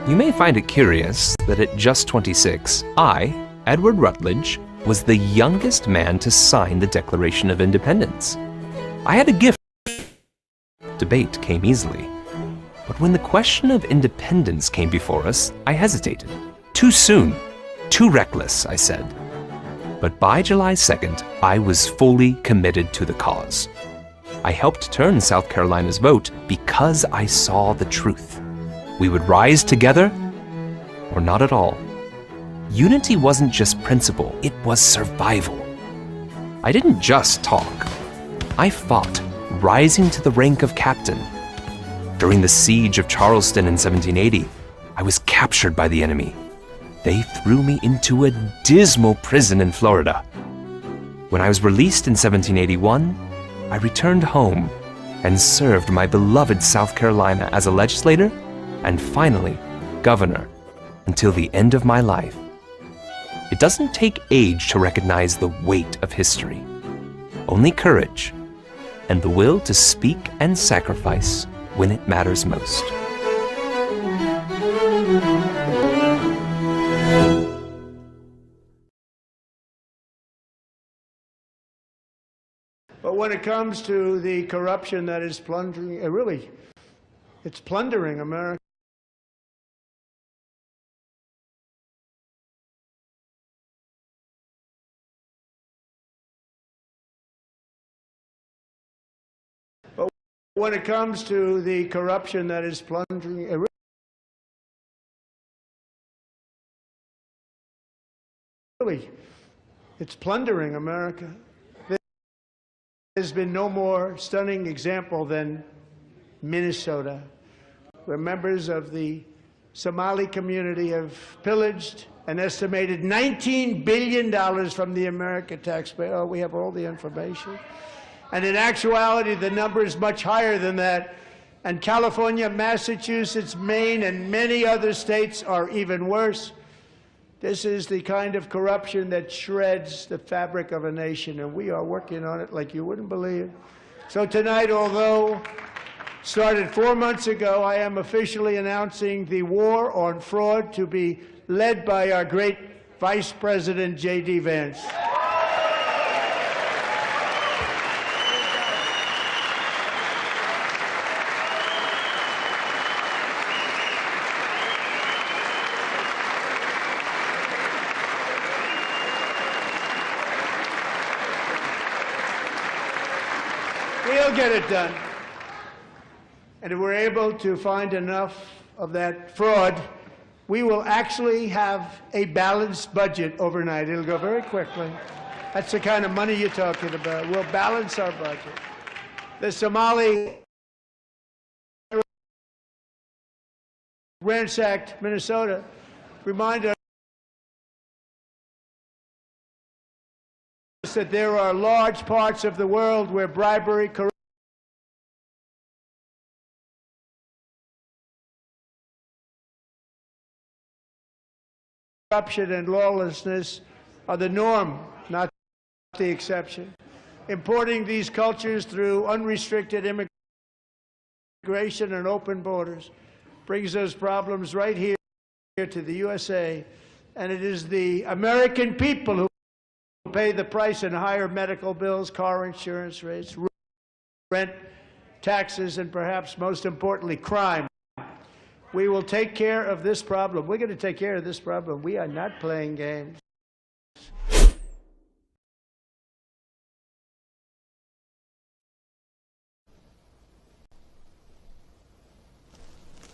You may find it curious that at just 26, I, Edward Rutledge, was the youngest man to sign the Declaration of Independence. I had a gift. Debate came easily. But when the question of independence came before us, I hesitated. Too soon. Too reckless, I said. But by July 2nd, I was fully committed to the cause. I helped turn South Carolina's vote because I saw the truth. We would rise together or not at all. Unity wasn't just principle, it was survival. I didn't just talk. I fought, rising to the rank of captain. During the siege of Charleston in 1780, I was captured by the enemy. They threw me into a dismal prison in Florida. When I was released in 1781, I returned home and served my beloved South Carolina as a legislator and finally, governor, until the end of my life. It doesn't take age to recognize the weight of history. Only courage and the will to speak and sacrifice when it matters most. But when it comes to the corruption that is plundering, it's plundering America. But when it comes to the corruption that is plundering, it's plundering America. There's been no more stunning example than Minnesota, where members of the Somali community have pillaged an estimated $19 billion from the American taxpayer. Oh, we have all the information. And in actuality, the number is much higher than that. And California, Massachusetts, Maine, and many other states are even worse. This is the kind of corruption that shreds the fabric of a nation, and we are working on it like you wouldn't believe. So tonight, although started 4 months ago, I am officially announcing the war on fraud to be led by our great Vice President, J.D. Vance. We'll get it done. And if we're able to find enough of that fraud, we will actually have a balanced budget overnight. It'll go very quickly. That's the kind of money you're talking about. We'll balance our budget. The Somali ransacked Minnesota remind us that there are large parts of the world where bribery, corruption, and lawlessness are the norm, not the exception. Importing these cultures through unrestricted immigration and open borders brings those problems right here to the USA, and it is the American people who pay the price in higher medical bills, car insurance rates, rent, taxes, and perhaps most importantly, crime. We will take care of this problem. We're going to take care of this problem. We are not playing games.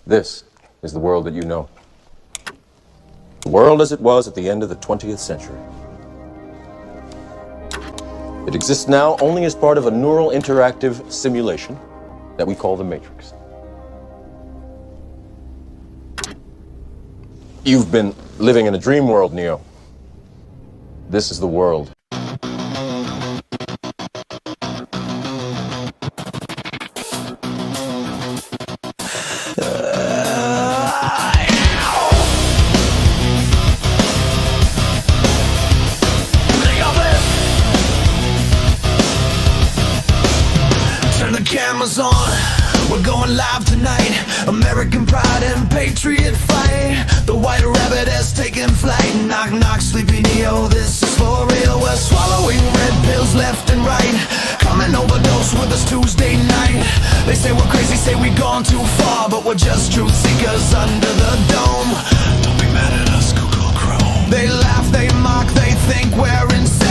This is the world that you know. The world as it was at the end of the 20th century. It exists now only as part of a neural interactive simulation that we call the Matrix. You've been living in a dream world, Neo. This is the world. Turn the cameras on. We're going live tonight. American pride and patriot fight. The white rabbit has taken flight. Knock, knock, sleepy Neo, this is for real. We're swallowing red pills left and right. Come and overdose with us Tuesday night. They say we're crazy, say we've gone too far, but we're just truth seekers under the dome. Don't be mad at us, Google Chrome. They laugh, they mock, they think we're insane.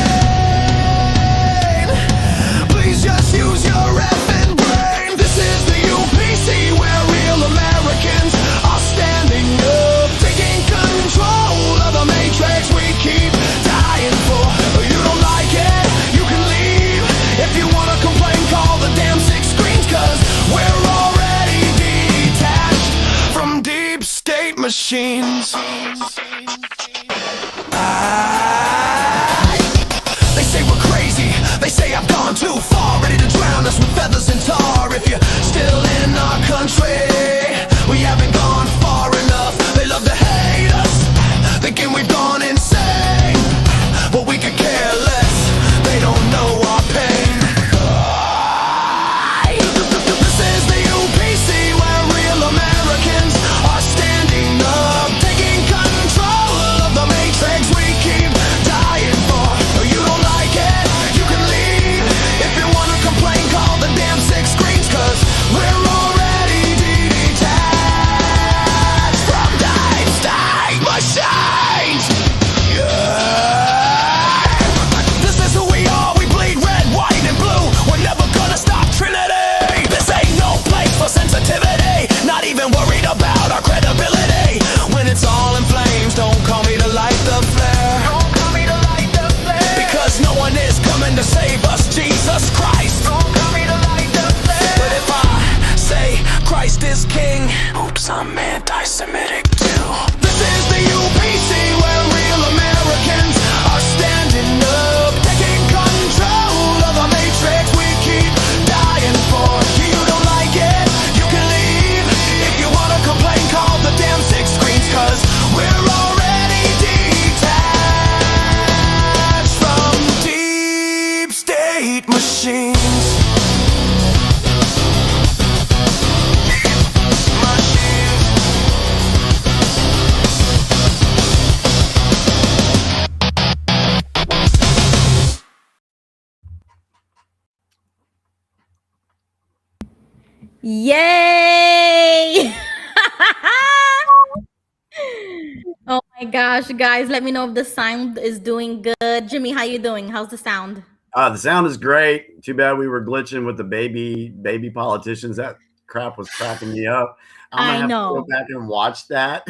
Please just use your effing brain. This is the UPC, where real Americans are standing up, taking control of the matrix we keep dying for. You don't like it, you can leave. If you wanna complain, call the damn six screens, cause we're already detached from deep state machines. They say we're crazy, they say I've gone too far, ready to drown us with feathers and tar. If you're still in our country, we haven't gone far enough. They love to hate us, thinking we've gone insane, but we could care less, they don't know our pain. This is the UPC, where real Americans are standing up, taking control of the matrix we keep dying for. You don't like it, you can leave. If you wanna complain, call the damn six screens, cause we're already detached from deep state machines. This is who we are, we bleed red, white, and blue. We're never gonna stop Trinity. This ain't no place for sensitivity, not even worried about our credibility. When it's all in flames, don't call me to light the flare. Don't call me to light the flare, because no one is coming to save us, Jesus Christ. Don't call me to light the flare. But if I say Christ is king, oops, I'm anti-Semitic too. This is the UPC, where real Americans are standing up, taking control of the matrix we keep dying for. You don't like it, you can leave. If you wanna complain, call the damn six screens, cause we're already detached from deep state machines. Yay! Oh my gosh, guys, let me know if the sound is doing good. Jimmy, how you doing? How's the sound? The sound is great. Too bad we were glitching with the baby politicians. That crap was cracking me up. I'm gonna have to go back and watch that.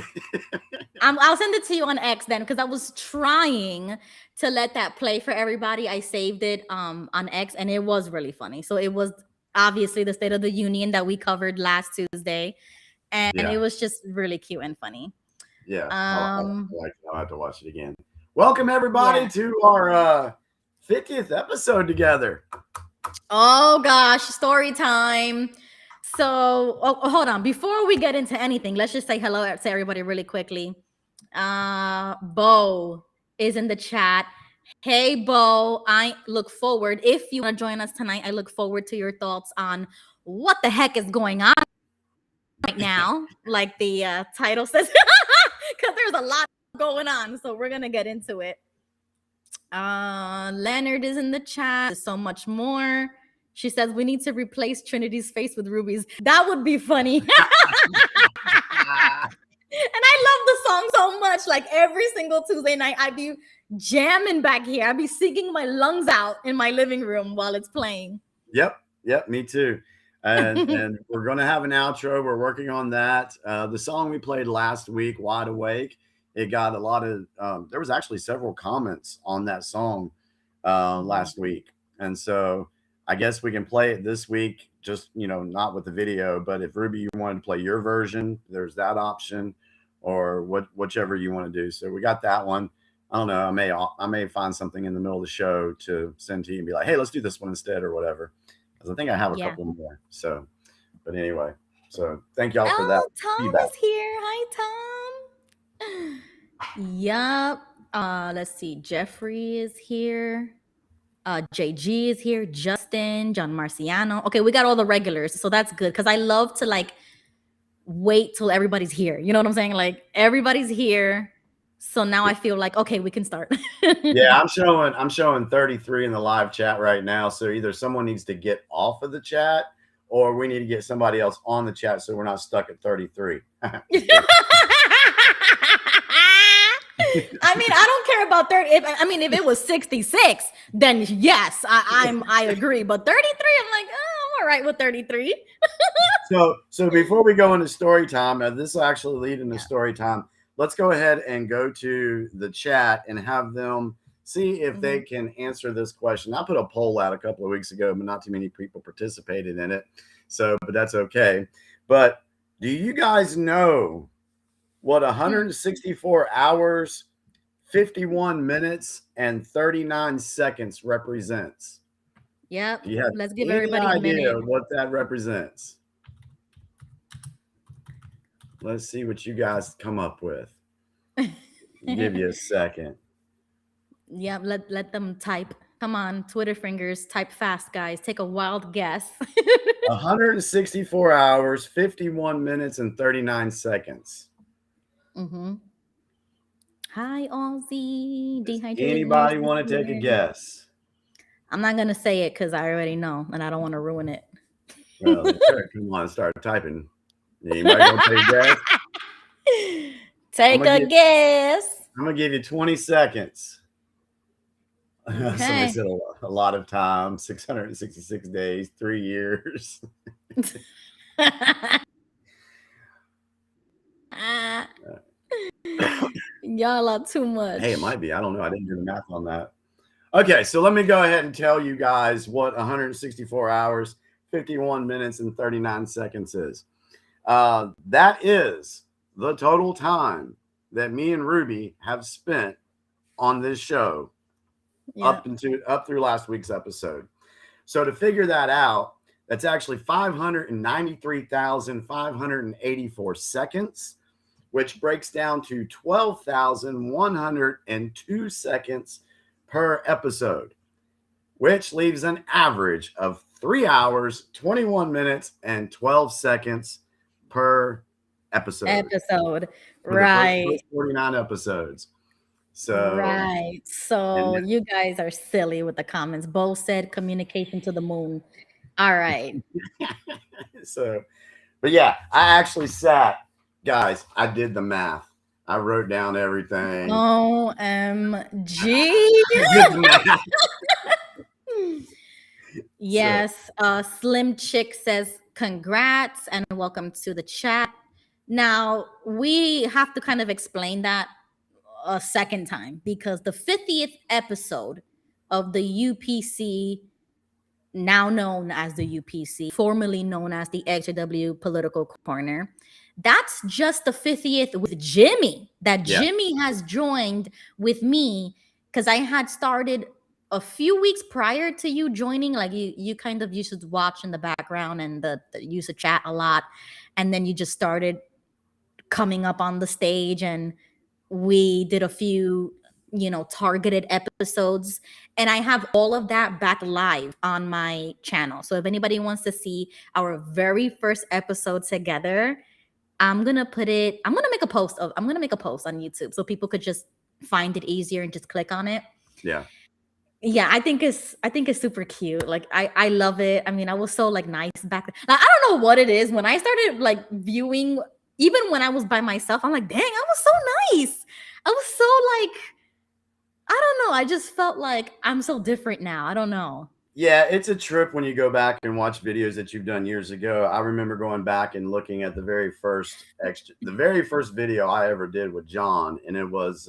I'll send it to you on X then, because I was trying to let that play for everybody. I saved it on X, and it was really funny. So it was obviously the State of the Union that we covered last Tuesday, and it was just really cute and funny. Yeah, I'll have to watch it again. Welcome everybody to our 50th episode together. Oh gosh, story time. So hold on, before we get into anything, let's just say hello to everybody really quickly. Bo is in the chat. Hey Bo, I look forward, if you want to join us tonight, I look forward to your thoughts on what the heck is going on right now, like the title says, because there's a lot going on, so we're gonna get into it. Leonard is in the chat. There's so much more. She says we need to replace Trinity's face with Ruby's. That would be funny. And I love the song so much. Like every single Tuesday night, I'd be jamming back here. I'd be singing my lungs out in my living room while it's playing. Yep, me too. And we're gonna have an outro. We're working on that. The song we played last week, Wide Awake, it got a lot of there was actually several comments on that song last week, and so I guess we can play it this week, just not with the video, but if Ruby, you wanted to play your version, there's that option, or whichever you want to do. So we got that one. I don't know, I may find something in the middle of the show to send to you and be like, hey, let's do this one instead or whatever, because I think I have a couple more. So but anyway, so thank y'all for that. Tom feedback. Is here. Hi Tom. Yep. Let's see, Jeffrey is here. JG is here, Justin, John Marciano. Okay, we got all the regulars, so that's good because I love to like wait till everybody's here. You know what I'm saying? Like everybody's here, so now I feel like okay, we can start. Yeah, I'm showing 33 in the live chat right now. So either someone needs to get off of the chat, or we need to get somebody else on the chat so we're not stuck at 33. I mean, I don't care about 30. If it was 66, then yes, I agree. But 33, I'm like, oh, I'm all right with 33. So before we go into story time, this will actually lead into story time. Let's go ahead and go to the chat and have them see if they can answer this question. I put a poll out a couple of weeks ago, but not too many people participated in it. But that's okay. But do you guys know what 164 hours, 51 minutes, and 39 seconds represents? Yep. Do you have Let's give any everybody a idea minute. what that represents? Let's see what you guys come up with. Give you a second. Yep. Let them type. Come on, Twitter fingers, type fast, guys. Take a wild guess. 164 hours, 51 minutes, and 39 seconds. Hi, Aussie. Dehydrated. Anybody want to take a guess? I'm not gonna say it because I already know, and I don't want to ruin it. Well, come on, start typing. Anybody want to take a guess? Take a guess. I'm gonna give you 20 seconds. Okay. Somebody said a lot of time, 666 days, 3 years. Y'all are too much. Hey, it might be. I don't know. I didn't do the math on that. Okay, so let me go ahead and tell you guys what 164 hours, 51 minutes, and 39 seconds is. That is the total time that me and Ruby have spent on this show up through last week's episode. So to figure that out, that's actually 593,584 seconds, which breaks down to 12,102 seconds per episode, which leaves an average of 3 hours, 21 minutes, and 12 seconds per episode. Right. The first 49 episodes. So right. So you guys are silly with the comments. Bo said communication to the moon. All right. But yeah, I actually sat, guys, I did the math. I wrote down everything. OMG. Yes. Slim Chick says congrats and welcome to the chat. Now we have to kind of explain that a second time because the 50th episode of the UPC, now known as the UPC, formerly known as the XJW Political Corner, that's just the 50th with Jimmy. Jimmy has joined with me because I had started a few weeks prior to you joining. Like you kind of used to watch in the background and the used to chat a lot, and then you just started coming up on the stage, and we did a few targeted episodes, and I have all of that back live on my channel. So if anybody wants to see our very first episode together, I'm gonna make a post on YouTube so people could just find it easier and just click on it. Yeah, I think it's super cute. Like I love it. I mean, I was so like nice back then. Like, I don't know what it is. When I started like viewing, even when I was by myself, I'm like, dang, I was so nice. I was so like, I don't know. I just felt like I'm so different now. I don't know. Yeah, it's a trip when you go back and watch videos that you've done years ago. I remember going back and looking at the very first video I ever did with John, and it was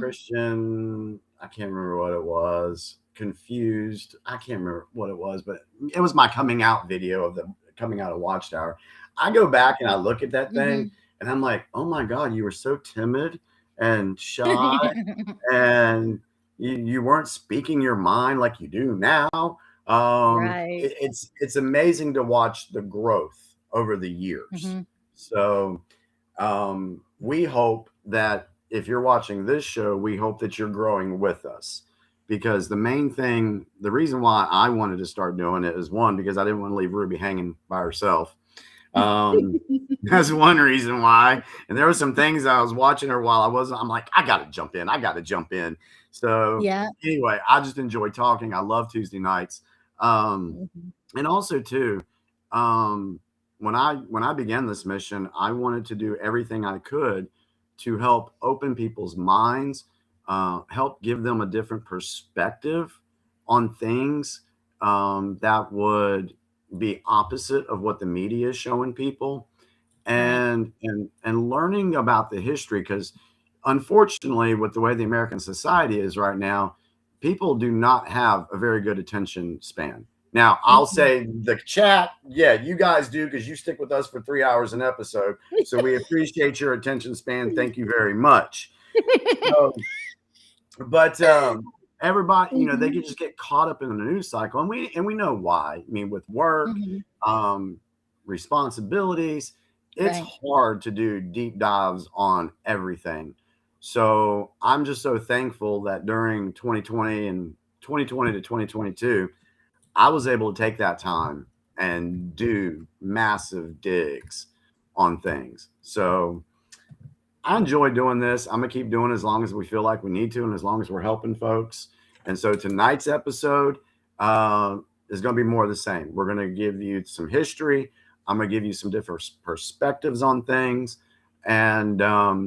Christian. I can't remember what it was. Confused. I can't remember what it was, but it was my coming out video of the coming out of Watchtower. I go back and I look at that thing, and I'm like, oh my God, you were so timid and shy, and you weren't speaking your mind like you do now. Right. It's amazing to watch the growth over the years. So we hope that if you're watching this show, we hope that you're growing with us. because the main thing, the reason why I wanted to start doing it is one, because I didn't want to leave Ruby hanging by herself. That's one reason why. And there were some things I was watching her while I'm like, I got to jump in. So Yeah. anyway, I just enjoy talking. I love Tuesday nights. And also too, when I began this mission, I wanted to do everything I could to help open people's minds, help give them a different perspective on things that would be opposite of what the media is showing people, and learning about the history, because unfortunately, with the way the American society is right now, people do not have a very good attention span. Now, I'll say the chat, yeah, you guys do, because you stick with us for 3 hours an episode. So we appreciate your attention span. Thank you very much. But everybody, they can just get caught up in the news cycle, and we know why. I mean, with work, responsibilities, it's hard to do deep dives on everything. So I'm just so thankful that during 2020 to 2022, I was able to take that time and do massive digs on things. So I enjoy doing this. I'm going to keep doing it as long as we feel like we need to, and as long as we're helping folks. And so tonight's episode is going to be more of the same. We're going to give you some history. I'm going to give you some different perspectives on things, and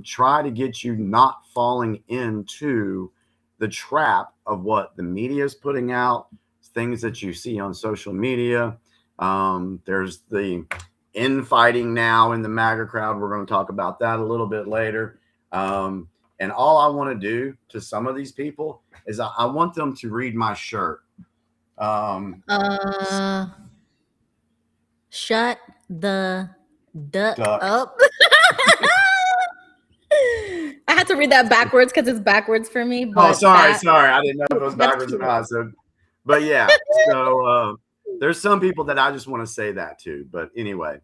try to get you not falling into the trap of what the media is putting out, things that you see on social media. There's the infighting now in the MAGA crowd. We're going to talk about that a little bit later. And all I want to do to some of these people is I want them to read my shirt. Shut the duck up. I had to read that backwards because it's backwards for me. But sorry. I didn't know if it was backwards or not. So, but yeah. So there's some people that I just want to say that to. But anyway,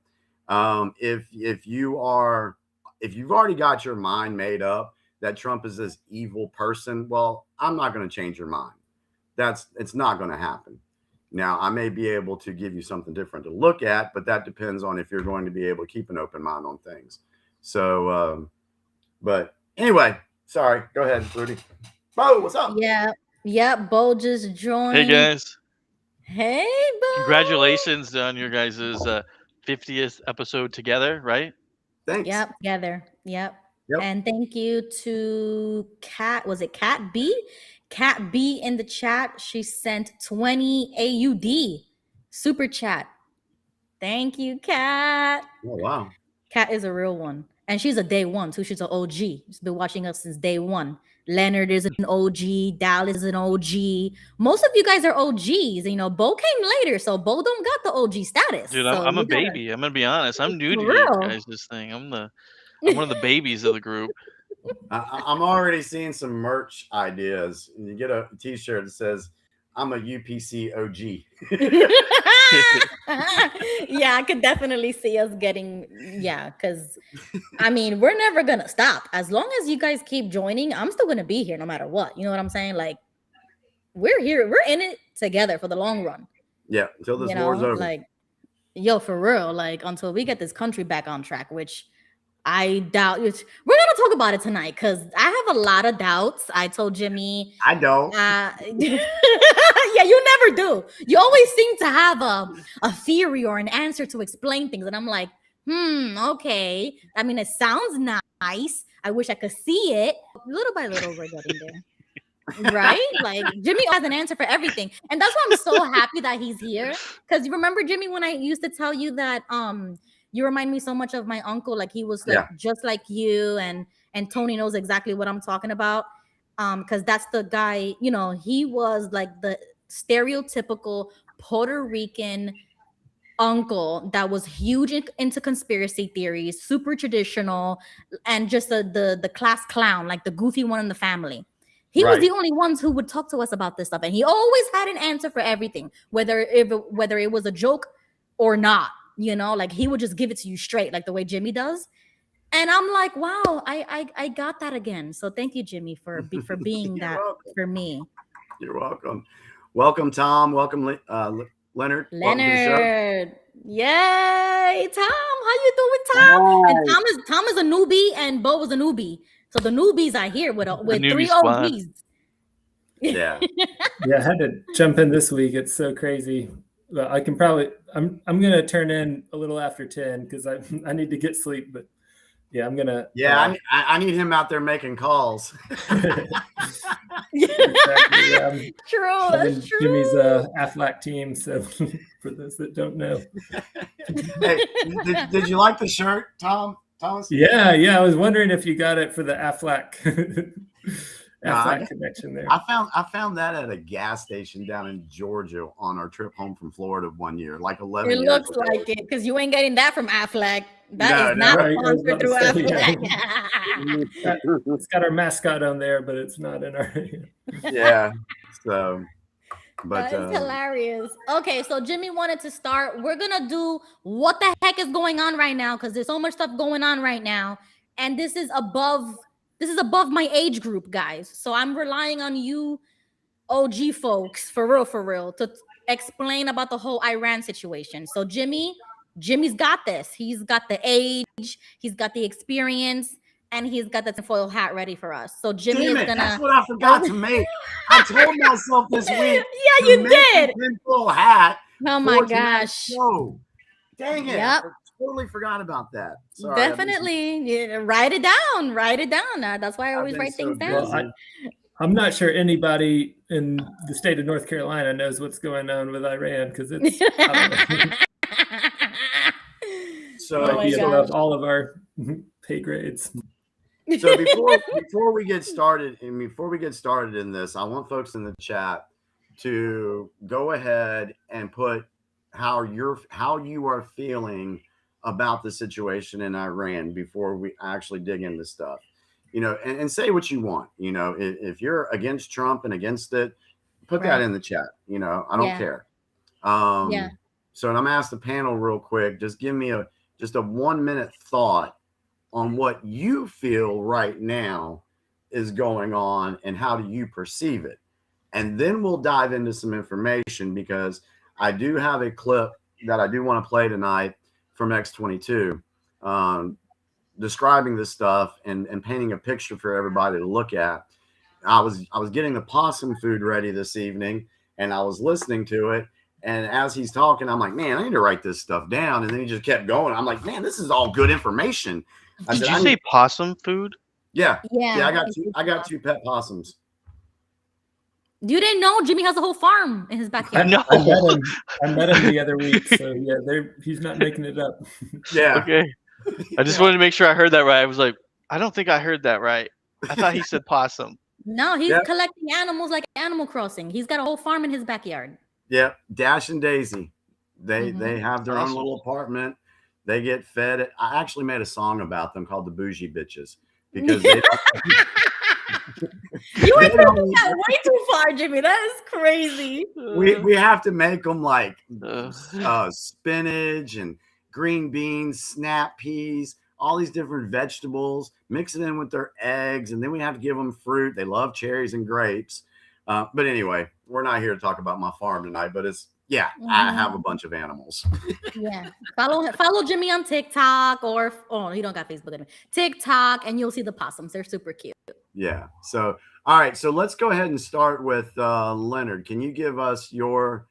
if you've already got your mind made up that Trump is this evil person, well, I'm not going to change your mind. It's not going to happen. Now, I may be able to give you something different to look at, but that depends on if you're going to be able to keep an open mind on things. So, but anyway, sorry. Go ahead, Rudy. Bo, what's up? Yeah. Bo just joined. Hey, guys. Hey, Bo. Congratulations on your guys' 50th episode together, right? Thanks. Yep, together. Yep. And thank you to Kat. Was it Kat B? Kat B in the chat. She sent 20 AUD super chat. Thank you, Kat. Oh, wow. Kat is a real one. And she's a day one, too. She's an OG. She's been watching us since day one. Leonard is an OG. Dal is an OG. Most of you guys are OGs. Bo came later, so Bo don't got the OG status. Dude, so I'm a baby. I'm going to be honest. I'm new to For you real? guys, this thing. I'm one of the babies of the group. I'm already seeing some merch ideas. You get a t-shirt that says, I'm a UPC OG. Yeah, I could definitely see us getting, because I mean, we're never gonna stop. As long as you guys keep joining, I'm still gonna be here no matter what. You know what I'm saying? Like, we're here, we're in it together for the long run. Yeah, until this war's over. Like, for real, like until we get this country back on track, which I doubt. We're gonna talk about it tonight because I have a lot of doubts. I told Jimmy. I don't. Yeah, you never do. You always seem to have a theory or an answer to explain things, and I'm like, okay. I mean, it sounds nice. I wish I could see it. Little by little, we're getting there. Right? Like Jimmy has an answer for everything. And that's why I'm so happy that he's here. Because you remember, Jimmy, when I used to tell you that you remind me so much of my uncle, like he was like just like you, and Tony knows exactly what I'm talking about. Because that's the guy, he was like the stereotypical Puerto Rican uncle that was huge into conspiracy theories, super traditional, and just the class clown, like the goofy one in the family. He was the only ones who would talk to us about this stuff, and he always had an answer for everything, whether it was a joke or not. Like he would just give it to you straight, like the way Jimmy does. And I'm like, wow, I got that again. So thank you, Jimmy, for being that for me. You're welcome. Welcome, Tom. Welcome, Leonard. Welcome to the show. Leonard. Yay, Tom. How you doing, Tom? And Tom is a newbie and Bo was a newbie. So the newbies are here with newbie 3 squad. OGs. Yeah. Yeah, I had to jump in this week. It's so crazy. But I can probably I'm gonna turn in a little after 10 because I need to get sleep. But yeah, I'm gonna. Yeah, I need him out there making calls. Exactly, yeah. True, that's true. Jimmy's Aflac team. So for those that don't know. Hey, did you like the shirt, Thomas? Yeah. I was wondering if you got it for the Aflac. Aflac connection there. I found that at a gas station down in Georgia on our trip home from Florida one year, like 11 years It looks ago. like it because you ain't getting that from Affleck. That is No, not right, I was sponsored about to through say, Affleck. It's got our mascot on there, but it's not in our. Yeah. So, but That is hilarious. Okay, so Jimmy wanted to start. We're gonna do what the heck is going on right now because there's so much stuff going on right now, and this is above my age group, guys. So I'm relying on you, OG folks, for real, to explain about the whole Iran situation. So Jimmy's got this. He's got the age, he's got the experience, and he's got the tinfoil hat ready for us. So Jimmy is gonna. That's what I forgot to make. I told myself this week. Yeah, you did. Tinfoil hat. Oh my for tonight's gosh. show. Dang it! Yep. I totally forgot about that. Sorry, Definitely. Yeah, write it down. That's why I always write things down. Well, I'm not sure anybody in the state of North Carolina knows what's going on with Iran because it's So Oh my might be gosh. above all of our pay grades. So before we get started, in this, I want folks in the chat to go ahead and put how you are feeling about the situation in Iran before we actually dig into stuff. And say what you want. If you're against Trump and against it, put that in the chat. I don't care. Yeah. So I'm gonna ask the panel real quick. Just give me a 1 minute thought on what you feel right now is going on and how do you perceive it. And then we'll dive into some information because I do have a clip that I do want to play tonight from X22 describing this stuff and painting a picture for everybody to look at. I was getting the possum food ready this evening and I was listening to it. And as he's talking, I'm like, man, I need to write this stuff down. And then he just kept going. I'm like, man, this is all good information. Did you say possum food? Yeah. Yeah. I got two pet possums. You didn't know Jimmy has a whole farm in his backyard. No. I met him the other week, so yeah, he's not making it up. Yeah. Okay. I just wanted to make sure I heard that right. I was like, I don't think I heard that right. I thought he said possum. No, he's collecting animals like Animal Crossing. He's got a whole farm in his backyard. Yeah. Dash and Daisy. They have their own Awesome. little apartment. They get fed. I actually made a song about them called the Bougie Bitches because they You went that way too far, Jimmy. That is crazy. we have to make them like Uh, spinach and green beans, snap peas, all these different vegetables, mix it in with their eggs, and then we have to give them fruit. They love cherries and grapes. But anyway, we're not here to talk about my farm tonight, but I have a bunch of animals. Yeah. Follow Jimmy on TikTok he don't got Facebook anymore. TikTok, and you'll see the possums. They're super cute. Yeah. So, all right. So let's go ahead and start with Leonard. Can you give us your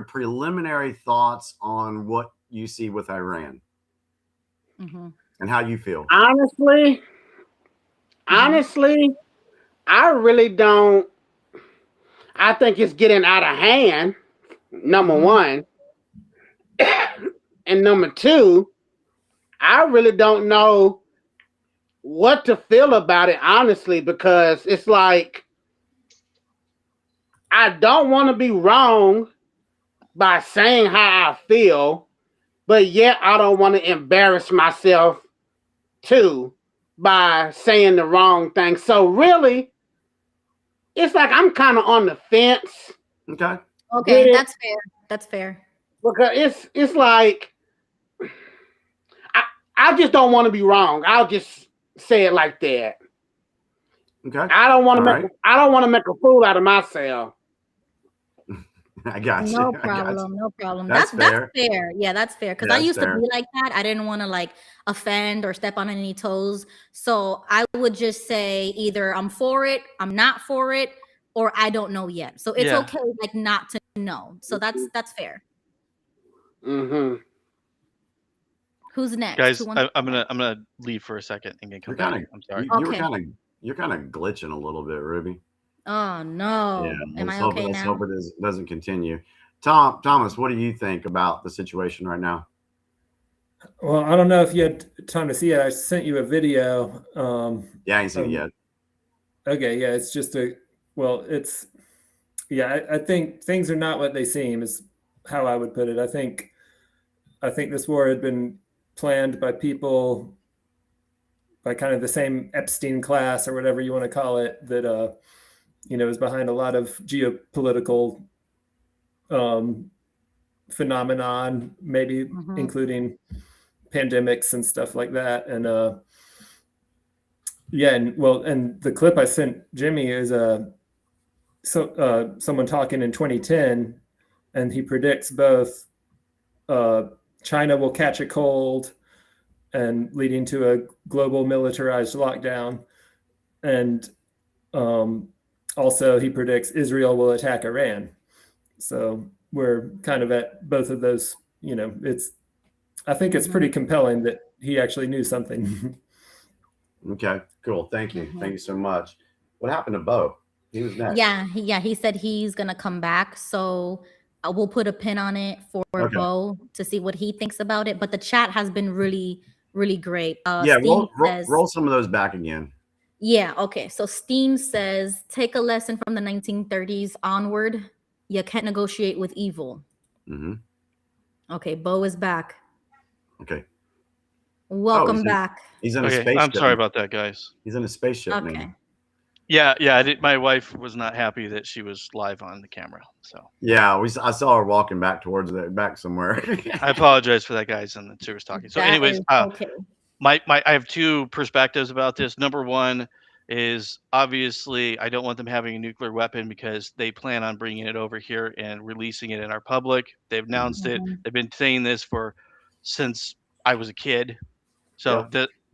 preliminary thoughts on what you see with Iran and how you feel? Honestly, I really don't. I think it's getting out of hand, number one. And number two, I really don't know what to feel about it, honestly, because it's like I don't want to be wrong by saying how I feel, but yet I don't want to embarrass myself too by saying the wrong thing. So really, it's like I'm kind of on the fence. Okay. Okay, that's fair. That's fair. Because it's like I just don't want to be wrong. I'll just say it like that. Okay. I don't want to All make right. I don't want to make a fool out of myself. I got you. No I got problem. you. No problem. That's That's fair. fair. Yeah, that's fair. Because Yeah, I that's used to fair. be like that. I didn't want to like offend or step on any toes. So I would just say either I'm for it, I'm not for it, or I don't know yet. So it's Yeah. okay, like not to know. So that's fair. Mm-hmm. Who's next? Guys, Who wants I'm gonna leave for a second and then come You're back. kind of. I'm sorry. You were Okay. you're kind of glitching a little bit, Ruby. Oh no. Yeah. Am Let's I hope, okay let's now? hope it doesn't continue. Thomas, what do you think about the situation right now? Well, I don't know if you had time to see it. I sent you a video. Yeah, I ain't seen it yet. Okay, yeah, it's just I think things are not what they seem, is how I would put it. I think this war had been planned by people, by kind of the same Epstein class or whatever you want to call it, that is behind a lot of geopolitical phenomenon, maybe including pandemics and stuff like that. And and the clip I sent Jimmy is someone talking in 2010, and he predicts both China will catch a cold and leading to a global militarized lockdown, and also he predicts Israel will attack Iran. So we're kind of at both of those. I think it's pretty compelling that he actually knew something. Okay, cool. Thank you. Thank you so much. What happened to Bo? He was next. Yeah, he said he's gonna come back. So we'll put a pin on it for Bo to see what he thinks about it. But the chat has been really, really great. Yeah, Steen says, roll some of those back again. yeah, okay. So Steen says, take a lesson from the 1930s onward. You can't negotiate with evil. Mm-hmm. Okay, Bo is back. Okay. Welcome back. He's in a Okay, spaceship. I'm sorry about that, guys. He's in a spaceship. Okay. Man. Yeah, I did. My wife was not happy that she was live on the camera. So yeah, I saw her walking back back somewhere. I apologize for that, guys, and she was talking. So, anyways, okay. I have two perspectives about this. Number one is obviously I don't want them having a nuclear weapon because they plan on bringing it over here and releasing it in our public. They've announced it. They've been saying this since I was a kid. So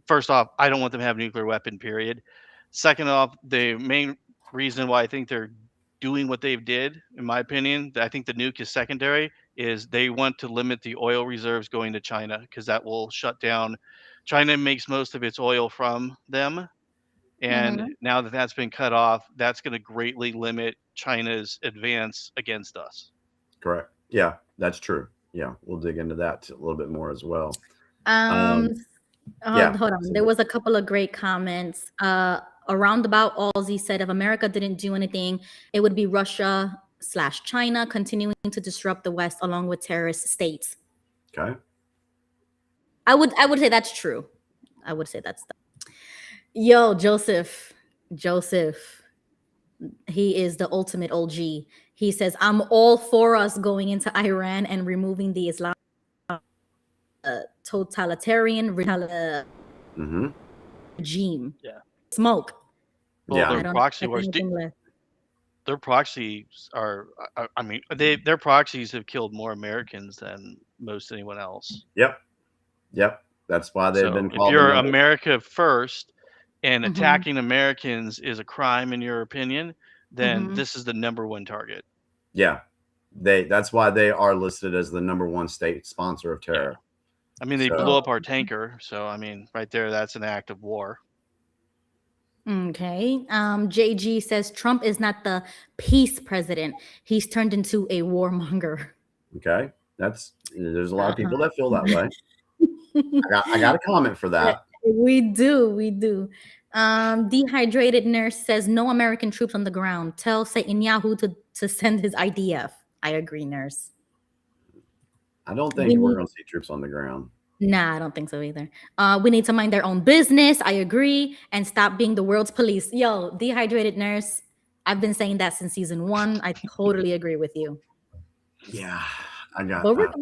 first off, I don't want them to have a nuclear weapon, period. Second off, the main reason why I think they're doing what they've did, in my opinion, I think the nuke is secondary, is they want to limit the oil reserves going to China because that will shut down. China makes most of its oil from them. And now that that's been cut off, that's going to greatly limit China's advance against us. Correct. Yeah, that's true. Yeah, we'll dig into that a little bit more as well. Hold on. There was a couple of great comments. Around about Aussie said if America didn't do anything, it would be Russia/China continuing to disrupt the West along with terrorist states. Okay. I would say that's true. I would say that's Yo, Joseph. He is the ultimate OG. He says, I'm all for us going into Iran and removing the Islam totalitarian regime. Yeah. Smoke. Well, their proxy wars. Their proxies are. I mean, their proxies have killed more Americans than most anyone else. Yep. That's why they've been. If you're America first, and attacking Americans is a crime in your opinion, then this is the number one target. Yeah, that's why they are listed as the number one state sponsor of terror. Yeah. I mean, they blew up our tanker, so I mean, right there, that's an act of war. Okay. JG says Trump is not the peace president. He's turned into a warmonger. Okay. There's a lot of people that feel that way. I got a comment for that. We do. Dehydrated Nurse says no American troops on the ground. Tell Netanyahu to send his IDF. I agree, Nurse. I don't think we're going to see troops on the ground. Nah, I don't think so either. We need to mind their own business. I agree. And stop being the world's police. Yo, Dehydrated Nurse, I've been saying that since season 1. I totally agree with you. Yeah, I got. I'm going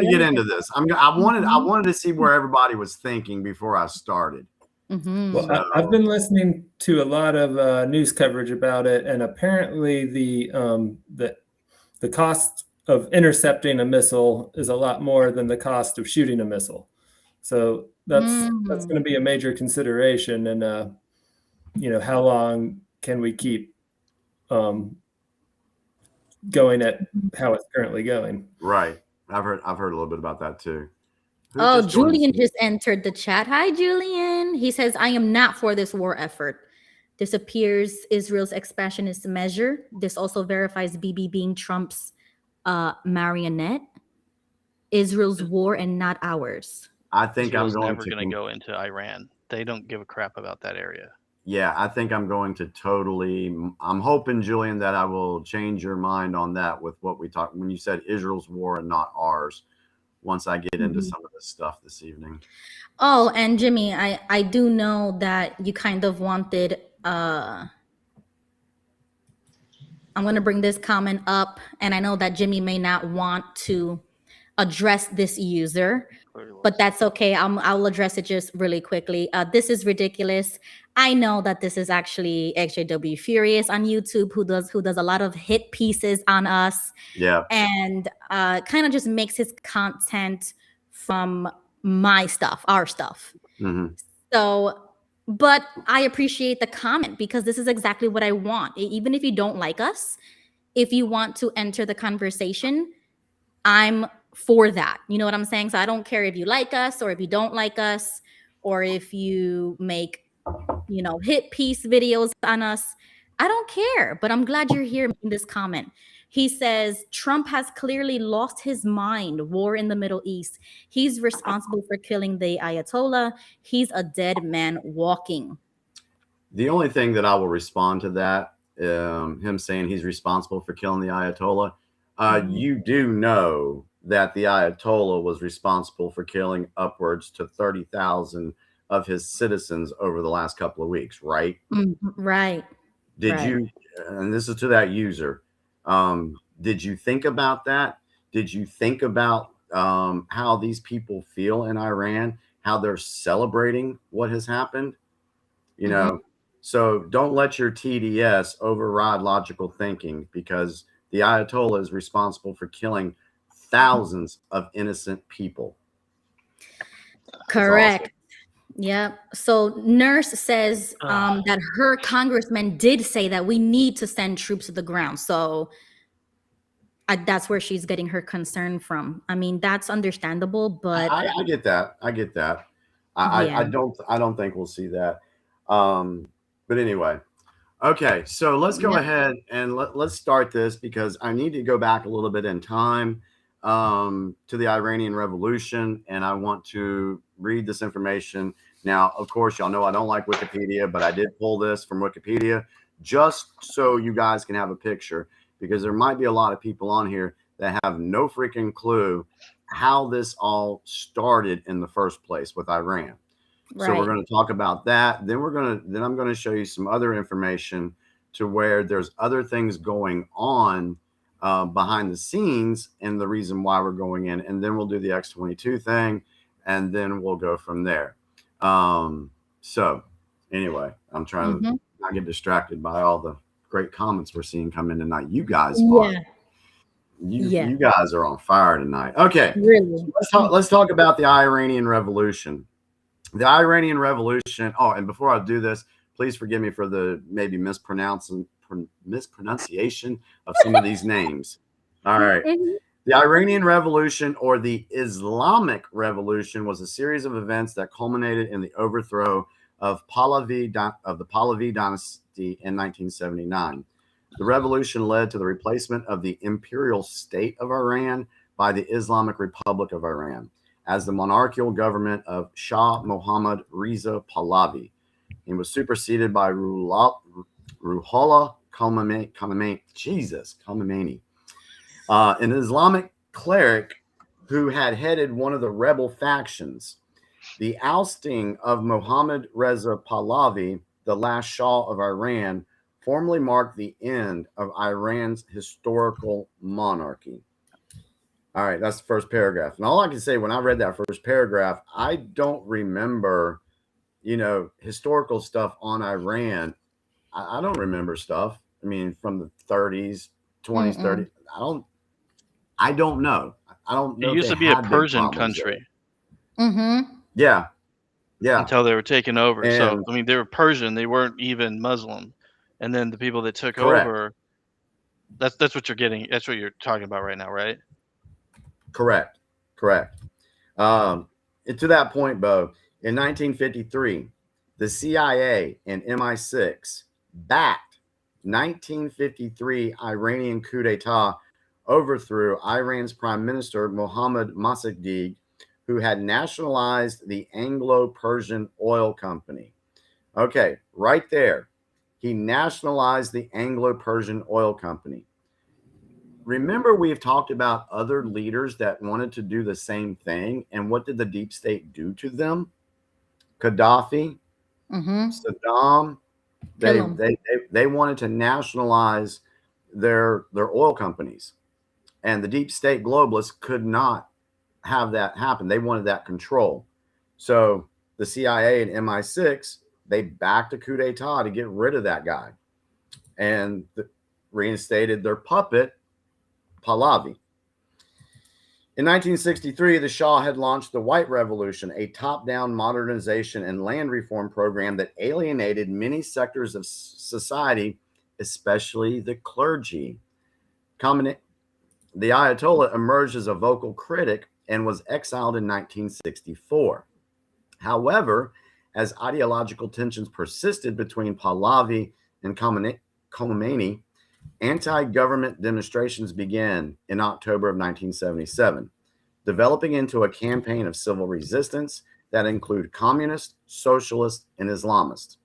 to get into this. I wanted to see where everybody was thinking before I started. Well, I've been listening to a lot of news coverage about it, and apparently the cost of intercepting a missile is a lot more than the cost of shooting a missile. So that's going to be a major consideration. And how long can we keep going at how it's currently going? Right. I've heard a little bit about that too. Oh, Julian just entered the chat. Hi, Julian. He says, I am not for this war effort. This appears Israel's expansionist measure. This also verifies Bibi being Trump's marionette. Israel's war and not ours. I think Israel's I'm never going to go into Iran. They don't give a crap about that area. Yeah, I think I'm going to I'm hoping, Julian, that I will change your mind on that with what we talked when you said Israel's war and not ours, once I get into some of this stuff this evening. Oh, and Jimmy, I do know that you kind of wanted, I'm going to bring this comment up, and I know that Jimmy may not want to address this user, but that's okay. I'll address it just really quickly. This is ridiculous. I know that this is actually XJW Furious on YouTube, who does a lot of hit pieces on us. Yeah. And kind of just makes his content from my stuff, our stuff. So, but I appreciate the comment because this is exactly what I want. Even if you don't like us, if you want to enter the conversation, I'm for that. You know what I'm saying? So I don't care if you like us or if you don't like us, or if you make, hit piece videos on us. I don't care, but I'm glad you're here in this comment. He says, Trump has clearly lost his mind. War in the Middle East. He's responsible for killing the Ayatollah. He's a dead man walking. The only thing that I will respond to that, him saying he's responsible for killing the Ayatollah, you do know that the Ayatollah was responsible for killing upwards to 30,000 of his citizens over the last couple of weeks, right? Right. Did you, and this is to that user, did you think about that? Did you think about how these people feel in Iran, how they're celebrating what has happened? So don't let your TDS override logical thinking, because the Ayatollah is responsible for killing thousands of innocent people. Correct. Yeah. So Nurse says that her congressman did say that we need to send troops to the ground. So that's where she's getting her concern from. I mean, that's understandable, but I get that. I get that. I don't think we'll see that. But anyway, okay. So let's go ahead and let's start this, because I need to go back a little bit in time to the Iranian Revolution, and I want to read this information. Now, of course, y'all know I don't like Wikipedia, but I did pull this from Wikipedia just so you guys can have a picture, because there might be a lot of people on here that have no freaking clue how this all started in the first place with Iran. Right. So we're going to talk about that. Then I'm going to show you some other information to where there's other things going on behind the scenes, and the reason why we're going in. And then we'll do the X-22 thing, and then we'll go from there. So anyway, I'm trying to not get distracted by all the great comments we're seeing come in tonight. You guys are. You guys are on fire tonight. Okay. Really? So let's talk about the Iranian Revolution. The Iranian Revolution. Oh, and before I do this, please forgive me for the maybe mispronunciation of some of these names. All right. The Iranian Revolution, or the Islamic Revolution, was a series of events that culminated in the overthrow of the Pahlavi dynasty in 1979. The revolution led to the replacement of the imperial state of Iran by the Islamic Republic of Iran as the monarchical government of Shah Mohammad Reza Pahlavi, and was superseded by Ruhollah Khomeini, an Islamic cleric who had headed one of the rebel factions. The ousting of Mohammad Reza Pahlavi, the last Shah of Iran, formally marked the end of Iran's historical monarchy. All right, that's the first paragraph. And all I can say, when I read that first paragraph, I don't remember, historical stuff on Iran, I don't remember stuff. I mean, from the 30s, 20s, 30s. I don't know. I don't know It if used they to be a had big Persian problems there. country Yeah, yeah. until they were taken over. So, And I mean, they were Persian. They weren't even Muslim. And then the people that took correct, over, that's what you're getting. That's what you're talking about right now, right? correct, correct. And to that point, Bo, in 1953, the CIA and MI6 backed 1953 Iranian coup d'etat, overthrew Iran's Prime Minister Mohammad Mossadegh, who had nationalized the Anglo-Persian Oil Company. Okay, right there. He nationalized the Anglo-Persian Oil Company. Remember, we've talked about other leaders that wanted to do the same thing. And what did the deep state do to them? Gaddafi, Saddam, they wanted to nationalize their oil companies. And the deep state globalists could not have that happen. They wanted that control. So the CIA and MI6, they backed a coup d'etat to get rid of that guy and reinstated their puppet, Pahlavi. In 1963, the Shah had launched the White Revolution, a top-down modernization and land reform program that alienated many sectors of society, especially the clergy. The Ayatollah emerged as a vocal critic and was exiled in 1964. However, as ideological tensions persisted between Pahlavi and Khomeini, anti-government demonstrations began in October of 1977, developing into a campaign of civil resistance that included communists, socialists, and Islamists.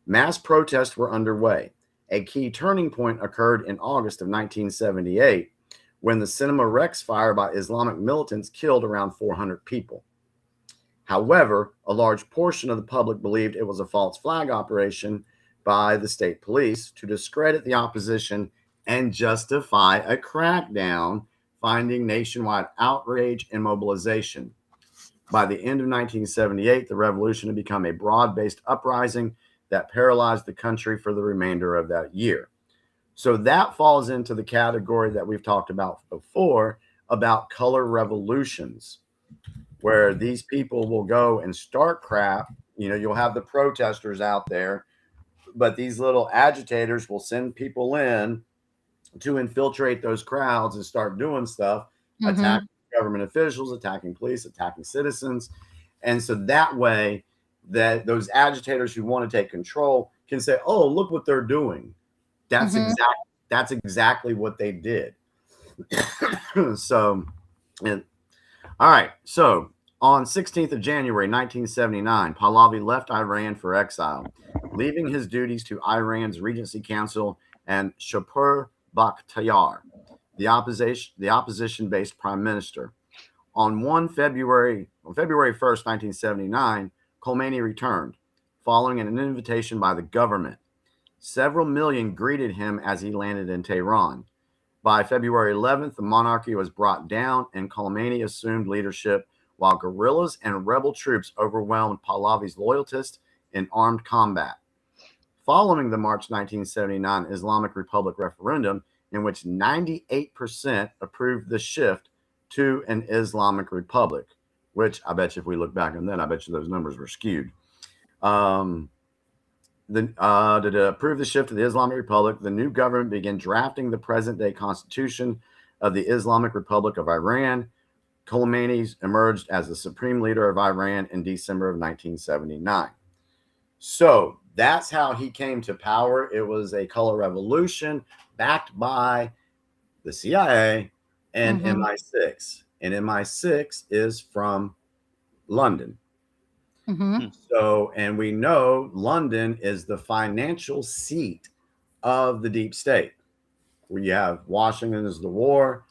Mass protests were underway. A key turning point occurred in August of 1978 when the Cinema Rex fire by Islamic militants killed around 400 people. However, a large portion of the public believed it was a false flag operation by the state police to discredit the opposition and justify a crackdown, finding nationwide outrage and mobilization. By the end of 1978, the revolution had become a broad-based uprising that paralyzed the country for the remainder of that year. So that falls into the category that we've talked about before, about color revolutions, where these people will go and start crap. You'll have the protesters out there, but these little agitators will send people in to infiltrate those crowds and start doing stuff, attacking government officials, attacking police, attacking citizens. And so that way that those agitators who want to take control can say, oh, look what they're doing. That's exactly what they did. So, all right. So on 16th of January, 1979, Pahlavi left Iran for exile, leaving his duties to Iran's Regency Council and Shapur Bakhtiar, the opposition-based prime minister. On February 1st, 1979, Khomeini returned, following an invitation by the government. Several million greeted him as he landed in Tehran. By February 11th, the monarchy was brought down and Khomeini assumed leadership, while guerrillas and rebel troops overwhelmed Pahlavi's loyalists in armed combat. Following the March 1979 Islamic Republic referendum, in which 98% approved the shift to an Islamic Republic, which I bet you if we look back on that, I bet you those numbers were skewed. To approve the shift to the Islamic Republic, the new government began drafting the present-day constitution of the Islamic Republic of Iran. Khomeini emerged as the supreme leader of Iran in December of 1979. So that's how he came to power. It was a color revolution backed by the CIA and MI6. And MI6 is from London. So, and we know London is the financial seat of the deep state, where you have Washington is the war,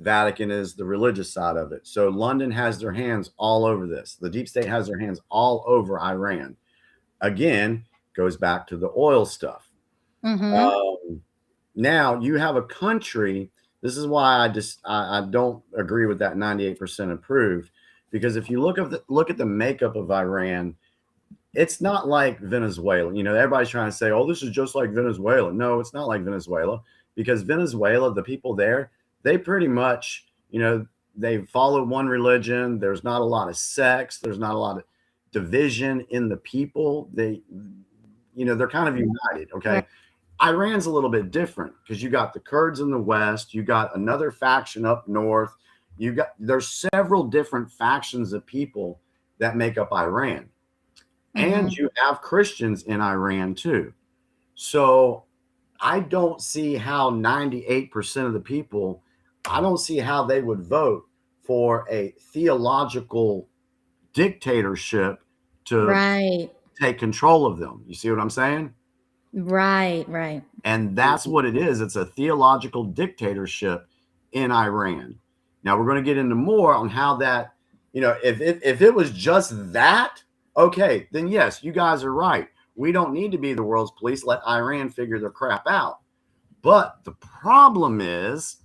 Vatican is the religious side of it. So London has their hands all over this. The deep state has their hands all over Iran. Again, goes back to the oil stuff. Now you have a country. This is why I don't agree with that 98% approved, because if you look at the makeup of Iran, it's not like Venezuela. You know, everybody's trying to say, oh, this is just like Venezuela. No, it's not like Venezuela, because Venezuela, the people there, they pretty much, you know, they follow one religion. There's not a lot of sex. There's not a lot of division in the people. They, you know, they're kind of united. Okay. Right. Iran's a little bit different because you got the Kurds in the West. You got another faction up north. There's several different factions of people that make up Iran. And you have Christians in Iran too. So I don't see how 98% of the people, I don't see how they would vote for a theological dictatorship to Right. take control of them. You see what I'm saying? Right. And that's what it is. It's a theological dictatorship in Iran. Now we're going to get into more on how that, you know, if it was just that, okay, then yes, you guys are right. We don't need to be the world's police. Let Iran figure their crap out. But the problem is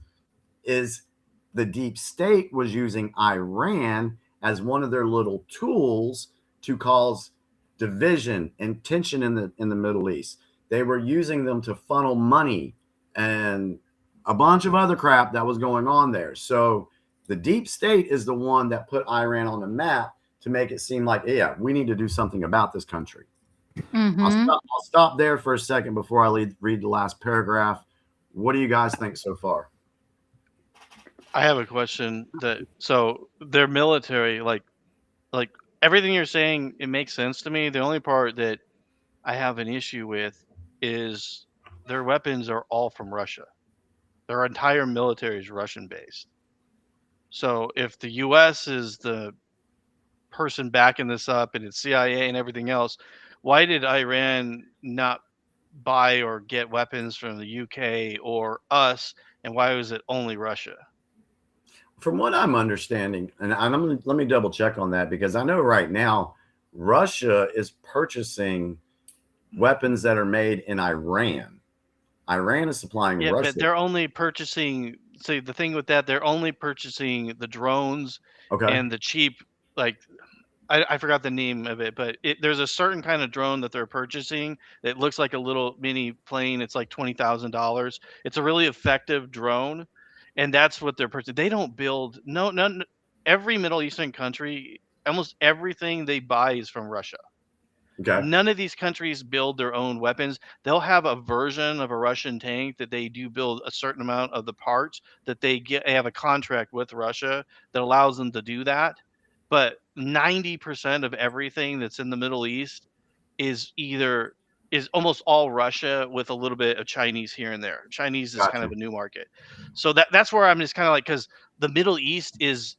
the deep state was using Iran as one of their little tools to cause division and tension in the Middle East. They were using them to funnel money and a bunch of other crap that was going on there. So the deep state is the one that put Iran on the map to make it seem like, yeah, we need to do something about this country. I'll stop there for a second before I read the last paragraph. What do you guys think so far? I have a question. So their military, like everything you're saying, it makes sense to me. The only part that I have an issue with is their weapons are all from Russia. Their entire military is Russian based. So if the US is the person backing this up and it's CIA and everything else, why did Iran not buy or get weapons from the UK or us, and why was it only Russia? From what I'm understanding, and let me double check on that, because I know right now Russia is purchasing weapons that are made in Iran. Iran is supplying Russia. But they're only purchasing. See, the thing with that, they're only purchasing the drones and the cheap, like I forgot the name of it, but there's a certain kind of drone that they're purchasing that looks like a little mini plane. It's like $20,000. It's a really effective drone, and that's what they're purchasing. They don't build none. Every Middle Eastern country, almost everything they buy is from Russia. Okay. None of these countries build their own weapons. They'll have a version of a Russian tank that they do build a certain amount of the parts that they have a contract with Russia that allows them to do that. But 90% of everything that's in the Middle East is almost all Russia with a little bit of Chinese here and there. Chinese is kind of a new market. So that's where I'm just kind of like, because the Middle East is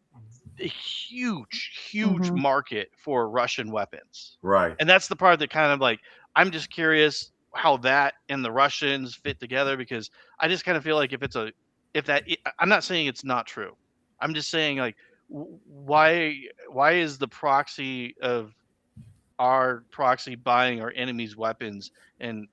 a huge market for Russian weapons. Right. And that's the part that kind of like, I'm just curious how that and the Russians fit together, because I just kind of feel like I'm not saying it's not true. I'm just saying, like, why is the proxy of our proxy buying our enemies' weapons and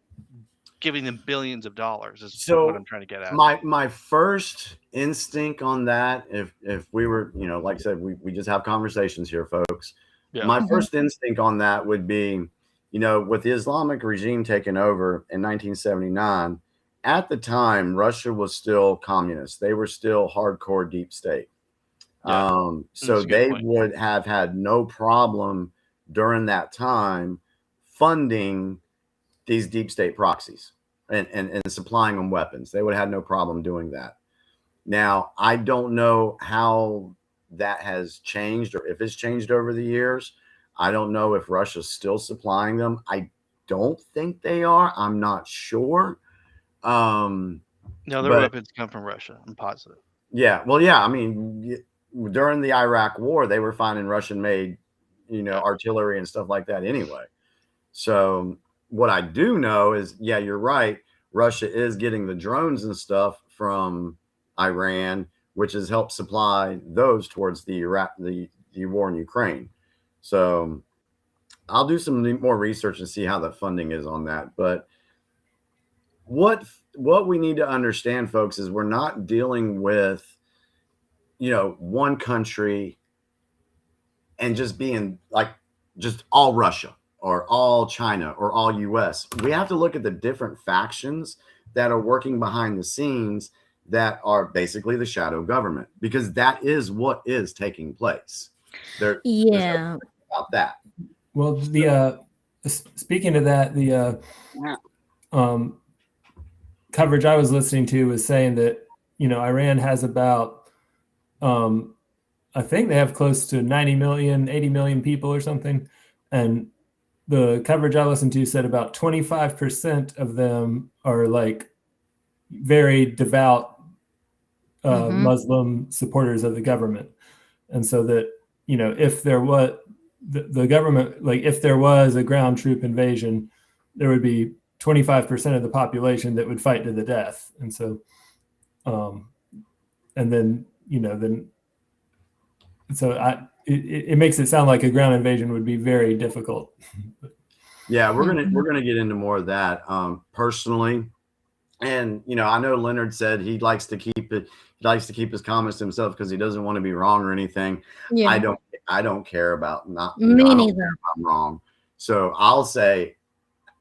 giving them billions of dollars is what I'm trying to get at. My first instinct on that, if we were, you know, like I said, we just have conversations here, folks. Yeah. My first instinct on that would be, you know, with the Islamic regime taking over in 1979, at the time, Russia was still communist. They were still hardcore deep state. Yeah. So they would have had no problem during that time funding these deep state proxies and supplying them weapons. They would have had no problem doing that. Now, I don't know how that has changed or if it's changed over the years. I don't know if Russia's still supplying them. I don't think they are. I'm not sure. No, their weapons come from Russia. I'm positive. Yeah. Well, yeah. I mean, during the Iraq war, they were finding Russian-made, you know, artillery and stuff like that anyway. So what I do know is, yeah, you're right. Russia is getting the drones and stuff from Iran, which has helped supply those towards the war in Ukraine. So I'll do some more research and see how the funding is on that. But what we need to understand, folks, is we're not dealing with, you know, one country and just being like just all Russia. or all China or all US. We have to look at the different factions that are working behind the scenes that are basically the shadow government, because that is what is taking place. There's no Yeah. question about that. Well, the speaking of that, the coverage I was listening to was saying that, Iran has about, I think they have close to 90 million, 80 million people or something. And the coverage I listened to said about 25% of them are like very devout Muslim supporters of the government. And so that, if there was the government, like if there was a ground troop invasion, there would be 25% of the population that would fight to the death. And so, and then, it makes it sound like a ground invasion would be very difficult. Yeah, we're gonna get into more of that personally. And I know Leonard said he likes to keep his comments to himself because he doesn't want to be wrong or anything. Yeah. I don't care about not Me I don't neither. care if I'm wrong. So I'll say,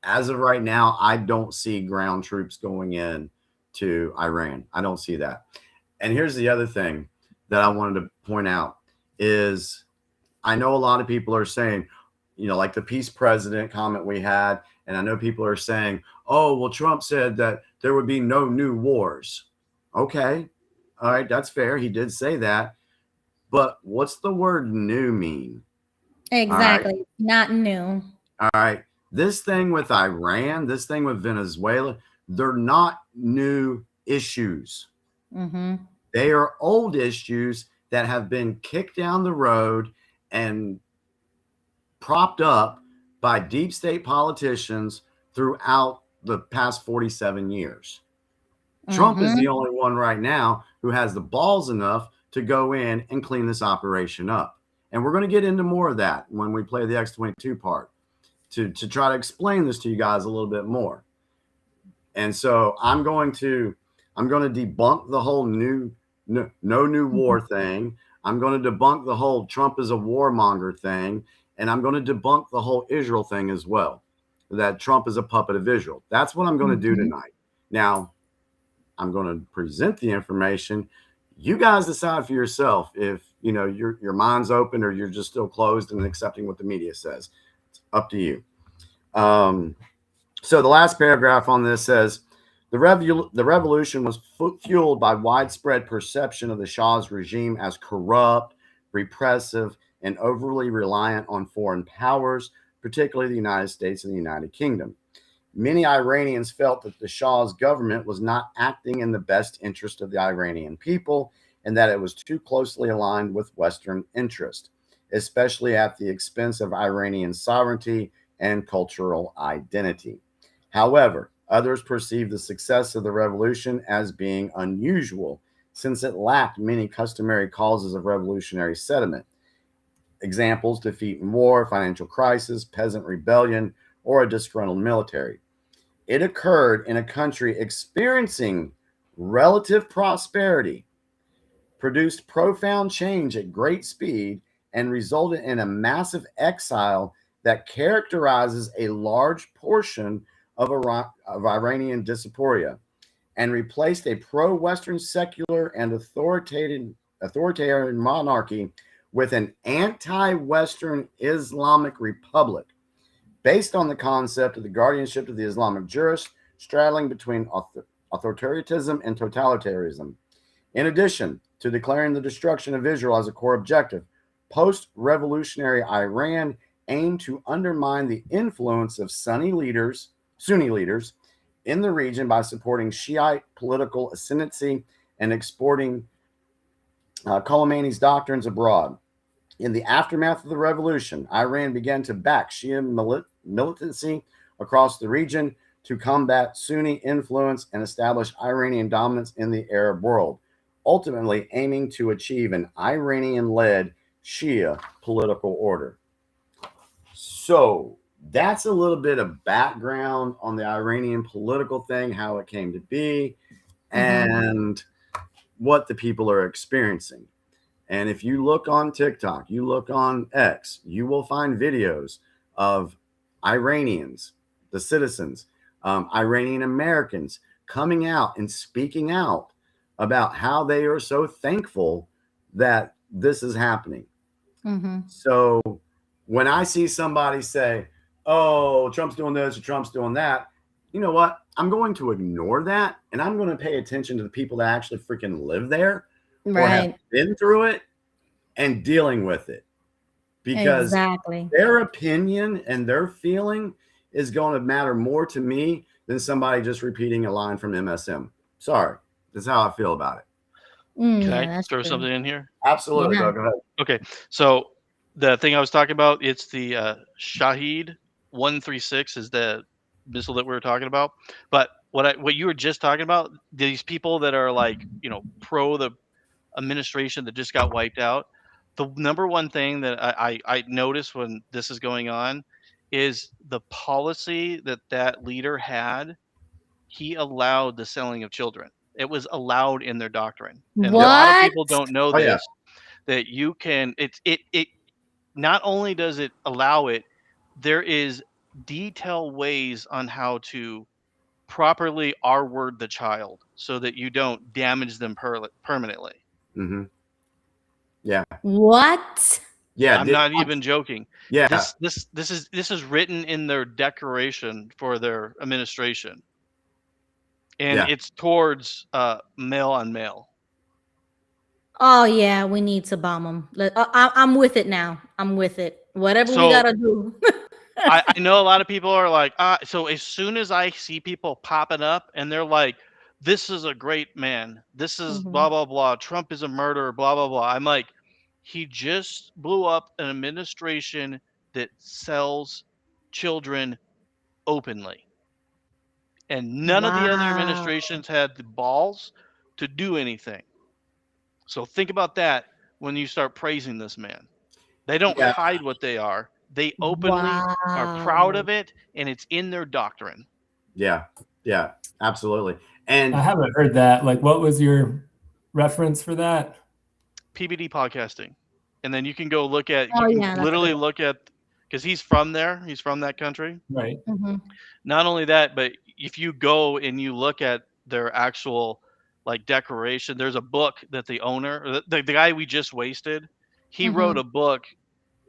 as of right now, I don't see ground troops going in to Iran. I don't see that. And here's the other thing that I wanted to point out is, I know a lot of people are saying, like the peace president comment we had, and I know people are saying, oh, well, Trump said that there would be no new wars. Okay. All right. That's fair. He did say that. But what's the word new mean? Exactly. All right. Not new. All right. This thing with Iran, this thing with Venezuela, they're not new issues. They are old issues that have been kicked down the road and propped up by deep state politicians throughout the past 47 years. Trump is the only one right now who has the balls enough to go in and clean this operation up. And we're going to get into more of that when we play the X-22 part to try to explain this to you guys a little bit more. And so I'm going to debunk the whole no new war thing. I'm going to debunk the whole Trump is a warmonger thing. And I'm going to debunk the whole Israel thing as well, that Trump is a puppet of Israel. That's what I'm going to do tonight. Now, I'm going to present the information. You guys decide for yourself if, your mind's open or you're just still closed and accepting what the media says. It's up to you. So the last paragraph on this says, the revolution was fueled by widespread perception of the Shah's regime as corrupt, repressive, and overly reliant on foreign powers, particularly the United States and the United Kingdom. Many Iranians felt that the Shah's government was not acting in the best interest of the Iranian people and that it was too closely aligned with Western interest, especially at the expense of Iranian sovereignty and cultural identity. However, others perceived the success of the revolution as being unusual, since it lacked many customary causes of revolutionary sentiment. Examples: defeat in war, financial crisis, peasant rebellion, or a disgruntled military. It occurred in a country experiencing relative prosperity, produced profound change at great speed, and resulted in a massive exile that characterizes a large portion of Iranian diaspora, and replaced a pro-Western secular and authoritarian monarchy with an anti-Western Islamic republic based on the concept of the guardianship of the Islamic jurist, straddling between authoritarianism and totalitarianism. In addition to declaring the destruction of Israel as a core objective, post-revolutionary Iran aimed to undermine the influence of Sunni leaders in the region by supporting Shiite political ascendancy and exporting Khomeini's doctrines abroad. In the aftermath of the revolution, Iran began to back Shia militancy across the region to combat Sunni influence and establish Iranian dominance in the Arab world, ultimately aiming to achieve an Iranian-led Shia political order. So that's a little bit of background on the Iranian political thing, how it came to be, and what the people are experiencing. And if you look on TikTok, you look on X, you will find videos of Iranians, the citizens, Iranian Americans coming out and speaking out about how they are so thankful that this is happening. Mm-hmm. So when I see somebody say, oh, Trump's doing this or Trump's doing that, you know what? I'm going to ignore that, and I'm going to pay attention to the people that actually freaking live there or have Right. been through it and dealing with it. Because Exactly. their opinion and their feeling is going to matter more to me than somebody just repeating a line from MSM. Sorry. That's how I feel about it. Can Yeah, I that's throw true. something in here? Absolutely. Yeah. Go ahead. Okay, so the thing I was talking about, it's the Shahed 136 is the missile that we were talking about. But what you were just talking about, these people that are like, pro the administration that just got wiped out. The number one thing that I notice when this is going on is the policy that leader had. He allowed the selling of children. It was allowed in their doctrine, and a lot of What? people don't know Oh, yeah. this. That you can, it not only does it allow it, there is detailed ways on how to properly R-word the child so that you don't damage them permanently. Mm-hmm. Yeah. What? Yeah. I'm not even joking. Yeah. This is written in their declaration for their administration, and Yeah. it's towards male on male. Oh yeah, we need to bomb them. I'm with it now. I'm with it. Whatever we So- gotta do. I know a lot of people are like, so as soon as I see people popping up and they're like, this is a great man, this is Mhm. blah, blah, blah, Trump is a murderer, blah, blah, blah. I'm like, he just blew up an administration that sells children openly. And none of the other Wow. administrations had the balls to do anything. So think about that when you start praising this man. They don't Yeah. hide what they are. They openly are proud Wow. of it, and it's in their doctrine. Yeah. Yeah. Absolutely. And I haven't heard that. Like, what was your reference for that? PBD podcasting. And then you can go look at, Oh, you yeah, can that's literally good. look at, because he's from there, he's from that country. Right. Mhm. Not only that, but if you go and you look at their actual like declaration, there's a book that the owner, the guy we just wasted, he wrote Mhm. a book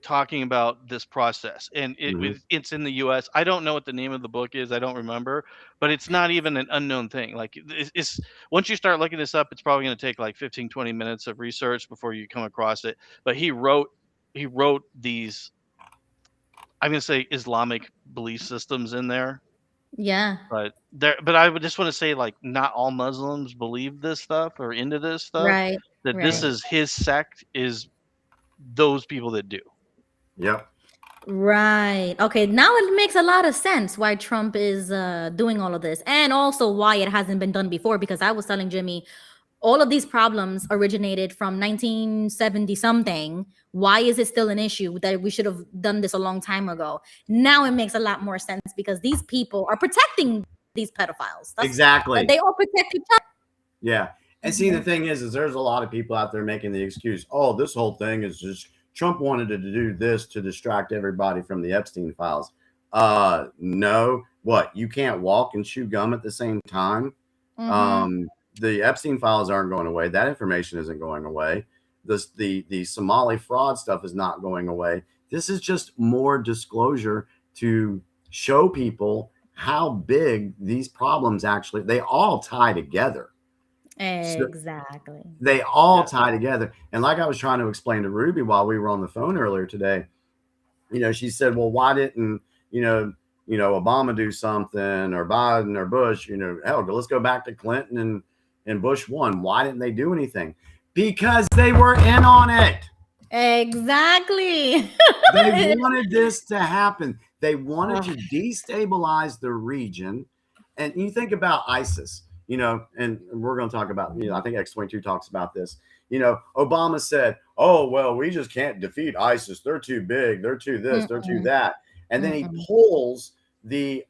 talking about this process, and it's in the US. I don't know what the name of the book is, I don't remember, but it's not even an unknown thing. Like it's once you start looking this up, it's probably going to take like 15-20 minutes of research before you come across it. But he wrote these, I'm going to say, Islamic belief systems in there. Yeah. But I would just want to say, like, not all Muslims believe this stuff or into this stuff. Right. That Right. this is his sect, is those people that do. Yep. Right. Okay. Now it makes a lot of sense why Trump is doing all of this, and also why it hasn't been done before. Because I was telling Jimmy, all of these problems originated from 1970 something. Why is it still an issue that we should have done this a long time ago? Now it makes a lot more sense because these people are protecting these pedophiles. Exactly. They all protect each other. Yeah. And see, the thing is there's a lot of people out there making the excuse, oh, this whole thing is just Trump wanted to do this to distract everybody from the Epstein files. No. What? You can't walk and chew gum at the same time? The Epstein files aren't going away. That information isn't going away. The Somali fraud stuff is not going away. This is just more disclosure to show people how big these problems actually, they all tie together. Exactly. They all tie together. And like I was trying to explain to Ruby while we were on the phone earlier today, she said, well, why didn't, Obama do something, or Biden or Bush, hell, let's go back to Clinton and Bush 1. Why didn't they do anything? Because they were in on it. Exactly. They wanted this to happen. They wanted to destabilize the region. And you think about ISIS, and we're going to talk about, I think X22 talks about this. Obama said, oh, well, we just can't defeat ISIS. They're too big. They're too this. They're too that. And then he pulls the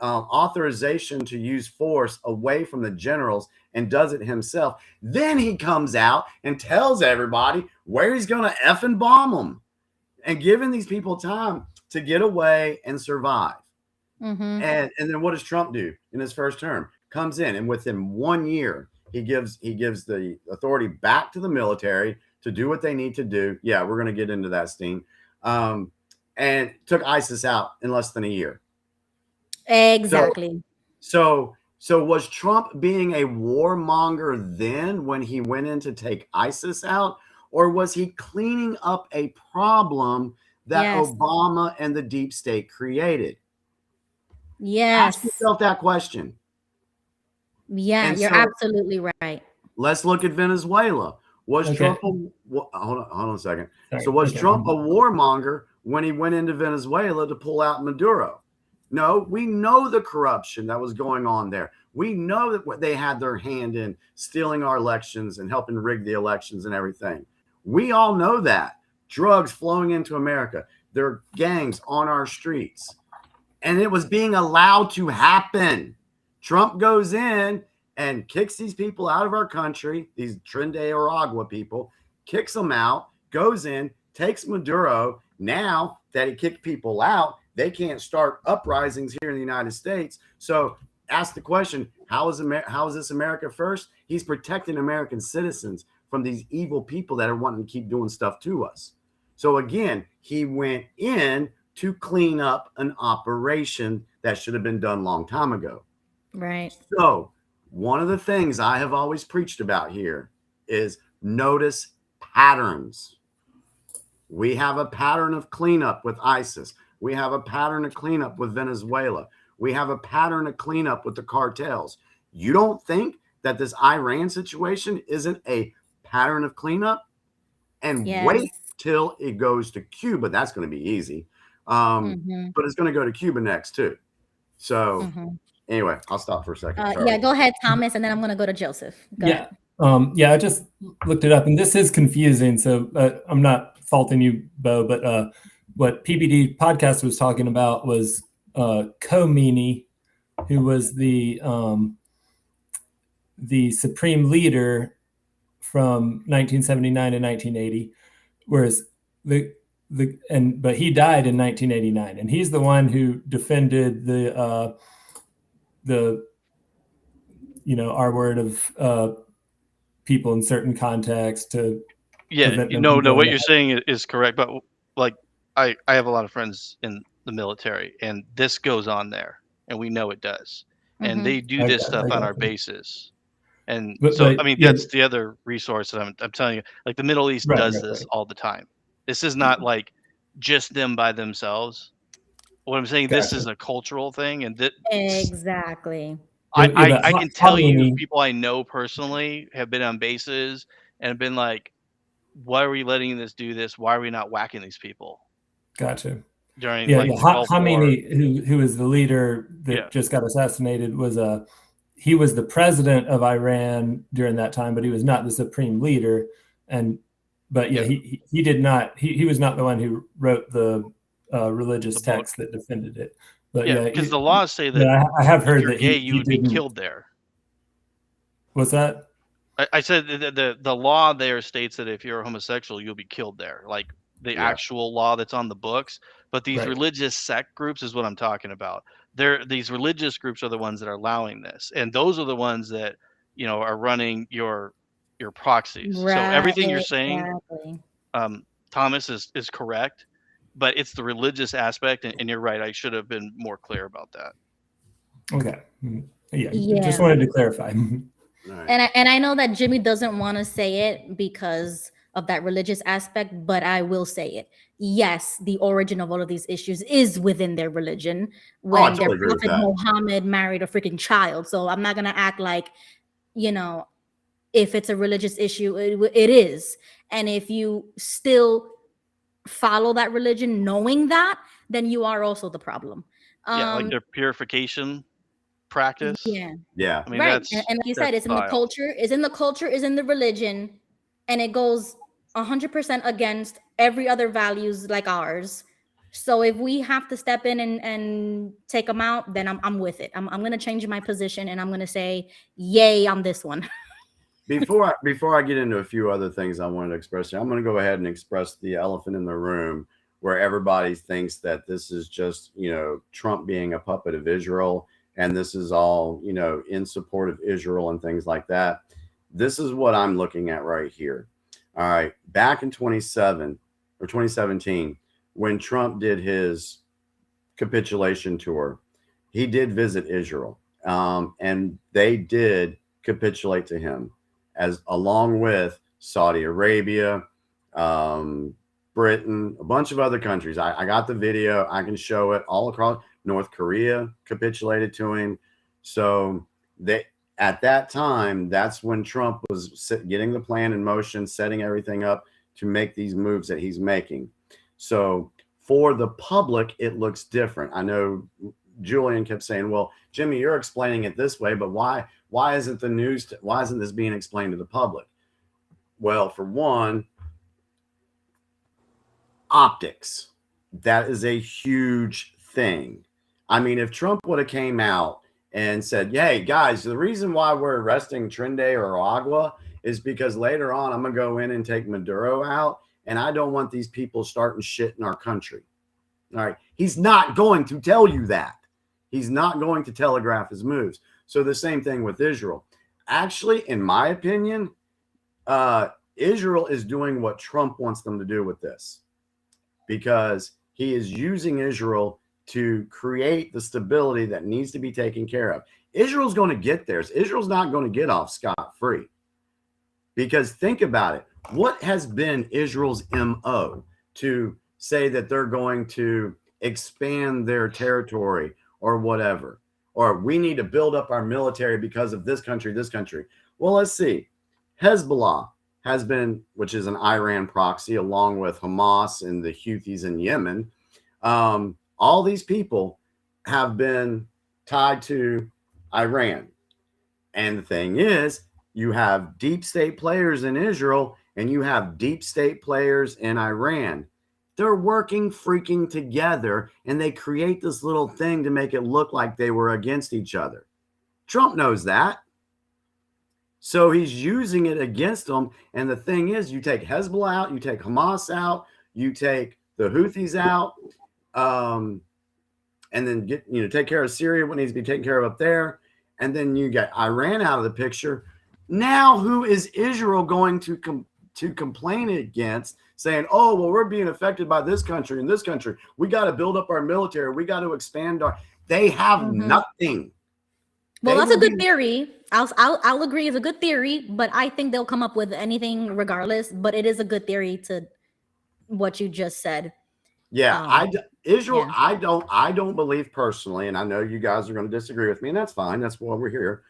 authorization to use force away from the generals and does it himself. Then he comes out and tells everybody where he's going to effing bomb them. and giving these people time to get away and survive. Mm-hmm. And then what does Trump do in his first term? Comes in, and within 1 year, he gives the authority back to the military to do what they need to do. Yeah, we're going to get into that, Steen. And took ISIS out in less than a year. Exactly. So was Trump being a warmonger then when he went in to take ISIS out, or was he cleaning up a problem that Yes. Obama and the deep state created? Yes. Ask yourself that question. Yeah, And you're so- absolutely right. Let's look at Venezuela. Was Okay. Trump hold on a second. Sorry. So was Okay. Trump a warmonger when he went into Venezuela to pull out Maduro? No, we know the corruption that was going on there. We know that they had their hand in stealing our elections and helping rig the elections and everything. We all know that. Drugs flowing into America. There are gangs on our streets. And it was being allowed to happen. Trump goes in and kicks these people out of our country, these Trinidad Aragua people, kicks them out, goes in, takes Maduro. Now that he kicked people out, they can't start uprisings here in the United States. So ask the question, how is this America first? He's protecting American citizens from these evil people that are wanting to keep doing stuff to us. So again, he went in to clean up an operation that should have been done a long time ago. Right. So one of the things I have always preached about here is notice patterns. We have a pattern of cleanup with ISIS. We have a pattern of cleanup with Venezuela. We have a pattern of cleanup with the cartels. You don't think that this Iran situation isn't a pattern of cleanup? And Yes. wait till it goes to Cuba. That's going to be easy. Mhm. But it's going to go to Cuba next too. So Mhm. anyway, I'll stop for a second. Yeah, go ahead, Thomas, and then I'm going to go to Joseph. Go Yeah. ahead. Yeah, I just looked it up, and this is confusing. So I'm not faulting you, Bo, but what PBD podcast was talking about was Khomeini, who was the supreme leader from 1979 to 1980, whereas but he died in 1989, and he's the one who defended the our word of people in certain contexts to prevent them from what going you're to- saying is correct, but like I have a lot of friends in the military, and this goes on there, and we know it does, and Mhm. they do this Okay, stuff I on got our you. bases. And But- so, but, I mean, yeah. that's the other resource that I'm telling you. Like the Middle East Right, does right, this right. all the time. This is not like just them by themselves. What I'm saying, this Gotcha. is a cultural thing, and that Exactly. Yeah, but I how- can tell how you many- people I know personally have been on bases and have been like, why are we letting this do this? Why are we not whacking these people Gotcha. during Yeah, like yeah. the Gulf War? Khomeini, who is the leader that Yeah. just got assassinated, he was the president of Iran during that time, but he was not the supreme leader. But he did not. He was not the one who wrote the religious The book. text that defended it. But Yeah, because the laws say that I have if heard you're that gay, he you would be didn't. killed there. What's that? I said the law there states that if you're a homosexual, you'll be killed there, like the Yeah. actual law that's on the books. But these Right. religious sect groups is what I'm talking about. These religious groups are the ones that are allowing this, and those are the ones that are running your proxies. So everything you're saying, Exactly. Thomas, is correct, but it's the religious aspect, and you're right. I should have been more clear about that. Okay. Yeah. Yeah. Just wanted to clarify. All right. And I know that Jimmy doesn't want to say it because of that religious aspect, but I will say it. Yes, the origin of all of these issues is within their religion when I totally their agree with prophet that. Muhammad married a freaking child. So I'm not gonna act like, if it's a religious issue, it is. And if you still follow that religion knowing that, then you are also the problem. Yeah, like their purification practice. Yeah. Yeah. I mean, Right. that's And like you said, that's it's in the vile. culture, is in the religion, and it goes 100% against every other values like ours. So if we have to step in and take them out, then I'm with it. I'm going to change my position, and I'm going to say yay on this one. Before I get into a few other things I wanted to express here, I'm going to go ahead and express the elephant in the room, where everybody thinks that this is just, Trump being a puppet of Israel, and this is all, in support of Israel and things like that. This is what I'm looking at right here. All right. Back in 2017, when Trump did his capitulation tour, he did visit Israel, and they did capitulate to him, as along with Saudi Arabia, Britain, a bunch of other countries. I got the video. I can show it all across. North Korea capitulated to him. So at that time, that's when Trump was getting the plan in motion, setting everything up to make these moves that he's making. So for the public, it looks different. I know Julian kept saying, well, Jimmy, you're explaining it this way, but why isn't the news, why isn't this being explained to the public? Well, for one, optics. That is a huge thing. I mean, if Trump would have came out and said, hey, guys, the reason why we're arresting Trinde or Agua is because later on I'm going to go in and take Maduro out, and I don't want these people starting shit in our country. All right. He's not going to tell you that. He's not going to telegraph his moves. So the same thing with Israel. Actually, in my opinion, Israel is doing what Trump wants them to do with this, because he is using Israel to create the stability that needs to be taken care of. Israel's going to get theirs. Israel's not going to get off scot-free. Because think about it. What has been Israel's MO? To say that they're going to expand their territory or whatever, or we need to build up our military because of this country, this country. Well, let's see. Hezbollah has been, which is an Iran proxy, along with Hamas and the Houthis in Yemen. All these people have been tied to Iran. And the thing is, you have deep state players in Israel and you have deep state players in Iran. They're working freaking together, and they create this little thing to make it look like they were against each other. Trump knows that. So he's using it against them. And the thing is, you take Hezbollah out, you take Hamas out, you take the Houthis out, and then take care of Syria, what needs to be taken care of up there. And then you get Iran out of the picture. Now, who is Israel going to complain against, saying, oh, well, we're being affected by this country and this country. We got to build up our military. We got to expand our. They have nothing. Well, that's a good theory. I'll agree, it's a good theory, but I think they'll come up with anything regardless. But it is a good theory to what you just said. Yeah, Israel. Yeah. I don't believe personally, and I know you guys are going to disagree with me, and that's fine. That's why we're here.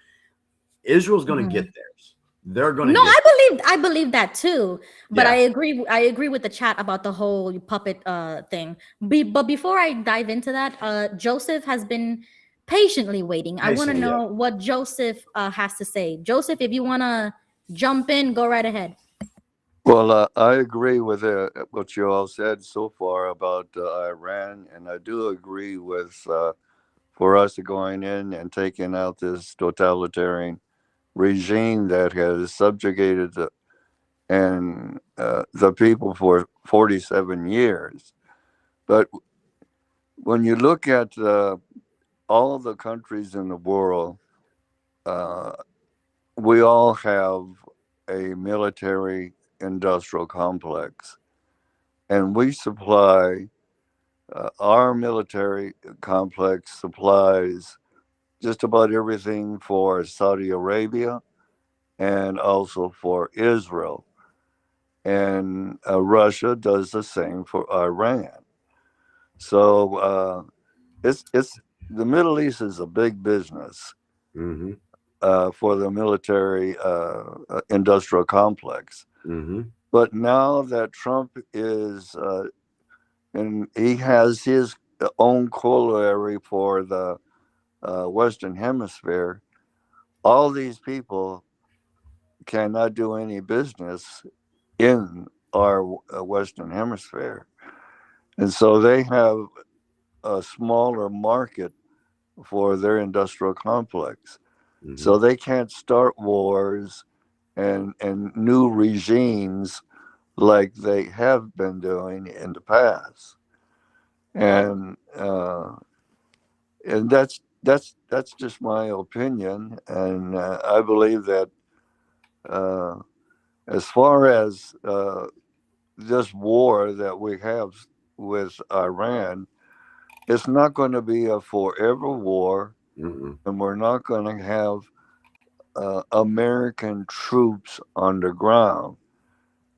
Israel's going to get theirs. They're going to. No, I believe that too. But yeah. I agree with the chat about the whole puppet thing. But before I dive into that, Joseph has been patiently waiting. I want to know what Joseph has to say. Joseph, if you want to jump in, go right ahead. Well, I agree with what you all said so far about Iran, and I do agree with for us going in and taking out this totalitarian regime that has subjugated the people for 47 years. But when you look at all of the countries in the world, we all have a military industrial complex, and we supply our military complex supplies just about everything for Saudi Arabia and also for Israel, and Russia does the same for Iran. So it's the Middle East is a big business for the military industrial complex. But now that Trump is, and he has his own corollary for the Western Hemisphere, all these people cannot do any business in our Western Hemisphere. And so they have a smaller market for their industrial complex. So they can't start wars and new regimes like they have been doing in the past. and that's just my opinion, and I believe that as far as this war that we have with Iran, it's not going to be a forever war, and we're not going to have American troops on the ground,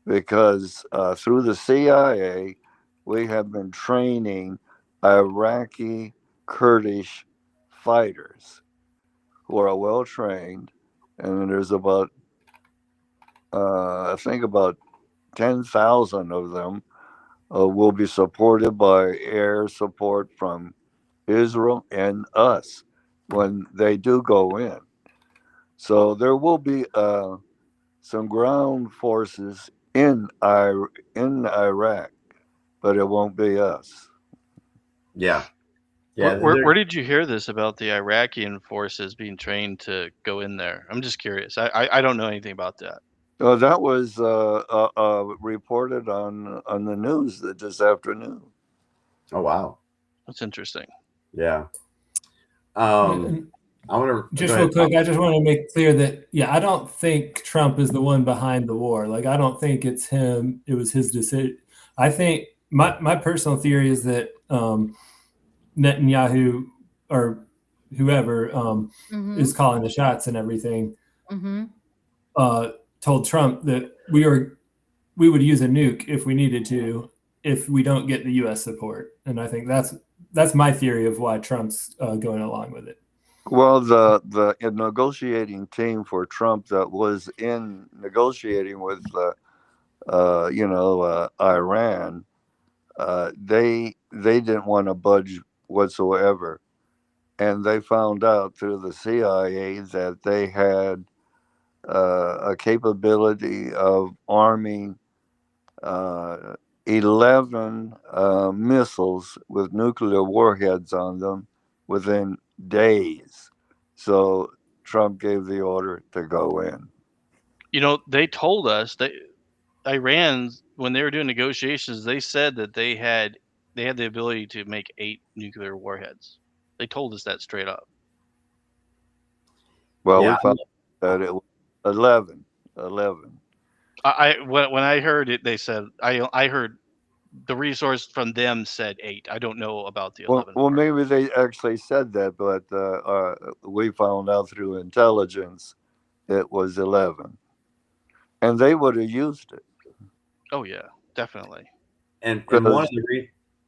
because through the CIA, we have been training Iraqi Kurdish fighters who are well trained, and there's about I think about 10,000 of them will be supported by air support from Israel and us when they do go in. So there will be some ground forces in Iraq, but it won't be us. Yeah. Where did you hear this about the Iraqi forces being trained to go in there? I'm just curious. I don't know anything about that. Well, that was reported on the news this afternoon. Oh wow, that's interesting. Yeah. I want to just real quick. I just want to make clear that I don't think Trump is the one behind the war. Like, I don't think it's him. It was his decision. I think my personal theory is that Netanyahu or whoever is calling the shots and everything told Trump that we would use a nuke if we needed to, if we don't get the U.S. support. And I think that's my theory of why Trump's going along with it. Well, the negotiating team for Trump that was in negotiating with Iran, they didn't want to budge whatsoever, and they found out through the CIA that they had a capability of arming 11 missiles with nuclear warheads on them within days. So Trump gave the order to go in. They told us that Iran, when they were doing negotiations, they said that they had the ability to make 8 nuclear warheads. They told us that straight up. Well, we found that it was 11. When I heard it, they said I heard the resource from them said 8. I don't know about the 11. Well, maybe they actually said that, but we found out through intelligence it was 11, and they would have used it. Oh yeah, definitely. And one of the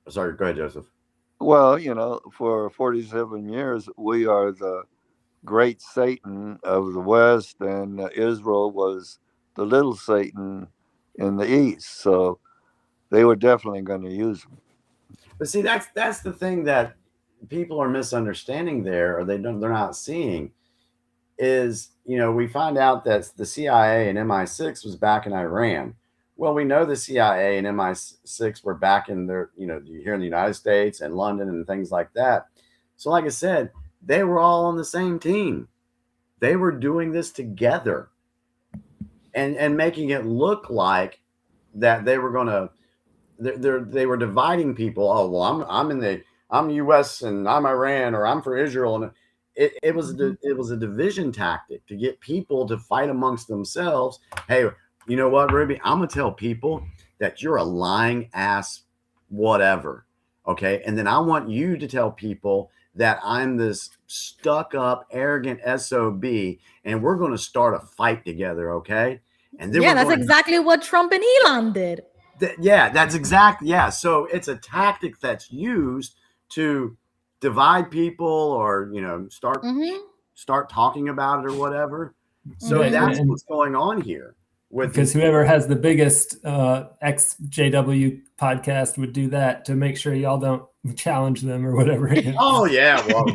sorry, go ahead, Joseph. Well, for 47 years we are the great Satan of the West, and Israel was the little Satan in the East. So they were definitely going to use them. But see, that's the thing that people are misunderstanding there, or they're not seeing, is we find out that the CIA and MI6 was back in Iran. Well, we know the CIA and MI6 were back in their, here in the United States and London and things like that. So, like I said, they were all on the same team. They were doing this together, and making it look like that they were going to. They were dividing people. Oh well, I'm U.S. and I'm Iran, or I'm for Israel, and it was a division tactic to get people to fight amongst themselves. Hey, you know what, Ruby? I'm gonna tell people that you're a lying ass, whatever. Okay, and then I want you to tell people that I'm this stuck up, arrogant SOB, and we're going to start a fight together. Okay, and then that's exactly what Trump and Elon did. That's exactly. Yeah. So it's a tactic that's used to divide people, or, start talking about it or whatever. So that's what's going on here. Because whoever has the biggest XJW podcast would do that to make sure y'all don't challenge them or whatever. Oh, yeah. Well,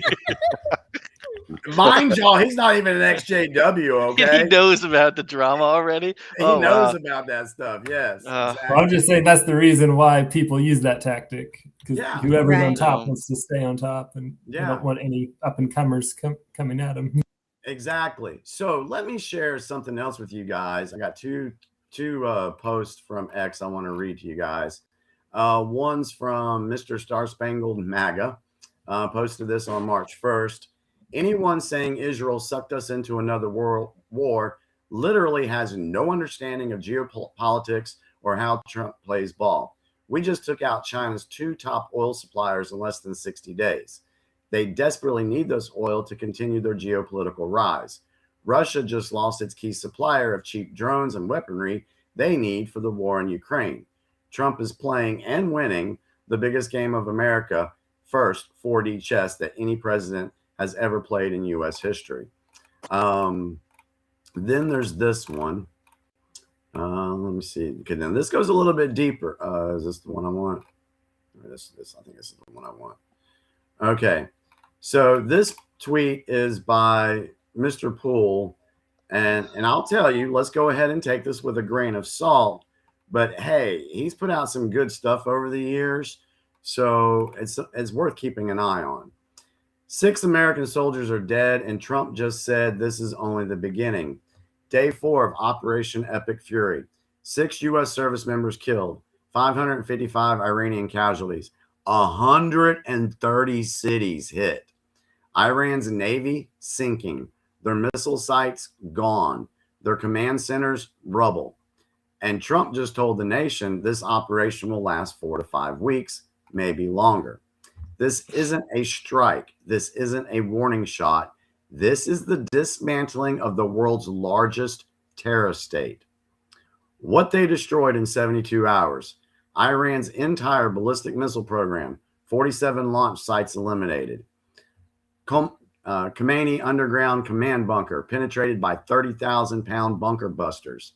mind y'all, he's not even an XJW, okay? He knows about the drama already. He knows about that stuff, yes. Exactly. Well, I'm just saying that's the reason why people use that tactic. Because whoever's on top wants to stay on top, and they don't want any up-and-comers coming at them. Exactly. So let me share something else with you guys. I got two posts from X I want to read to you guys. One's from Mr. Star Spangled MAGA, posted this on March 1st. Anyone saying Israel sucked us into another world war literally has no understanding of geopolitics or how Trump plays ball. We just took out China's 2 top oil suppliers in less than 60 days. They desperately need this oil to continue their geopolitical rise. Russia just lost its key supplier of cheap drones and weaponry they need for the war in Ukraine. Trump is playing and winning the biggest game of America first 4D chess that any president has ever played in U.S. history. Then there's this one. Let me see. Okay, then this goes a little bit deeper. Is this the one I want? This I think this is the one I want. Okay, so this tweet is by Mr. Poole, and I'll tell you, let's go ahead and take this with a grain of salt. But hey, he's put out some good stuff over the years, so it's worth keeping an eye on. 6 American soldiers are dead, and Trump just said this is only the beginning. Day 4 of Operation Epic Fury. 6 U.S. service members killed, 555 Iranian casualties, 130 cities hit. Iran's navy sinking, their missile sites gone, their command centers rubble. And Trump just told the nation this operation will last 4 to 5 weeks, maybe longer. This isn't a strike. This isn't a warning shot. This is the dismantling of the world's largest terrorist state. What they destroyed in 72 hours. Iran's entire ballistic missile program, 47 launch sites eliminated. Khamenei underground command bunker penetrated by 30,000-pound bunker busters.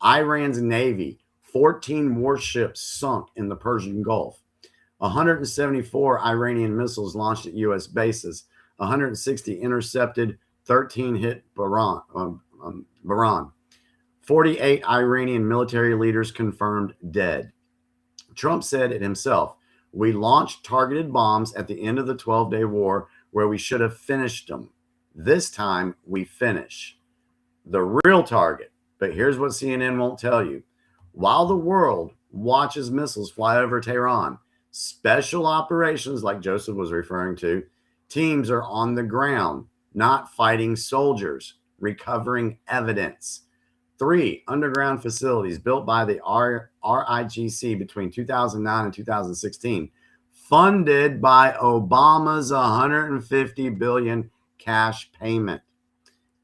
Iran's navy, 14 warships sunk in the Persian Gulf. 174 Iranian missiles launched at U.S. bases. 160 intercepted, 13 hit Bahrain. 48 Iranian military leaders confirmed dead. Trump said it himself. We launched targeted bombs at the end of the 12-day war where we should have finished them. This time we finish. The real target. But here's what CNN won't tell you. While the world watches missiles fly over Tehran, special operations like Joseph was referring to, teams are on the ground, not fighting soldiers, recovering evidence. 3 underground facilities built by the RIGC between 2009 and 2016, funded by Obama's $150 billion cash payment.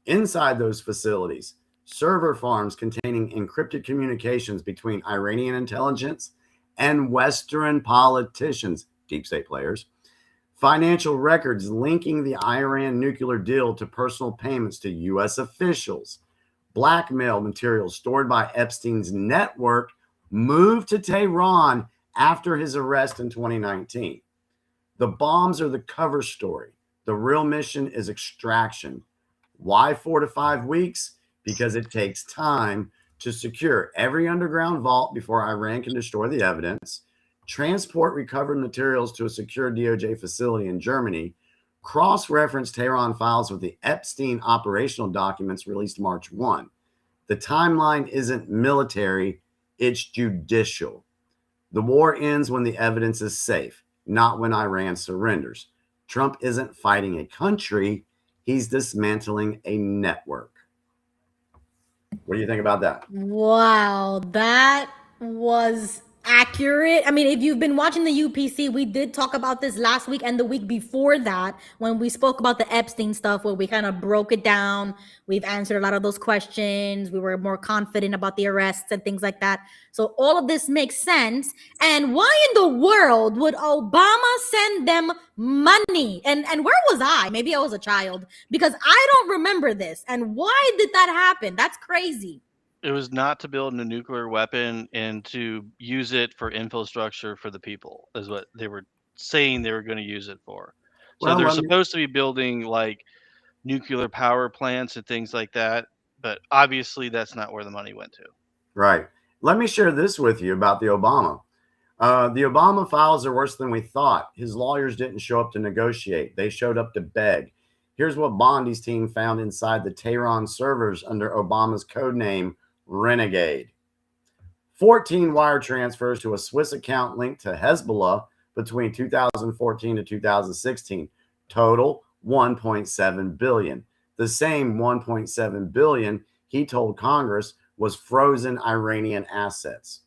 Inside those facilities, server farms containing encrypted communications between Iranian intelligence and Western politicians, deep state players, financial records linking the Iran nuclear deal to personal payments to U.S. officials, blackmail materials stored by Epstein's network moved to Tehran after his arrest in 2019. The bombs are the cover story. The real mission is extraction. Why 4 to 5 weeks? Because it takes time to secure every underground vault before Iran can destroy the evidence, transport recovered materials to a secure DOJ facility in Germany, cross-reference Tehran files with the Epstein operational documents released March 1. The timeline isn't military, it's judicial. The war ends when the evidence is safe, not when Iran surrenders. Trump isn't fighting a country, he's dismantling a network. What do you think about that? Wow, that was accurate. I mean, if you've been watching the UPC, we did talk about this last week and the week before that when we spoke about the Epstein stuff, where we kind of broke it down. We've answered a lot of those questions. We were more confident about the arrests and things like that. So all of this makes sense. And why in the world would Obama send them money? And where was I? Maybe I was a child, because I don't remember this. And why did that happen? That's crazy. It was not to build a nuclear weapon and to use it for infrastructure for the people, is what they were saying they were going to use it for. So Well, they're supposed to be building like nuclear power plants and things like that. But obviously that's not where the money went to. Right. Let me share this with you about the Obama. The Obama files are worse than we thought. His lawyers didn't show up to negotiate. They showed up to beg. Here's what Bondi's team found inside the Tehran servers under Obama's code name Renegade. 14 wire transfers to a Swiss account linked to Hezbollah between 2014 to 2016. Total 1.7 billion. The same 1.7 billion he told Congress was frozen Iranian assets.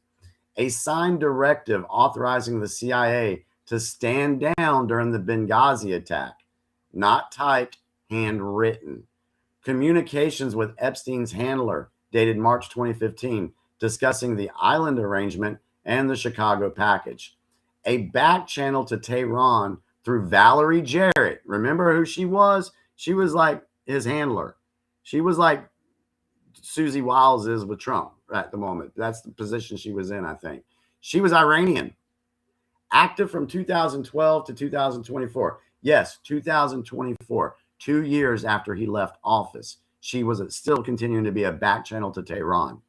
A signed directive authorizing the CIA to stand down during the Benghazi attack. Not typed, handwritten. Communications with Epstein's handler, dated March 2015, discussing the island arrangement and the Chicago package. A back channel to Tehran through Valerie Jarrett. Remember who she was? She was like his handler. She was like Susie Wiles is with Trump at the moment. That's the position she was in, I think. She was Iranian. Active from 2012 to 2024. Yes, 2024. 2 years after he left office. She was still continuing to be a back channel to Tehran.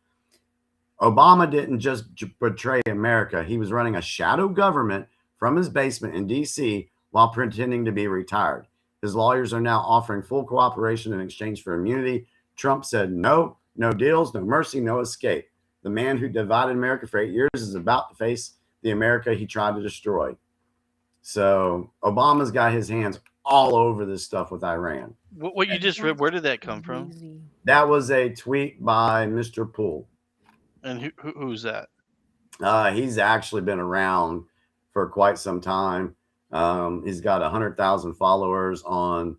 Obama didn't just betray America. He was running a shadow government from his basement in D.C. while pretending to be retired. His lawyers are now offering full cooperation in exchange for immunity. Trump said no, no deals, no mercy, no escape. The man who divided America for 8 years is about to face the America he tried to destroy. So Obama's got his hands all over this stuff with Iran. What you just read, where did that come from? That was a tweet by Mr. Poole. And who's that? He's actually been around for quite some time. He's got 100,000 followers on.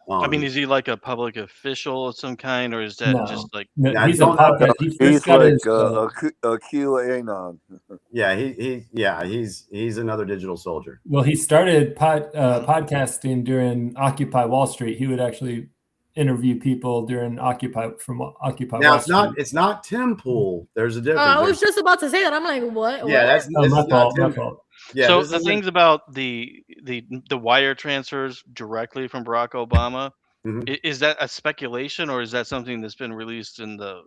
I mean, is he like a public official of some kind, or is that just like? No, he's a podcast. He's like a QAnon. Yeah, he's another digital soldier. Well, he started podcasting during Occupy Wall Street. He would actually interview people during Occupy Now Wall Street. it's not Tim Pool. There's a difference. I was just about to say that. I'm like, what? Yeah, what? that's my fault. Yeah, so the things about the wire transfers directly from Barack Obama, is that a speculation, or is that something that's been released in the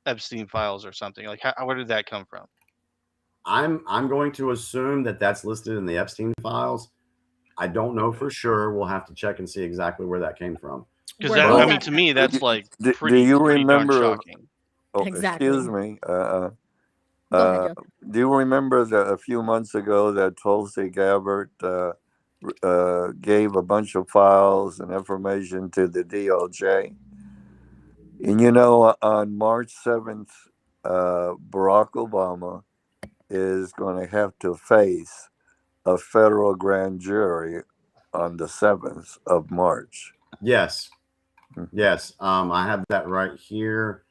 Epstein files or something? Like, where did that come from? I'm going to assume that that's listed in the Epstein files. I don't know for sure. We'll have to check and see exactly where that came from. Because I mean, to me, that's like pretty. Do you pretty darn remember? shocking. Oh, Exactly. excuse me. Go ahead, Joe. Do you remember that a few months ago that Tulsi Gabbard gave a bunch of files and information to the DOJ? And you know, on March 7th, Barack Obama is going to have to face a federal grand jury on the 7th of March. Yes. Yes. I have that right here.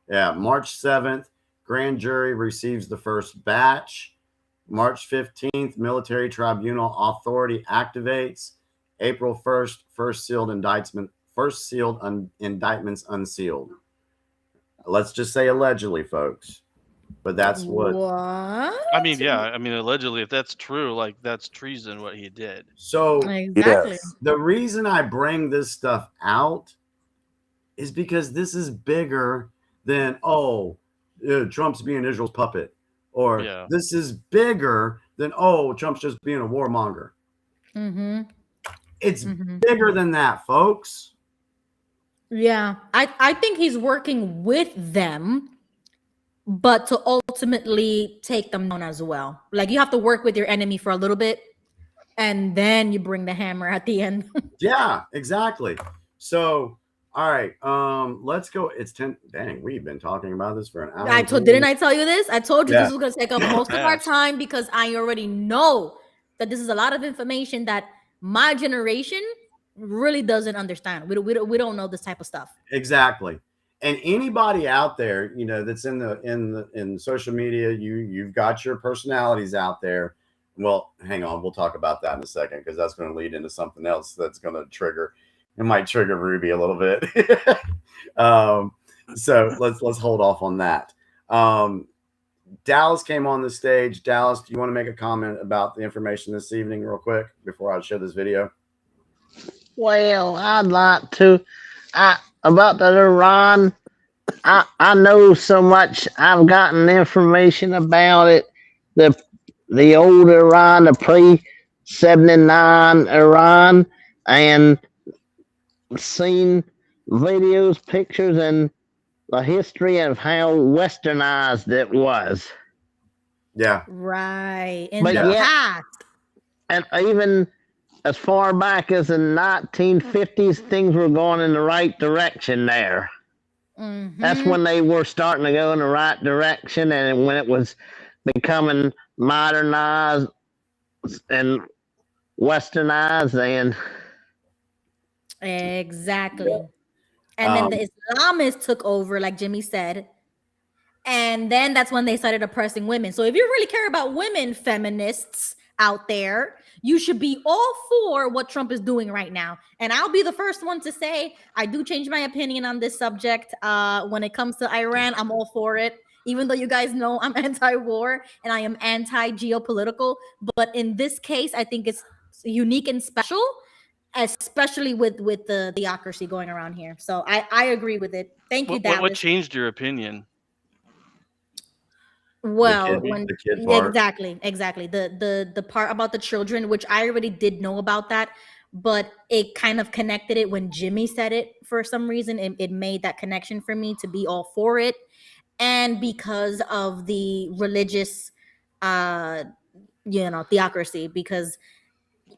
Yeah, March 7th. Grand jury receives the first batch. March 15th, military tribunal authority activates. April 1st, first sealed indictments unsealed. Let's just say allegedly, folks. But that's what. I mean, yeah. I mean, allegedly, if that's true, like that's treason what he did. So exactly. The reason I bring this stuff out is because this is bigger than Trump's being Israel's puppet, or this is bigger than Trump's just being a warmonger. It's bigger than that, folks. Yeah, I think he's working with them, but to ultimately take them down as well. Like, you have to work with your enemy for a little bit, and then you bring the hammer at the end. Yeah, exactly. So, all right, let's go. It's 10. Dang, we've been talking about this for an hour. Didn't I tell you this? I told you this was going to take up most of our time, because I already know that this is a lot of information that my generation really doesn't understand. We don't know this type of stuff. Exactly. And anybody out there, you know, that's in social media, you've got your personalities out there. Well, hang on, we'll talk about that in a second, because that's going to lead into something else that's going to trigger. It might trigger Ruby a little bit. So let's hold off on that. Dallas came on the stage. Dallas, do you want to make a comment about the information this evening real quick before I share this video? Well, I'd like to. About the Iran, I know so much. I've gotten information about it. The old Iran, the pre-79 Iran, and seen videos, pictures, and the history of how westernized it was. Yeah. Right. In But the yet- past. And even as far back as the 1950s, things were going in the right direction there. That's when they were starting to go in the right direction, and when it was becoming modernized and westernized, and Exactly. And then the Islamists took over, like Jimmy said. And then that's when they started oppressing women. So if you really care about women, feminists out there, you should be all for what Trump is doing right now. And I'll be the first one to say I do change my opinion on this subject. When it comes to Iran, I'm all for it. Even though you guys know I'm anti-war and I am anti-geopolitical. But in this case, I think it's unique and special, especially with the theocracy going around here. So I agree with it. Thank you, Dallas. What changed your opinion? Well, the kid part. exactly. The part about the children, which I already did know about that, but it kind of connected it when Jimmy said it for some reason. It made that connection for me to be all for it. And because of the religious theocracy, because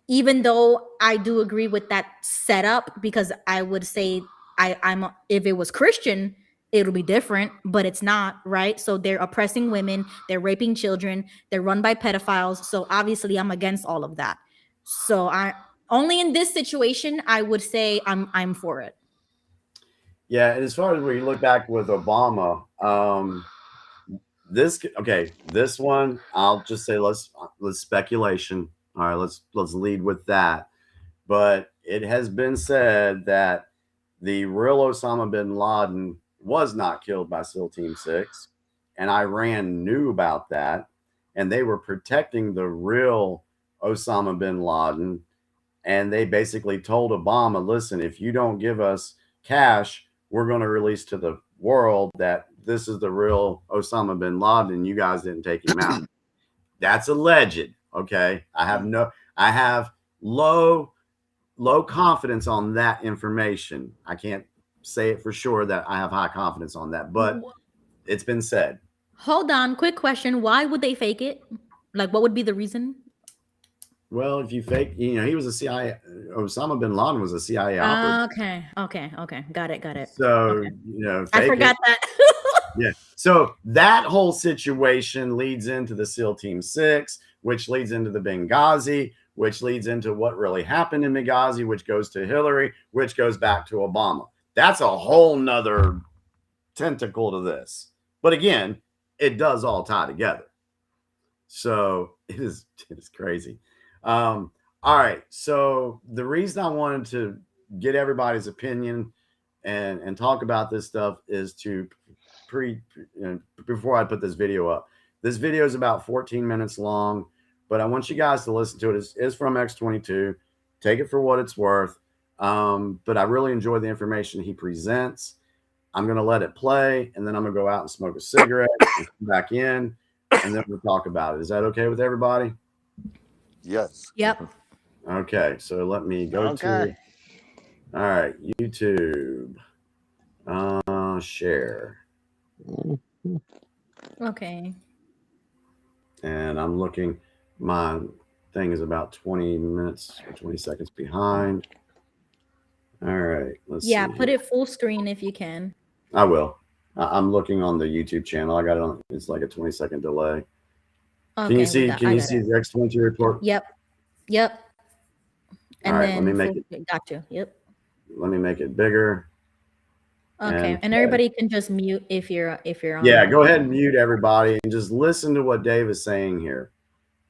even though I do agree with that setup, because I would say I'm if it was Christian, it'll be different, but it's not, right? So they're oppressing women, they're raping children, they're run by pedophiles. So obviously I'm against all of that. So I only in this situation I would say I'm for it. Yeah, and as far as we look back with Obama, this one I'll just say let's speculation. All right, let's lead with that. But it has been said that the real Osama bin Laden was not killed by SEAL Team 6, and Iran knew about that, and they were protecting the real Osama bin Laden, and they basically told Obama, listen, if you don't give us cash, we're going to release to the world that this is the real Osama bin Laden, and you guys didn't take him out. That's alleged, okay? I have low confidence on that information. I can't say it for sure that I have high confidence on that, but it's been said. Hold on, quick question. Why would they fake it? Like, what would be the reason? Well, if you fake, he was a CIA, Osama bin Laden was a CIA operative. Okay. Got it. So, okay. I forgot that. Yeah. So that whole situation leads into the SEAL Team 6, which leads into the Benghazi, which leads into what really happened in Benghazi, which goes to Hillary, which goes back to Obama. That's a whole nother tentacle to this. But again, it does all tie together. So it is crazy. All right. So the reason I wanted to get everybody's opinion and talk about this stuff is to before I put this video up. This video is about 14 minutes long, but I want you guys to listen to it. It's from X22. Take it for what it's worth. But I really enjoy the information he presents. I'm going to let it play, and then I'm going to go out and smoke a cigarette and come back in, and then we'll talk about it. Is that okay with everybody? Yes. Yep. Okay, so let me go to, all right, YouTube, share. Okay. And I'm looking, my thing is about 20 minutes or 20 seconds behind. All right, let's see. Put it full screen if you can. I will. I'm looking on the YouTube channel. I got it on, it's like a 20-second delay. Okay, Can you see the X22 report? Yep. And all right, then let me make it. Got you. Yep. Let me make it bigger. Okay, and everybody can just mute if you're on. Yeah, go ahead and mute everybody and just listen to what Dave is saying here.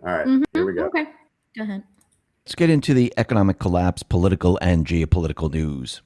All right, here we go. Okay, go ahead. Let's get into the economic collapse, political and geopolitical news.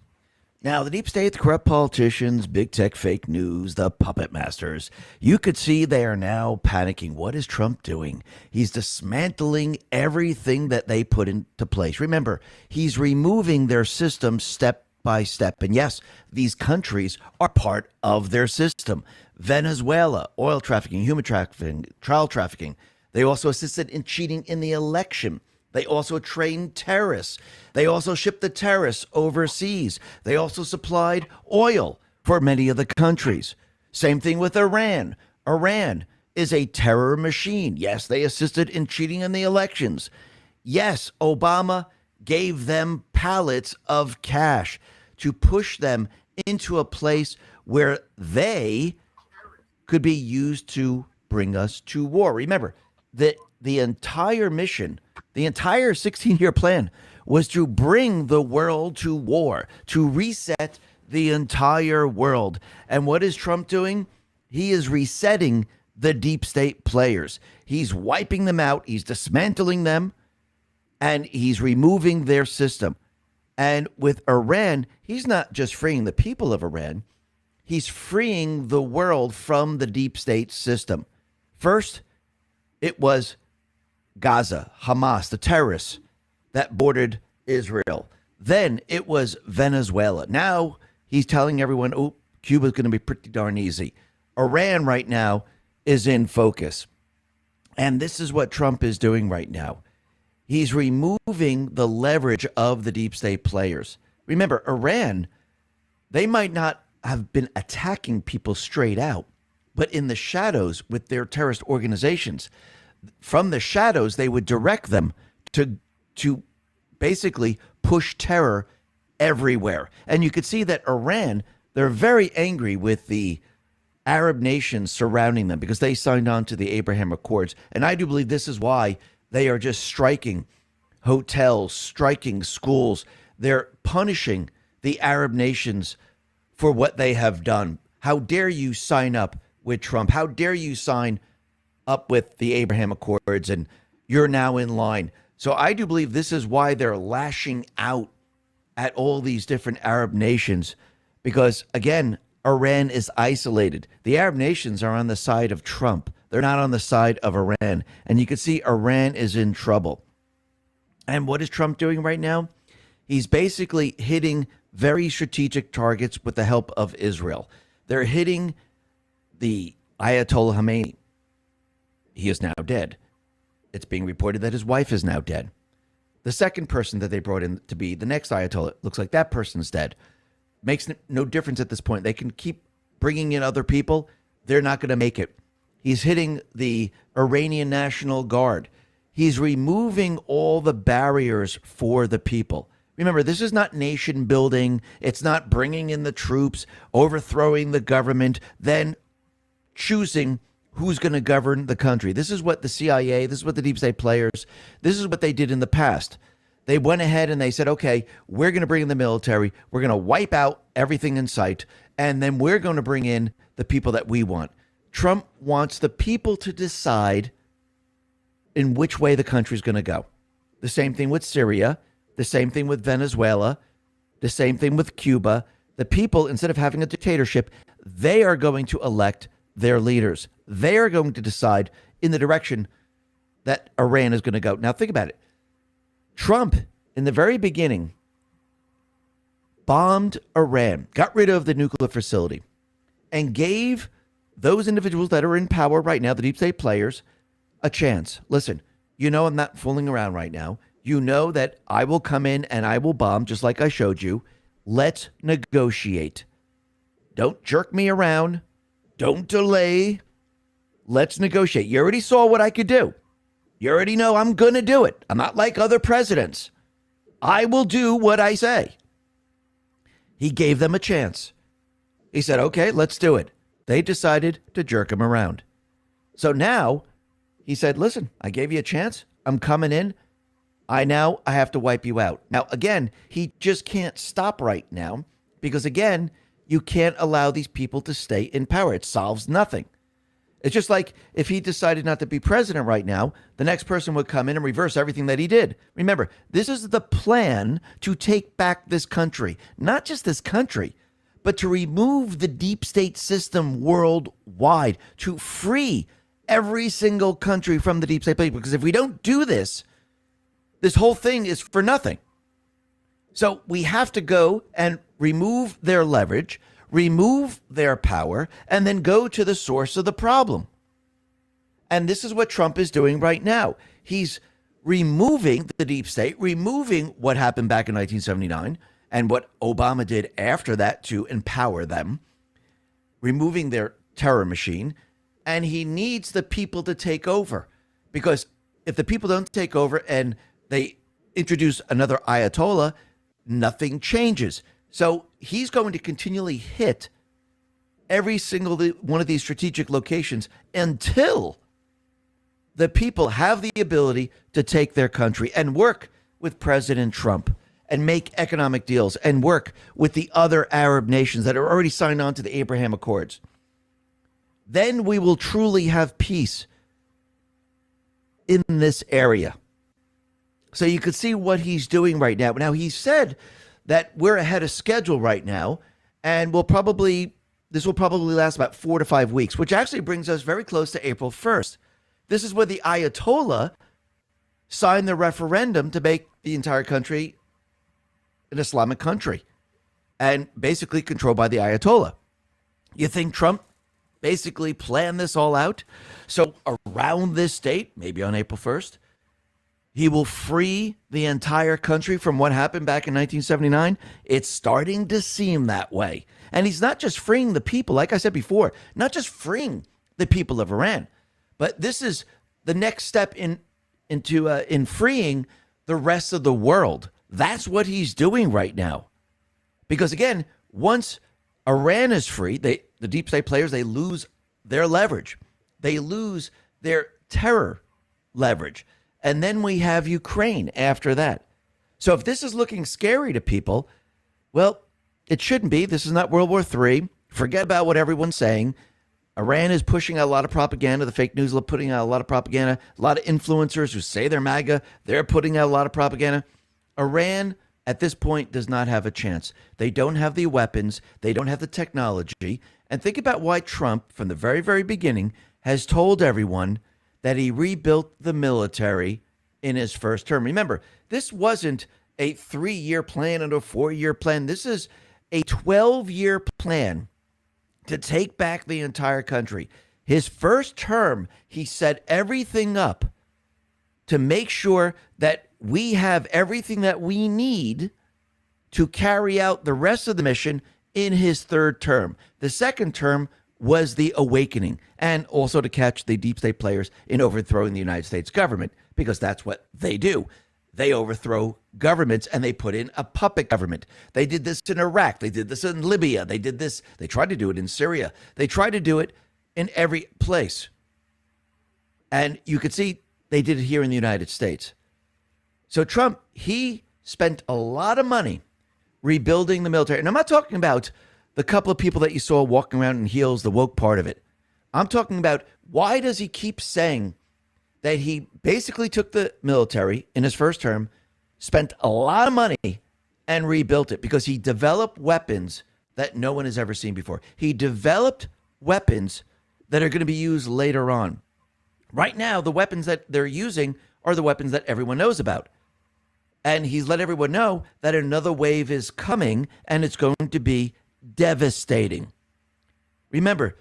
Now, the deep state, the corrupt politicians, big tech, fake news, the puppet masters, you could see they are now panicking. What is Trump doing? He's dismantling everything that they put into place. Remember, he's removing their system step by step. And yes, these countries are part of their system. Venezuela, oil trafficking, human trafficking, child trafficking. They also assisted in cheating in the election. They also trained terrorists. They also shipped the terrorists overseas. They also supplied oil for many of the countries. Same thing with Iran. Iran is a terror machine. Yes, they assisted in cheating in the elections. Yes, Obama gave them pallets of cash to push them into a place where they could be used to bring us to war. Remember that the entire mission, the entire 16-year plan was to bring the world to war, to reset the entire world. And what is Trump doing? He is resetting the deep state players. He's wiping them out. He's dismantling them, and he's removing their system. And with Iran, he's not just freeing the people of Iran, he's freeing the world from the deep state system. First, it was Gaza, Hamas, the terrorists that bordered Israel. Then it was Venezuela. Now he's telling everyone, oh, Cuba's going to be pretty darn easy. Iran right now is in focus. And this is what Trump is doing right now. He's removing the leverage of the deep state players. Remember, Iran, they might not have been attacking people straight out, but in the shadows with their terrorist organizations, from the shadows, they would direct them to basically push terror everywhere. And you could see that Iran, they're very angry with the Arab nations surrounding them because they signed on to the Abraham Accords. And I do believe this is why they are just striking hotels, striking schools. They're punishing the Arab nations for what they have done. How dare you sign up with Trump? How dare you sign up with the Abraham Accords and you're now in line? So I do believe this is why they're lashing out at all these different Arab nations because, again, Iran is isolated. The Arab nations are on the side of Trump. They're not on the side of Iran. And you can see Iran is in trouble. And what is Trump doing right now? He's basically hitting very strategic targets with the help of Israel. They're hitting the Ayatollah Khamenei. He is now dead. It's being reported that his wife is now dead. The second person that they brought in to be the next Ayatollah, looks like that person's dead. Makes no difference at this point. They can keep bringing in other people. They're not going to make it. He's hitting the Iranian National Guard. He's removing all the barriers for the people. Remember, this is not nation building. It's not bringing in the troops, overthrowing the government, then choosing who's going to govern the country. This is what the CIA, this is what the deep state players, this is what they did in the past. They went ahead and they said, okay, we're going to bring in the military. We're going to wipe out everything in sight. And then we're going to bring in the people that we want. Trump wants the people to decide in which way the country is going to go. The same thing with Syria. The same thing with Venezuela. The same thing with Cuba. The people, instead of having a dictatorship, they are going to elect their leaders. They are going to decide in the direction that Iran is going to go. Now, think about it. Trump, in the very beginning, bombed Iran, got rid of the nuclear facility, and gave those individuals that are in power right now, the deep state players, a chance. Listen, you know I'm not fooling around right now. You know that I will come in and I will bomb just like I showed you. Let's negotiate. Don't jerk me around. Don't delay. Let's negotiate. You already saw what I could do. You already know I'm going to do it. I'm not like other presidents. I will do what I say. He gave them a chance. He said, okay, let's do it. They decided to jerk him around. So now he said, listen, I gave you a chance. I'm coming in. I have to wipe you out. Now, again, he just can't stop right now because, again, you can't allow these people to stay in power. It solves nothing. It's just like if he decided not to be president right now, the next person would come in and reverse everything that he did. Remember, this is the plan to take back this country, not just this country, but to remove the deep state system worldwide, to free every single country from the deep state people. Because if we don't do this, this whole thing is for nothing. So we have to go and remove their leverage, remove their power, and then go to the source of the problem. And this is what Trump is doing right now. He's removing the deep state, removing what happened back in 1979 and what Obama did after that to empower them. removing their terror machine, and he needs the people to take over. Because if the people don't take over and they introduce another Ayatollah, nothing changes. So he's going to continually hit every single one of these strategic locations until the people have the ability to take their country and work with President Trump and make economic deals and work with the other Arab nations that are already signed on to the Abraham Accords. Then we will truly have peace in this area. So you could see what he's doing right now. Now, he said that we're ahead of schedule right now, and this will probably last about 4 to 5 weeks, which actually brings us very close to April 1st. This is where the Ayatollah signed the referendum to make the entire country an Islamic country and basically controlled by the Ayatollah. You think Trump basically planned this all out? So around this date, maybe on April 1st, he will free the entire country from what happened back in 1979. It's starting to seem that way. And he's not just freeing the people, like I said before, not just freeing the people of Iran, but this is the next step in freeing the rest of the world. That's what he's doing right now. Because again, once Iran is free, the deep state players, they lose their leverage. They lose their terror leverage. And then we have Ukraine after that. So if this is looking scary to people, well, it shouldn't be. This is not World War III. Forget about what everyone's saying. Iran is pushing out a lot of propaganda. The fake news are putting out a lot of propaganda. A lot of influencers who say they're MAGA, they're putting out a lot of propaganda. Iran, at this point, does not have a chance. They don't have the weapons. They don't have the technology. And think about why Trump, from the very, very beginning, has told everyone that he rebuilt the military in his first term. Remember, this wasn't a 3-year plan and a 4-year plan. This is a 12-year plan to take back the entire country. His first term, he set everything up to make sure that we have everything that we need to carry out the rest of the mission in his third term. The second term was the awakening, and also to catch the deep state players in overthrowing the United States government, because that's what they do. They overthrow governments and they put in a puppet government. They did this in Iraq. They did this in Libya. They did this. They tried to do it in Syria. They tried to do it in every place. And you could see they did it here in the United States. So Trump, he spent a lot of money rebuilding the military. And I'm not talking about the couple of people that you saw walking around in heels, the woke part of it. I'm talking about, why does he keep saying that he basically took the military in his first term, spent a lot of money, and rebuilt it? Because he developed weapons that no one has ever seen before. He developed weapons that are going to be used later on. Right now, the weapons that they're using are the weapons that everyone knows about. And he's let everyone know that another wave is coming, and it's going to be devastating. Remember,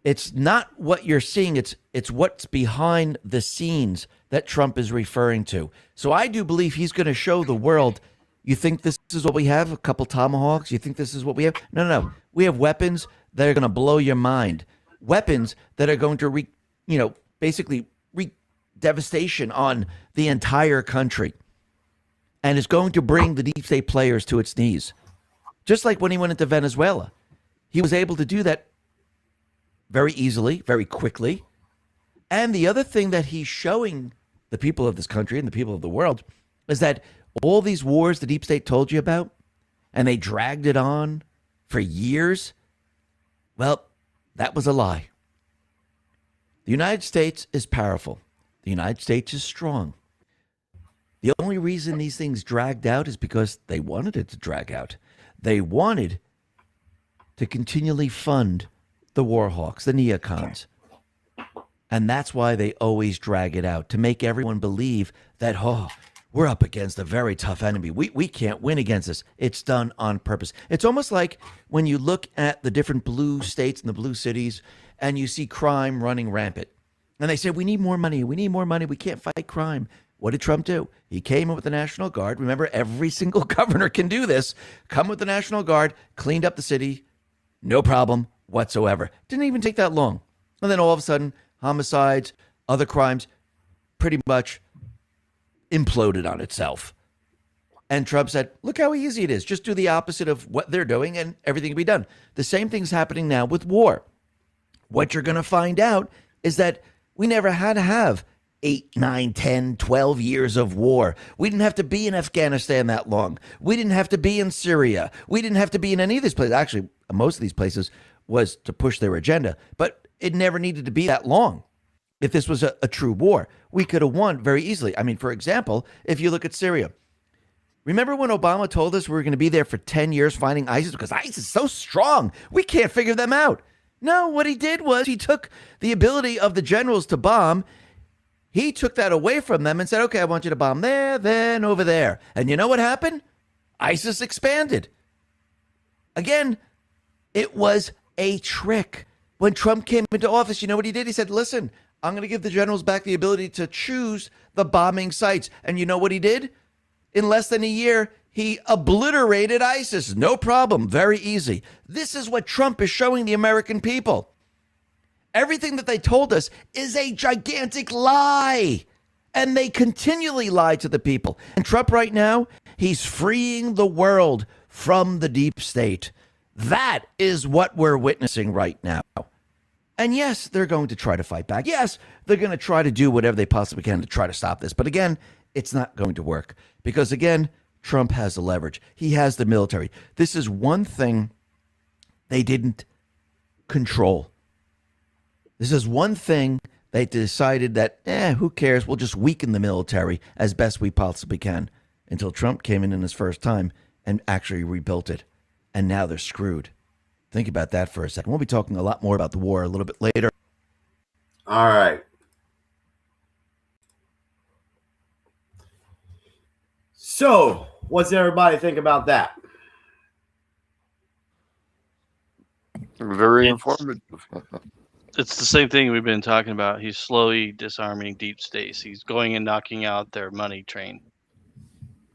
it's not what you're seeing, it's what's behind the scenes that Trump is referring to. So I do believe he's going to show the world, you think this is what we have, a couple tomahawks? You think this is what we have? No. We have weapons that are going to blow your mind. Weapons that are going to basically wreak devastation on the entire country. And it's going to bring the deep state players to its knees. Just like when he went into Venezuela. He was able to do that very easily, very quickly. And the other thing that he's showing the people of this country and the people of the world is that all these wars the deep state told you about, and they dragged it on for years, well, that was a lie. The United States is powerful. The United States is strong. The only reason these things dragged out is because they wanted it to drag out. They wanted to continually fund the war hawks, the neocons. And that's why they always drag it out, to make everyone believe that, we're up against a very tough enemy. We can't win against this. It's done on purpose. It's almost like when you look at the different blue states and the blue cities and you see crime running rampant. And they say, we need more money. We need more money. We can't fight crime. What did Trump do? He came in with the National Guard. Remember, every single governor can do this. Come with the National Guard, cleaned up the city. No problem. whatsoever. Didn't even take that long. And then all of a sudden, homicides, other crimes, pretty much imploded on itself. And Trump said, look how easy it is. Just do the opposite of what they're doing and everything will be done. The same thing's happening now with war. What you're going to find out is that we never had to have 8, 9, 10, 12 years of war. We didn't have to be in Afghanistan that long. We didn't have to be in Syria. We didn't have to be in any of these places. Actually, most of these places was to push their agenda, but it never needed to be that long. If this was a true war, we could have won very easily. I mean, for example, if you look at Syria, remember when Obama told us we were going to be there for 10 years fighting ISIS because ISIS is so strong, we can't figure them out. No, what he did was he took the ability of the generals to bomb. He took that away from them and said, okay, I want you to bomb there, then over there. And you know what happened? ISIS expanded. Again, it was a trick. When Trump came into office, you know what he did? He said, listen, I'm going to give the generals back the ability to choose the bombing sites. And you know what he did? In less than a year, he obliterated ISIS. No problem. Very easy. This is what Trump is showing the American people. Everything that they told us is a gigantic lie. And they continually lie to the people. And Trump right now, he's freeing the world from the deep state. That is what we're witnessing right now. And yes, they're going to try to fight back. Yes, they're going to try to do whatever they possibly can to try to stop this. But again, it's not going to work. Because again, Trump has the leverage. He has the military. This is one thing they didn't control. This is one thing they decided that, who cares? We'll just weaken the military as best we possibly can, until Trump came in his first time and actually rebuilt it. And now they're screwed. Think about that for a second. We'll be talking a lot more about the war a little bit later. All right. So, what's everybody think about that? Very informative. It's the same thing we've been talking about. He's slowly disarming deep states. He's going and knocking out their money train.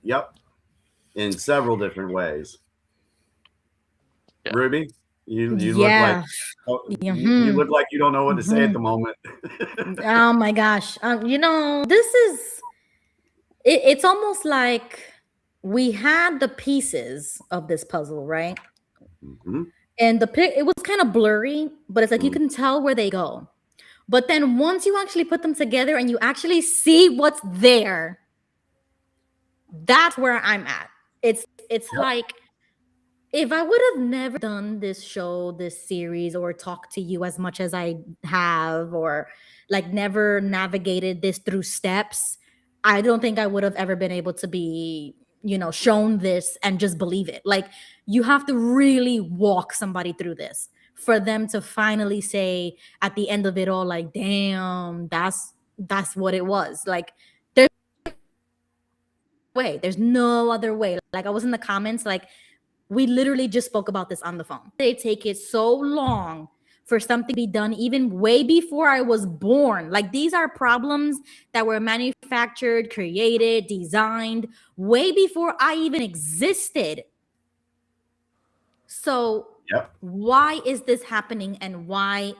Yep. In several different ways. Yeah. Ruby, you look like you look like you don't know what to say at the moment. Oh my gosh. This is it's almost like we had the pieces of this puzzle, right? Mm-hmm. And it was kind of blurry, but it's like you can tell where they go. But then once you actually put them together and you actually see what's there, that's where I'm at. It's like, if I would have never done this show, this series, or talked to you as much as I have, or like never navigated this through steps, I don't think I would have ever been able to be, shown this and just believe it. Like, you have to really walk somebody through this for them to finally say at the end of it all, like, damn, that's what it was. Like, there's no other way. Like, I was in the comments, like, we literally just spoke about this on the phone. They take it so long for something to be done even way before I was born. Like, these are problems that were manufactured, created, designed way before I even existed. So why is this happening, and why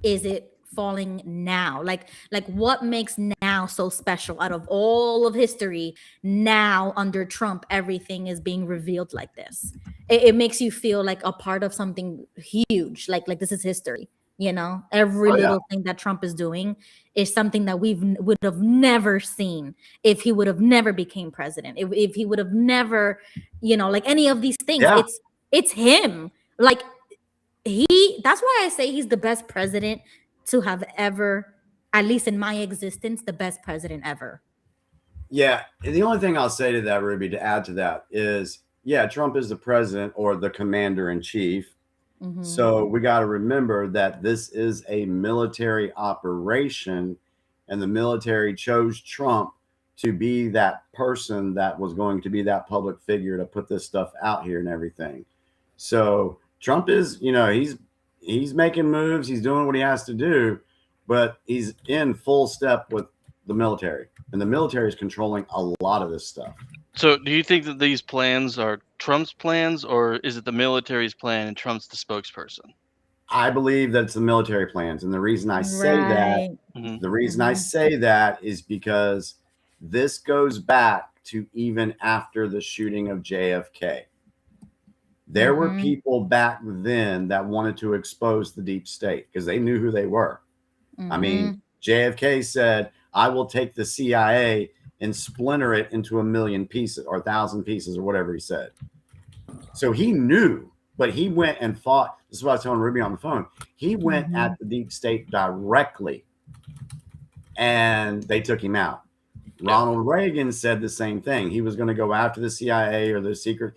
is it falling now? Like what makes now so special out of all of history? Now under Trump, everything is being revealed like this. It makes you feel like a part of something huge. Like this is history. Every little thing that Trump is doing is something that would have never seen if he would have never became president. If he would have never, like any of these things. Yeah. It's him. Like, that's why I say he's the best president to have ever, at least in my existence, the best president ever. Yeah. The only thing I'll say to that, Ruby, to add to that is, Trump is the president or the commander in chief. Mm-hmm. So we got to remember that this is a military operation, and the military chose Trump to be that person that was going to be that public figure to put this stuff out here and everything. So Trump is, he's making moves. He's doing what he has to do, but he's in full step with the military, and the military is controlling a lot of this stuff. So do you think that these plans are Trump's plans, or is it the military's plan and Trump's the spokesperson? I believe that it's the military plans. And the reason I say that, Right. the reason I say that is because this goes back to even after the shooting of JFK. There were people back then that wanted to expose the deep state because they knew who they were. I mean, JFK said, I will take the CIA and splinter it into 1,000,000 pieces or 1,000 pieces or whatever he said. So he knew, but he went and fought. This is what I was telling Ruby on the phone. He went at the deep state directly and they took him out. Ronald Reagan said the same thing. He was going to go after the CIA or the secret,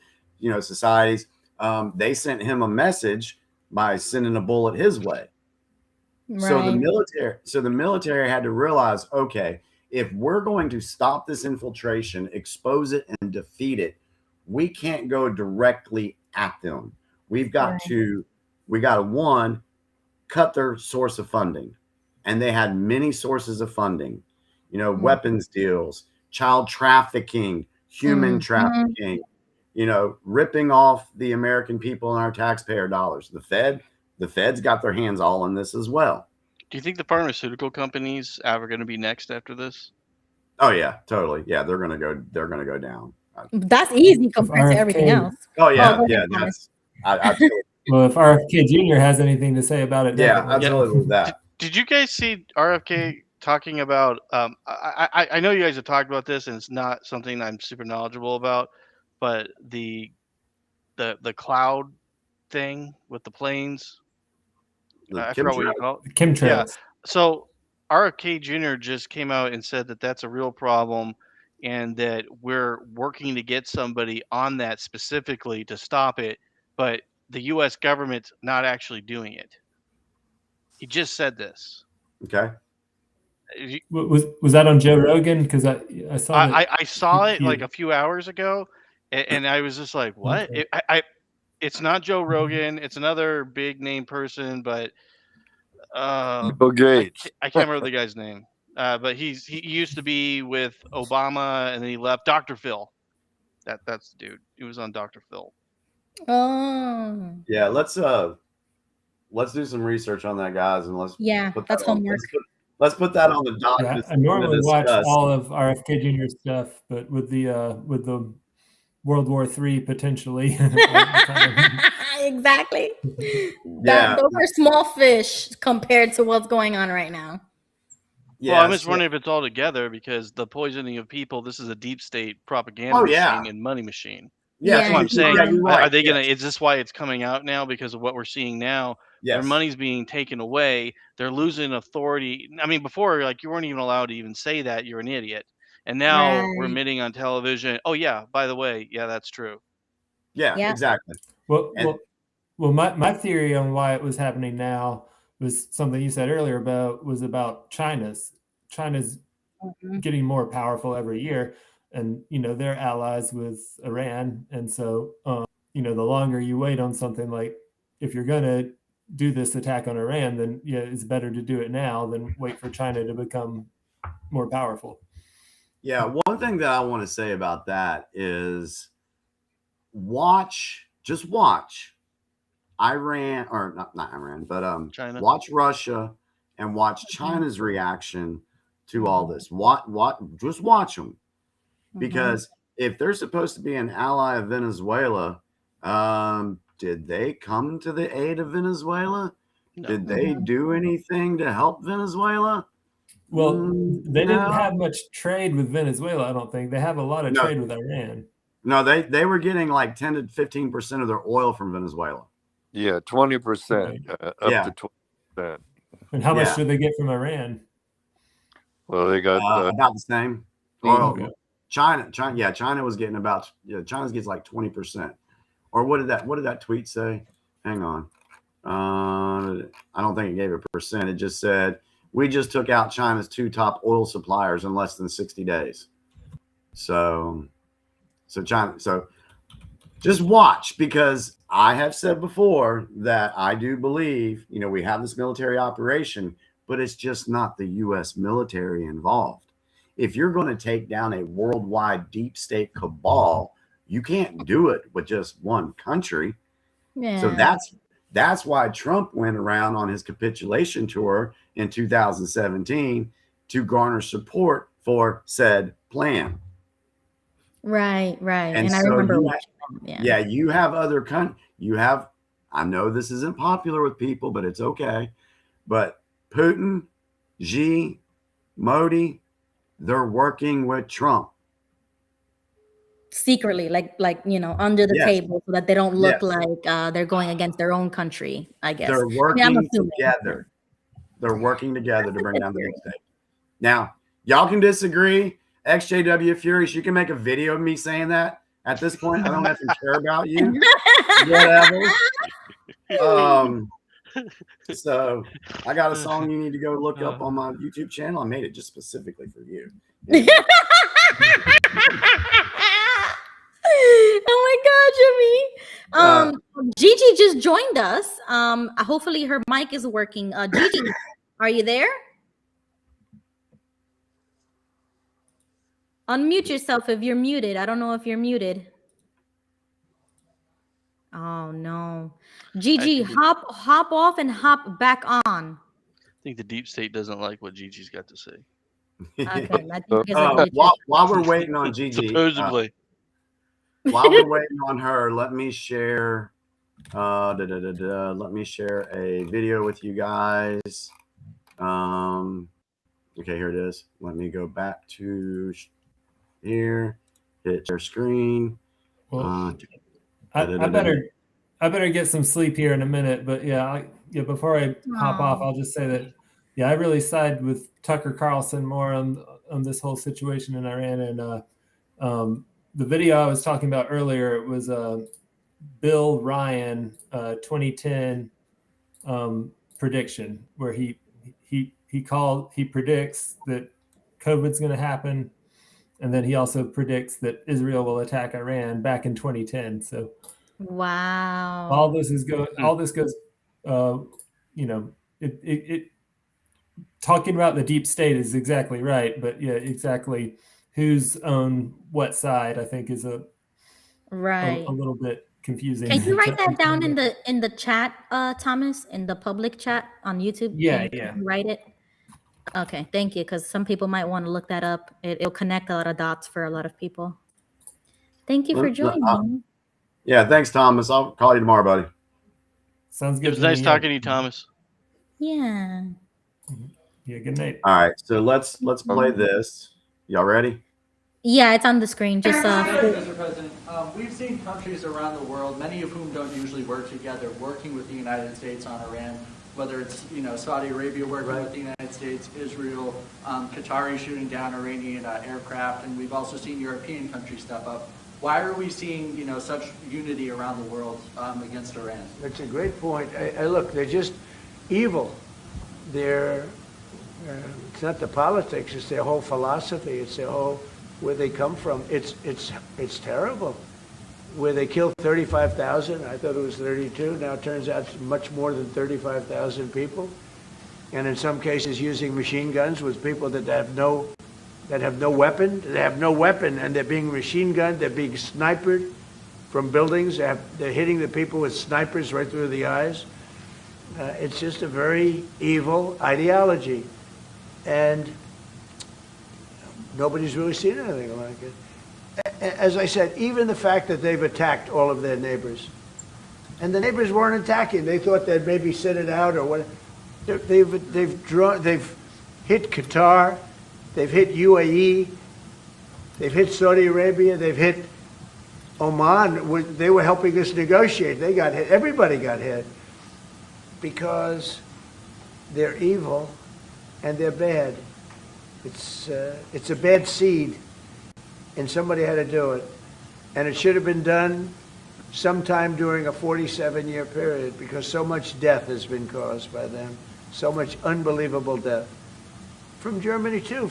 societies. They sent him a message by sending a bullet his way. Right. So the military had to realize, okay, if we're going to stop this infiltration, expose it, and defeat it, we can't go directly at them. We got to one, cut their source of funding. And they had many sources of funding, weapons deals, child trafficking, human trafficking, ripping off the American people and our taxpayer dollars. The feds got their hands all on this as well. Do you think the pharmaceutical companies are going to be next after this? Oh yeah, totally. Yeah, they're gonna go down. That's easy compared to everything else. Oh yeah, go yeah. ahead, Thomas. That's Well, if RFK Jr. has anything to say about it, yeah, definitely. absolutely that. Did you guys see RFK talking about? I know you guys have talked about this, and it's not something I'm super knowledgeable about, but the cloud thing with the planes. I forgot what you call it. Chemtrails. Yeah. So RFK Jr. just came out and said that that's a real problem, and that we're working to get somebody on that specifically to stop it, but the U.S. government's not actually doing it. He just said this. Okay. Was that on Joe Rogan? Because I saw that. I saw it like a few hours ago, and I was just like, what? Okay. It's not Joe Rogan. It's another big name person, but Bill Gates. I can't remember the guy's name. But he used to be with Obama, and then he left. Dr. Phil. That's the dude. He was on Dr. Phil. Oh. Yeah, let's do some research on that, guys, and let's that's homework. Let's put that on the docket. I normally watch all of RFK Jr. stuff, but with the World War III potentially. Exactly. Yeah. Those are small fish compared to what's going on right now. Yeah, well, I'm just wondering if it's all together, because the poisoning of people, this is a deep state propaganda machine and money machine. Yeah, that's what I'm saying. Yeah, you're right. Are they gonna? Is this why it's coming out now? Because of what we're seeing now, their money's being taken away. They're losing authority. I mean, before, like, you weren't even allowed to even say that you're an idiot, and now we're admitting on television. Oh yeah, by the way, yeah, that's true. Yeah. Exactly. Well, my theory on why it was happening now was something you said earlier about China's getting more powerful every year, and they're allies with Iran, and so the longer you wait on something, like if you're gonna do this attack on Iran, then it's better to do it now than wait for China to become more powerful. Yeah, one thing that I want to say about that is just watch Iran, or not Iran, but China. Watch Russia and watch China's reaction to all this. Just watch them, because if they're supposed to be an ally of Venezuela, did they come to the aid of Venezuela? No. Did they do anything to help Venezuela? Well, they didn't have much trade with Venezuela, I don't think. They have a lot of trade with Iran. No, they were getting like 10 to 15% of their oil from Venezuela. Yeah, 20%, up to 20%. And how much do they get from Iran? Well, they got about the same. Well, China was getting about China gets like 20%. Or what did that tweet say? Hang on. I don't think it gave a percent. It just said, we just took out China's 2 top oil suppliers in less than 60 days. So just watch, because I have said before that I do believe, we have this military operation, but it's just not the U.S. military involved. If you're going to take down a worldwide deep state cabal, you can't do it with just one country. Yeah. So That's why Trump went around on his capitulation tour in 2017 to garner support for said plan. Right. And And I so remember you watching them. Yeah. you have other I know this isn't popular with people, but it's okay. But Putin, Xi, Modi, they're working with Trump. Secretly, like under the Yes. table, so that they don't look Yes. like they're going against their own country, I guess. They're I mean, working I'm assuming. together. They're working together to bring That's down the good. deep state. Now, y'all can disagree. XJW Furious, you can make a video of me saying that. At this point, I don't have to care about you. Whatever. So I got a song you need to go look up on my YouTube channel. I made it just specifically for you. Oh my God, Jimmy. Gigi just joined us. Hopefully her mic is working. Gigi, are you there? Unmute yourself if you're muted. I don't know if you're muted. Oh no. Gigi, hop off and hop back on. I think the deep state doesn't like what Gigi's got to say. Okay, I think while we're waiting on Gigi, supposedly. While we're waiting on her, let me share. Let me share a video with you guys. Okay, here it is. Let me go back to here. Hit share screen. Well, I better get some sleep here in a minute. But before I hop off, I'll just say that I really side with Tucker Carlson more on this whole situation in Iran. And the video I was talking about earlier was Bill Ryan 2010 prediction, where he predicts that COVID's going to happen, and then he also predicts that Israel will attack Iran back in 2010. So wow, all this goes it talking about the deep state is exactly right, but exactly who's on what side, I think, is a little bit confusing. Can you write that down in the chat, Thomas, in the public chat on YouTube? Yeah. Write it. Okay, thank you, because some people might want to look that up. It'll connect a lot of dots for a lot of people. Thank you for joining. Yeah, thanks, Thomas. I'll call you tomorrow, buddy. Sounds good. It was nice talking to you, Thomas. Yeah. Yeah, good night. All right, so let's play this. Y'all ready? Yeah, it's on the screen. Just Mr. President, we've seen countries around the world, many of whom don't usually work together, working with the United States on Iran. Whether it's Saudi Arabia working with the United States, Israel, Qatari shooting down Iranian aircraft, and we've also seen European countries step up. Why are we seeing such unity around the world against Iran? That's a great point. Look, they're just evil. They're it's not the politics; it's their whole philosophy. It's their whole where they come from. It's terrible. Where they killed 35,000, I thought it was 32. Now it turns out it's much more than 35,000 people, and in some cases using machine guns with people that have no weapon. They have no weapon, and they're being machine gunned. They're being sniped from buildings. They're hitting the people with snipers right through the eyes. It's just a very evil ideology, and nobody's really seen anything like it. As I said, even the fact that they've attacked all of their neighbors, and the neighbors weren't attacking. They thought they'd maybe sit it out or what. They've hit Qatar, they've hit UAE, they've hit Saudi Arabia, they've hit Oman. They were helping us negotiate. They got hit. Everybody got hit because they're evil and they're bad. It's a bad seed. And somebody had to do it. And it should have been done sometime during a 47-year period because so much death has been caused by them, so much unbelievable death. From Germany, too.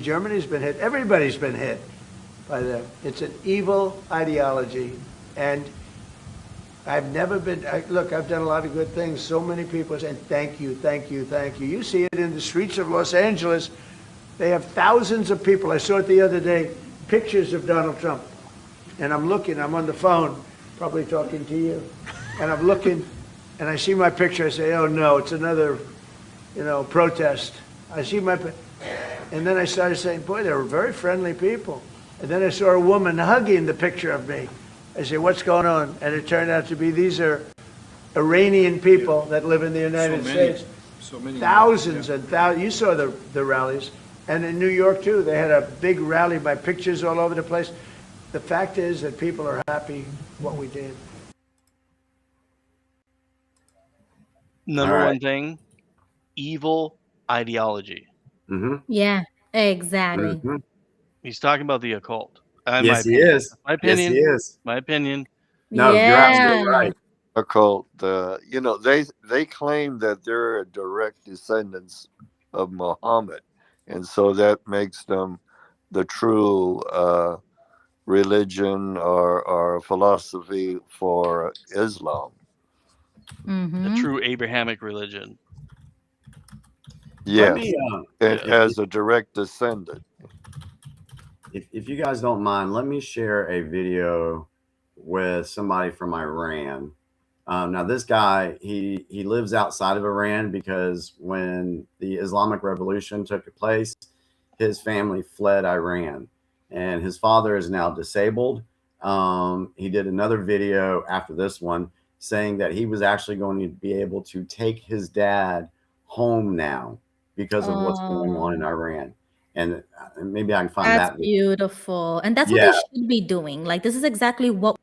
Germany's been hit. Everybody's been hit by them. It's an evil ideology. And I've never been, look, I've done a lot of good things. So many people saying, thank you, thank you, thank you. You see it in the streets of Los Angeles. They have thousands of people. I saw it the other day. Pictures of Donald Trump. And I'm on the phone, probably talking to you, and I'm looking, and I see my picture, I say, oh no, it's another, protest. I see and then I started saying, boy, they were very friendly people. And then I saw a woman hugging the picture of me. I said, what's going on? And it turned out to be these are Iranian people that live in the United States. So many. Thousands and thousands. You saw the rallies. And in New York, too, they had a big rally by pictures all over the place. The fact is that people are happy what we did. Number one thing, evil ideology. Yeah, exactly. He's talking about the occult. Yes, he is. My opinion. Yes, he is. My opinion. No, you're absolutely right. Occult, they claim that they're direct descendants of Muhammad, and so that makes them the true religion or philosophy for Islam. The true Abrahamic religion. Yes, as a direct descendant. If you guys don't mind, let me share a video with somebody from Iran. Now, this guy, he lives outside of Iran because when the Islamic Revolution took place, his family fled Iran, and his father is now disabled. He did another video after this one saying that he was actually going to be able to take his dad home now because of what's going on in Iran. And maybe I can find that. That's beautiful. And that's what they should be doing. Like, this is exactly what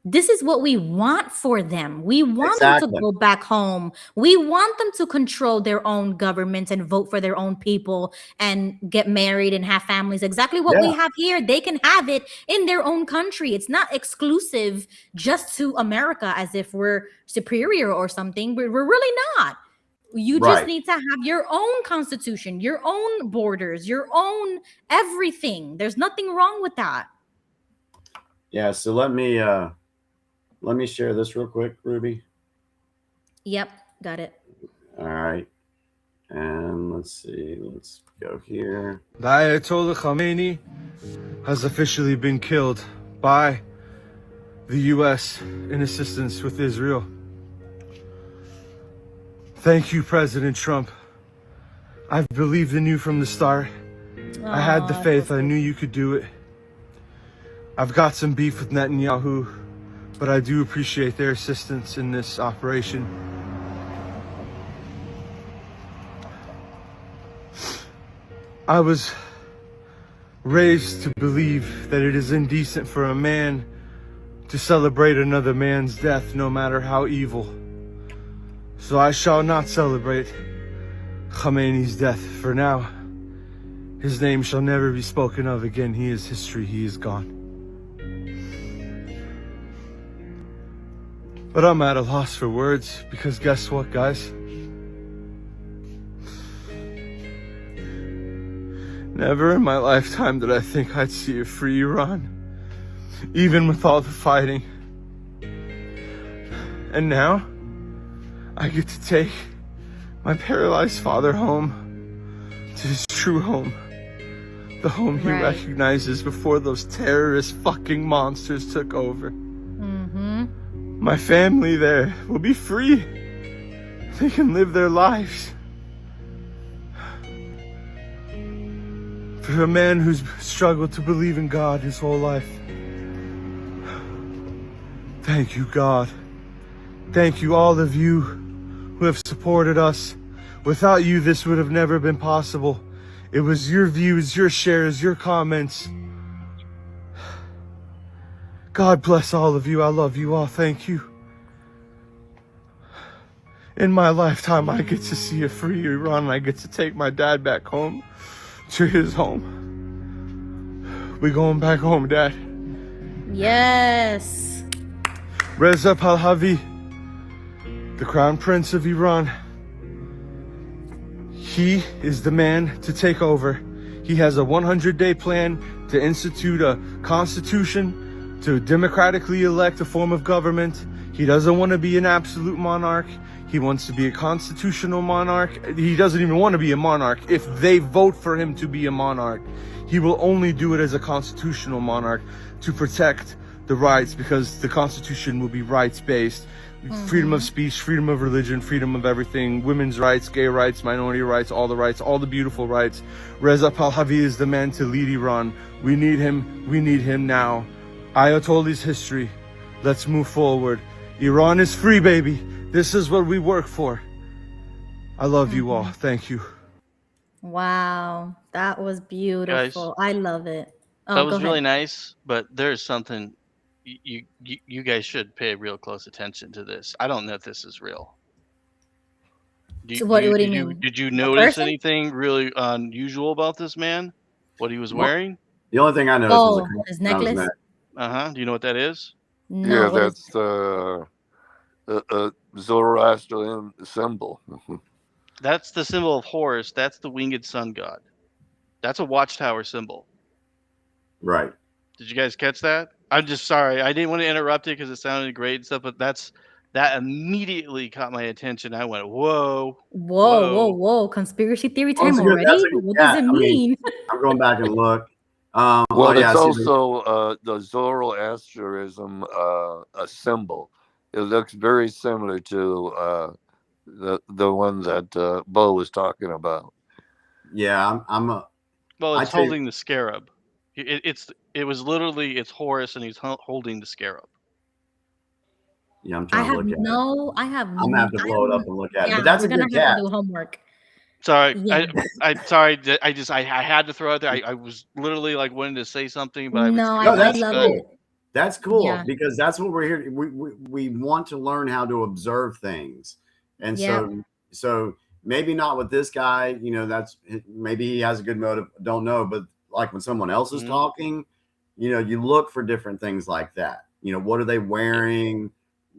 this is what we want for them. We want them to go back home. We want them to control their own government and vote for their own people and get married and have families. Exactly what we have here. They can have it in their own country. It's not exclusive just to America as if we're superior or something. We're really not. You just need to have your own constitution, your own borders, your own everything. There's nothing wrong with that. Yeah, so let me share this real quick, Ruby. Yep, got it. All right. And let's see. Let's go here. The Ayatollah Khamenei has officially been killed by the U.S. in assistance with Israel. Thank you, President Trump. I've believed in you from the start. I had the faith. I knew you could do it. I've got some beef with Netanyahu, but I do appreciate their assistance in this operation. I was raised to believe that it is indecent for a man to celebrate another man's death, no matter how evil. So I shall not celebrate Khamenei's death for now. His name shall never be spoken of again. He is history. He is gone. But I'm at a loss for words, because guess what, guys? Never in my lifetime did I think I'd see a free Iran, even with all the fighting. And now, I get to take my paralyzed father home to his true home. The home he recognizes before those terrorist fucking monsters took over. My family there will be free. They can live their lives. For a man who's struggled to believe in God his whole life. Thank you, God. Thank you, all of you who have supported us. Without you, this would have never been possible. It was your views, your shares, your comments. God bless all of you. I love you all. Thank you. In my lifetime, I get to see a free Iran. I get to take my dad back home to his home. We going back home, Dad. Yes. Reza Pahlavi, the Crown Prince of Iran. He is the man to take over. He has a 100-day plan to institute a constitution, to democratically elect a form of government. He doesn't want to be an absolute monarch. He wants to be a constitutional monarch. He doesn't even want to be a monarch. If they vote for him to be a monarch, he will only do it as a constitutional monarch to protect the rights, because the Constitution will be rights-based. freedom of speech, freedom of religion, freedom of everything, women's rights, gay rights, minority rights, all the beautiful rights. Reza Pahlavi is the man to lead Iran. We need him now. Ayatollah's history. Let's move forward. Iran is free, baby. This is what we work for. I love you all. Thank you. Wow, that was beautiful. I love it. Oh, That go was ahead. really nice, but there's something you guys should pay real close attention to this. I don't know if this is real. So what do you mean? Did you A notice person? anything really unusual about this man? What he was Well, wearing? The only thing I noticed was a Oh, cross his around his necklace? neck. Do you know what that is? No, Yeah, what is that's a Zoroastrian symbol. That's the symbol of Horus. That's the winged sun god. That's a watchtower symbol. Right. Did you guys catch that? I'm just sorry. I didn't want to interrupt it because it sounded great and stuff, but that immediately caught my attention. I went, whoa, whoa. Conspiracy theory Well, time already? What does it I mean, mean? I'm going back and look. Well, yeah, it's I see also the Zoroastrianism a symbol. It looks very similar to the one that Bo was talking about. Yeah, Well, I it's tell you- holding the scarab. It was literally it's Horus and he's holding the scarab. Yeah, I'm trying to look at it. I have I'm gonna have to blow it up and look at it. But that's we're a gonna good have cat. to do homework. Sorry, Yeah. I'm sorry. I had to throw it there. I was literally like wanting to say something, but No, I that's love cool. it. That's cool Yeah. because that's what we're here. We want to learn how to observe things, and so maybe not with this guy. You know, that's maybe he has a good motive. Don't know, but like when someone else is talking, you know, you look for different things like that. You know, what are they wearing?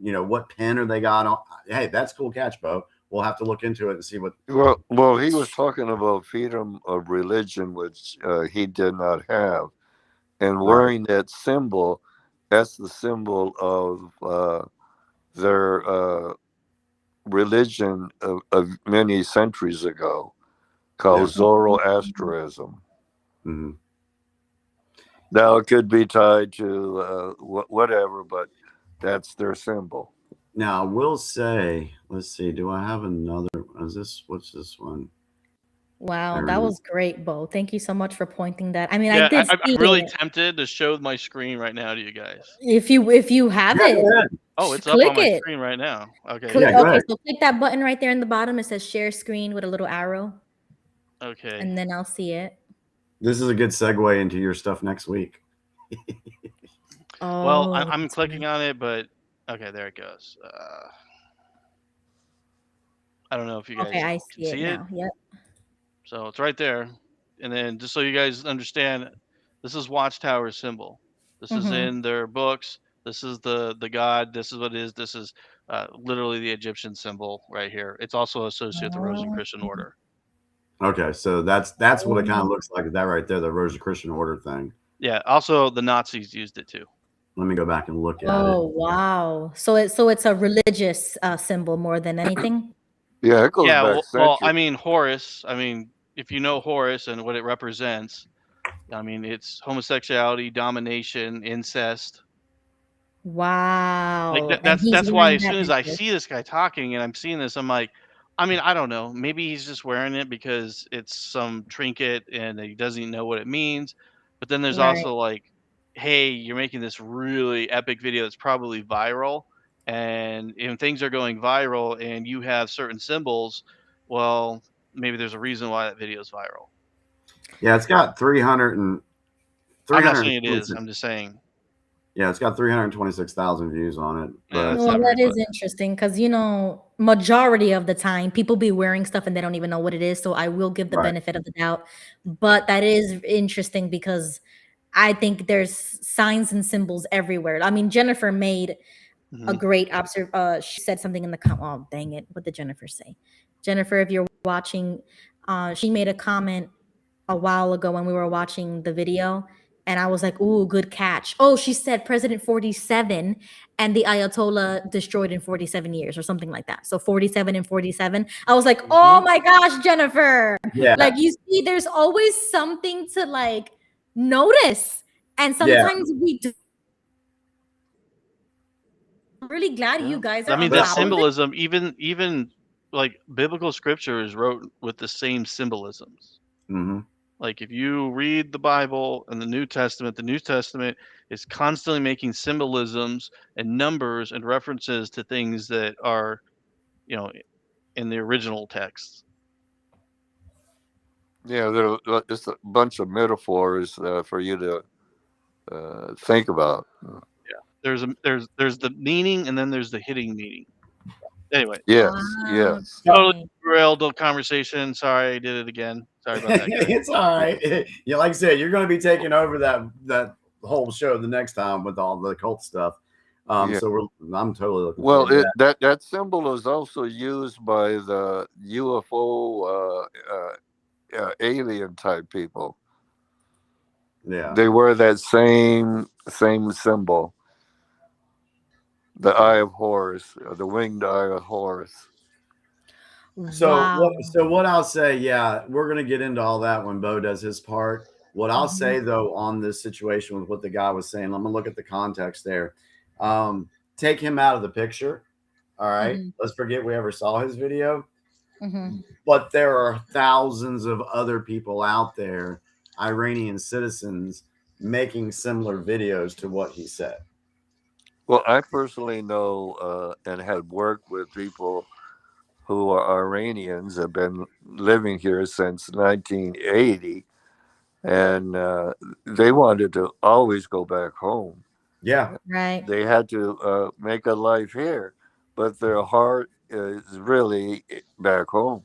You know, what pen are they got on? Hey, that's cool catch, Bo. We'll have to look into it and see what. Well, he was talking about freedom of religion, which he did not have, and wearing that symbol, that's the symbol of their religion of many centuries ago, called Zoroastrianism. Mm-hmm. Now it could be tied to whatever, but that's their symbol. Now, I will say, let's see, do I have another? What's this one? Wow, There that it was great, Bo. Thank you so much for pointing that. I mean, I Yeah, did I'm see really it. tempted to show my screen right now to you guys. If you have it, Oh, it's up click on my it. screen right now. Okay. Okay, so click that button right there in the bottom. It says share screen with a little arrow. Okay. And then I'll see it. This is a good segue into your stuff next week. Well, I'm clicking on it, but okay, there it goes. I don't know if you guys I can see see it it. now. Yep. So it's right there. And then just so you guys understand, this is Watchtower symbol. This is in their books. This is the god. This is what it is. This is literally the Egyptian symbol right here. It's also associated with the Rosicrucian order. Okay, so that's what it kind of looks like. That right there, the Rosicrucian order thing. Yeah. Also, the Nazis used it too. Let me go back and look at it. Oh wow! So it's a religious symbol more than anything. Yeah, it goes back well, centuries. I mean, Horus. I mean, if you know Horus and what it represents, I mean, it's homosexuality, domination, incest. Wow. Like that's why as soon as I see this guy talking and I'm seeing this, I'm like, I mean, I don't know. Maybe he's just wearing it because it's some trinket and he doesn't even know what it means. But then there's also like, hey, you're making this really epic video that's probably viral. And if things are going viral and you have certain symbols, well, maybe there's a reason why that video is viral. Yeah, it's got 300 and. I'm not saying it is. I'm just saying. Yeah, it's got 326,000 views on it. But Well, that is interesting because majority of the time people be wearing stuff and they don't even know what it is. So I will give the benefit of the doubt. But that is interesting because I think there's signs and symbols everywhere. I mean, Jennifer made a great observation. She said something in the oh, dang it. What did Jennifer say? Jennifer, if you're watching, she made a comment a while ago when we were watching the video. And I was like, ooh, good catch. Oh, she said President 47 and the Ayatollah destroyed in 47 years or something like that. So 47 and 47. I was like, oh my gosh, Jennifer. Yeah. Like you see, there's always something to like notice. And sometimes we really glad you guys are I mean, on that top of it. symbolism, even like biblical scripture is wrote with the same symbolisms. Mm-hmm. Like if you read the Bible and the New Testament is constantly making symbolisms and numbers and references to things that are, you know, in the original text. Yeah, it's a bunch of metaphors for you to think about. There's the meaning, and then there's the hitting meaning. Anyway. Yes. Totally derailed the conversation. Sorry, I did it again. Sorry about that, guys. It's all right. Yeah, like I said, you're going to be taking over that whole show the next time with all the cult stuff. Yeah. So I'm totally looking Well, forward to that symbol is also used by the UFO alien type people. Yeah. They wear that same symbol. The eye of Horus, the winged eye of Horus. So what I'll say, yeah, we're gonna get into all that when Bo does his part. What I'll say though on this situation with what the guy was saying, I'm gonna look at the context there. Take him out of the picture. All right. Let's forget we ever saw his video. But there are thousands of other people out there, Iranian citizens, making similar videos to what he said. Well, I personally know and had worked with people who are Iranians, have been living here since 1980, and they wanted to always go back home. Yeah. Right. They had to make a life here, but their heart is really back home.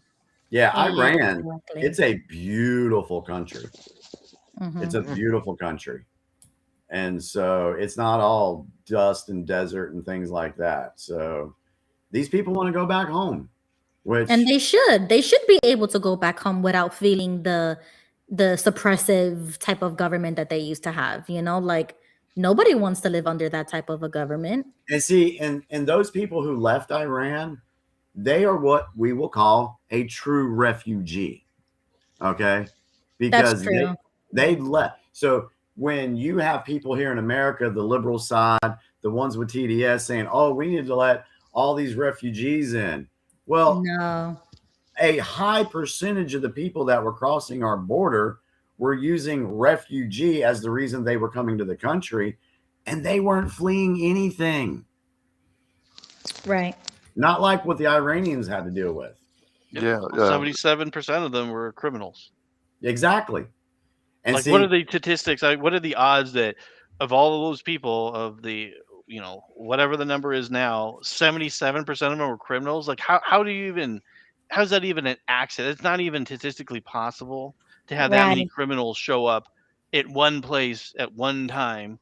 Yeah, Iran, it's a beautiful country. It's a beautiful country. And so it's not all dust and desert and things like that. So these people want to go back home. And they should be able to go back home without feeling the suppressive type of government that they used to have, you know, like nobody wants to live under that type of a government. And see, and those people who left Iran, they are what we will call a true refugee. Okay? Because they left. So when you have people here in America, the liberal side, the ones with TDS saying, oh, we need to let all these refugees in. Well, no. A high percentage of the people that were crossing our border were using refugee as the reason they were coming to the country, and they weren't fleeing anything. Right. Not like what the Iranians had to deal with. Yeah. 77% of them were criminals. Exactly. And like, what are the statistics? Like, what are the odds that of all of those people, of the, you know, whatever the number is now, 77% of them were criminals? Like, how do you even, how's that even an accident? It's not even statistically possible to have that many criminals show up at one place at one time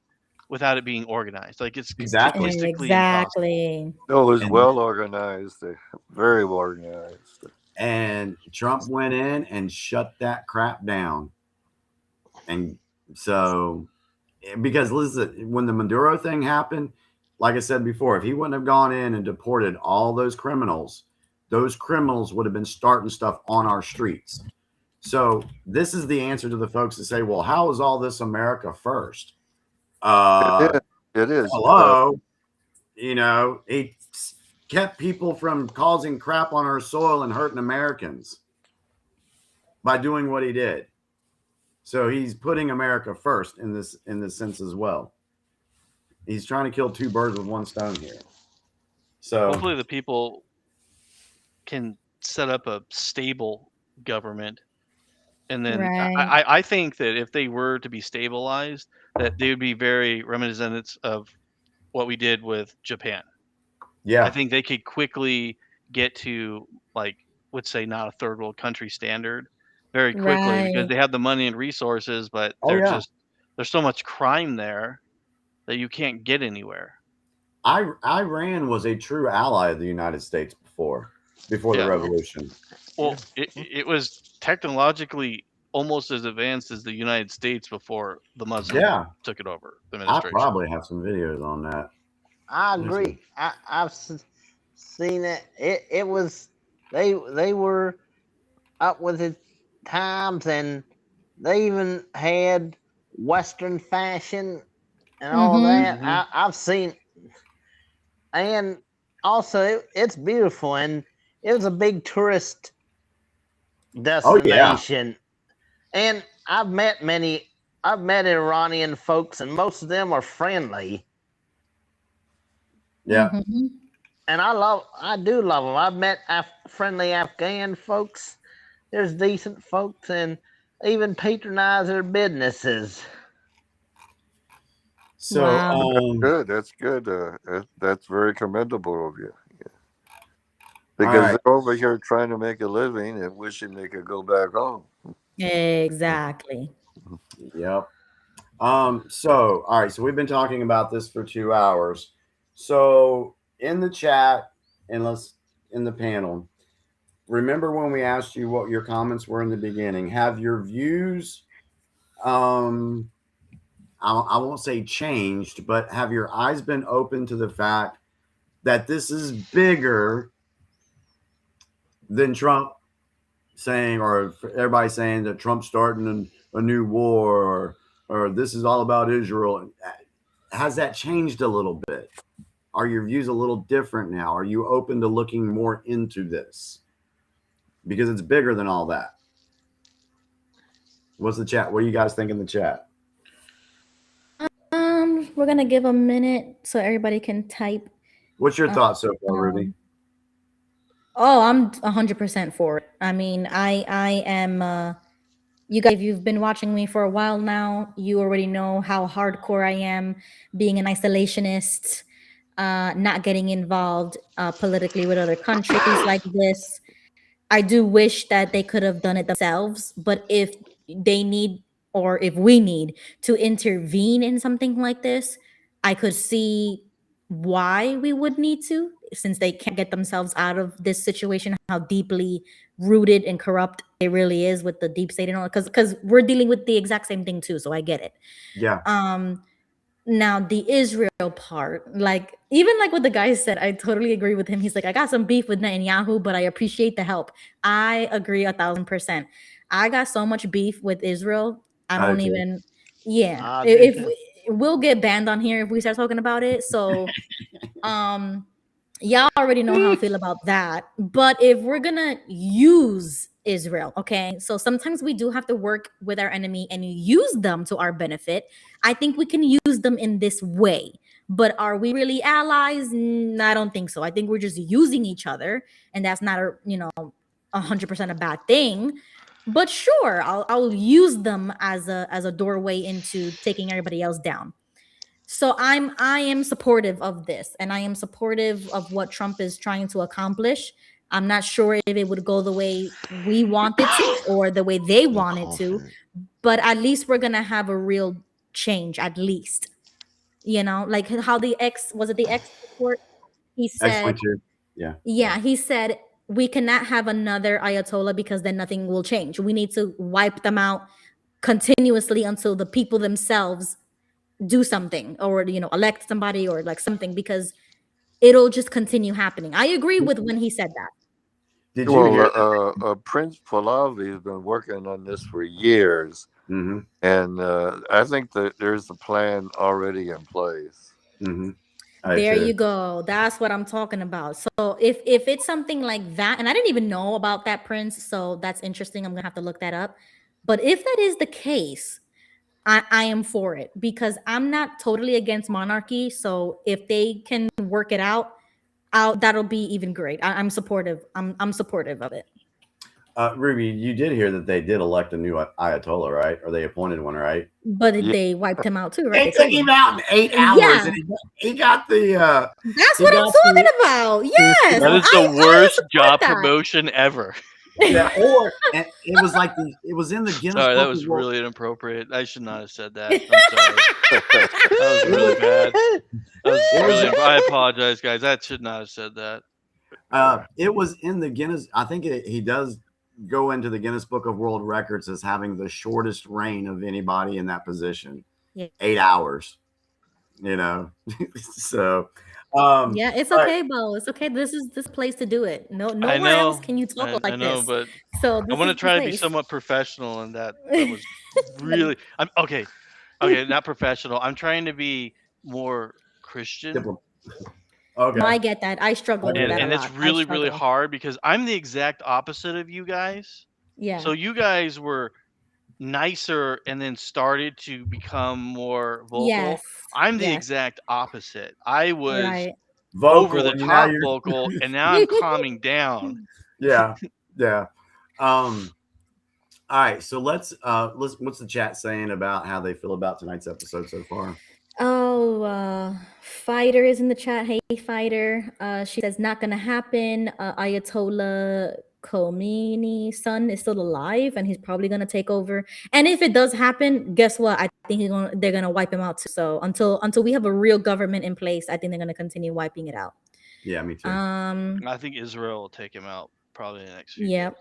without it being organized. Like, it's statistically impossible. No, it was well organized, very well organized. And Trump went in and shut that crap down. And so, because listen, when the Maduro thing happened, like I said before, if he wouldn't have gone in and deported all those criminals would have been starting stuff on our streets. So this is the answer to the folks that say, well, how is all this America first? It is. Hello. You know, he kept people from causing crap on our soil and hurting Americans by doing what he did. So he's putting America first in this sense as well. He's trying to kill two birds with one stone here. So hopefully the people can set up a stable government. And then I think that if they were to be stabilized, that they would be very reminiscent of what we did with Japan. Yeah. I think they could quickly get to, like, let's say, not a third world country standard very quickly because they have the money and resources, but there's so much crime there that you can't get anywhere. Iran was a true ally of the United States before the revolution. Well, it was technologically almost as advanced as the United States before the Muslims took it over. The administration. I probably have some videos on that. I agree. I've seen it. It was they were up with the times, and they even had Western fashion and all that. I've seen and also it's beautiful, and it was a big tourist destination. And I've met Iranian folks, and most of them are friendly. Yeah. Mhm. And I do love them. I've met friendly Afghan folks. There's decent folks, and even patronize their businesses. So, Wow. That's good. That's good. That's very commendable of you. all Because right. they're over here trying to make a living and wishing they could go back home. Exactly. Yep. So, all right. So we've been talking about this for 2 hours. So in the chat and in the panel, remember when we asked you what your comments were in the beginning? Have your views, I won't say changed, but have your eyes been open to the fact that this is bigger than Trump saying, or everybody saying that Trump's starting a new war, or this is all about Israel? Has that changed a little bit? Are your views a little different now? Are you open to looking more into this? Because it's bigger than all that. What's the chat? What do you guys think in the chat? We're gonna give a minute so everybody can type. What's your thoughts so far, Ruby? Oh, I'm 100% for it. I mean, I am. You guys, if you've been watching me for a while now, you already know how hardcore I am, being an isolationist, not getting involved politically with other countries like this. I do wish that they could have done it themselves, but if they need, or if we need to intervene in something like this, I could see why we would need to, since they can't get themselves out of this situation, how deeply rooted and corrupt it really is with the deep state and all, because we're dealing with the exact same thing too, so I get it. Yeah. Now the Israel part, like even like what the guy said, I totally agree with him. He's like, I got some beef with Netanyahu, but I appreciate the help. I agree 1,000%. I got so much beef with Israel. I don't even. Yeah, if we'll get banned on here if we start talking about it. So, y'all already know how I feel about that. But if we're gonna use Israel, okay, so sometimes we do have to work with our enemy and use them to our benefit. I think we can use them in this way. But are we really allies? I don't think so. I think we're just using each other, and that's not 100% a bad thing. But sure, I'll use them as a doorway into taking everybody else down. So I am supportive of this, and I am supportive of what Trump is trying to accomplish. I'm not sure if it would go the way we want it to or the way they want it to, but at least we're gonna have a real change, at least. Like how the X report, he said, X22. Yeah. yeah, he said we cannot have another Ayatollah because then nothing will change. We need to wipe them out continuously until the people themselves do something, or elect somebody, or like something, because it'll just continue happening. I agree with when he said that. Did you hear Prince Pahlavi has been working on this for years, and I think that there's a plan already in place. There you go. That's what I'm talking about. So if it's something like that, and I didn't even know about that, Prince, so that's interesting. I'm gonna have to look that up. But if that is the case, I am for it, because I'm not totally against monarchy. So if they can work it out, that'll be even great. I'm supportive. I'm supportive of it. Ruby, you did hear that they did elect a new Ayatollah, right? Or they appointed one, right? But they wiped him out too, right? They took him out in 8 hours, Yeah. and he got the. That's what I'm talking about. Yes, That is the worst support job that. promotion ever. Yeah, and it was like it was in the Guinness Sorry, Book that was of World- really inappropriate. I should not have said that. I'm sorry. That was really bad. I apologize, guys. I should not have said that. It was in the Guinness. I think he does go into the Guinness Book of World Records as having the shortest reign of anybody in that position. Yeah. 8 hours. So. Yeah, it's okay, Bo. It's okay. This is this place to do it. Nowhere else can you talk like I know, this. but So I want to try to be place. somewhat professional, and that was really. I'm okay. Okay, not professional. I'm trying to be more Christian. Okay. No, I get that. I struggle with that a And lot. it's really, really struggle. hard because I'm the exact opposite of you guys. Yeah. So you guys were nicer and then started to become more vocal. Yes. I'm the Yes. exact opposite. I was Right. over the Vocal, and now top you're vocal, and now I'm calming down. yeah, yeah. All right, so let's what's the chat saying about how they feel about tonight's episode so far? Oh, Fighter is in the chat. Hey, Fighter. She says not gonna happen. Ayatollah Khomeini's son is still alive, and he's probably gonna take over. And if it does happen, guess what? I think they're gonna wipe him out too. So until we have a real government in place, I think they're gonna continue wiping it out. Yeah, me too. I think Israel will take him out probably in the next few Yeah. days.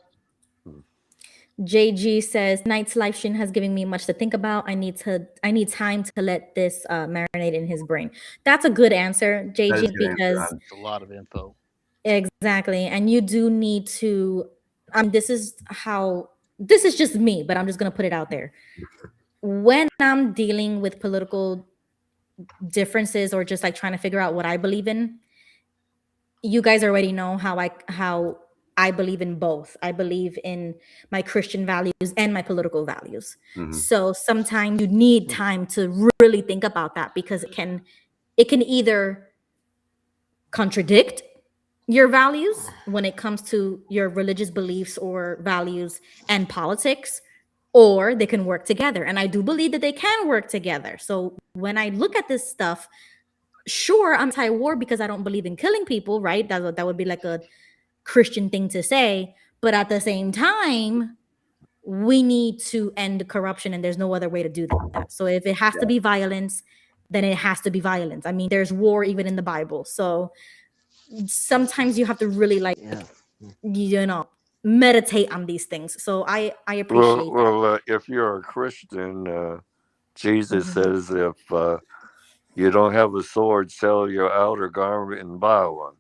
JG says night's live stream has given me much to think about. I need time to let this marinate in his brain. That's a good answer, JG, because it's a lot of info. Exactly. And you do need to this is just me, but I'm just going to put it out there. When I'm dealing with political differences or just like trying to figure out what I believe in, you guys already know how I believe in both. I believe in my Christian values and my political values. Mm-hmm. So sometimes you need time to really think about that, because it can either contradict your values when it comes to your religious beliefs or values and politics, or they can work together. And I do believe that they can work together. So when I look at this stuff, sure, I'm anti-war because I don't believe in killing people, right? That would be like a Christian thing to say. But at the same time, we need to end corruption, and there's no other way to do that. So if it has to be violence, then it has to be violence. I mean, there's war even in the Bible. So sometimes you have to really meditate on these things. So I appreciate that. If you're a Christian, Jesus says if you don't have a sword, sell your outer garment and buy one.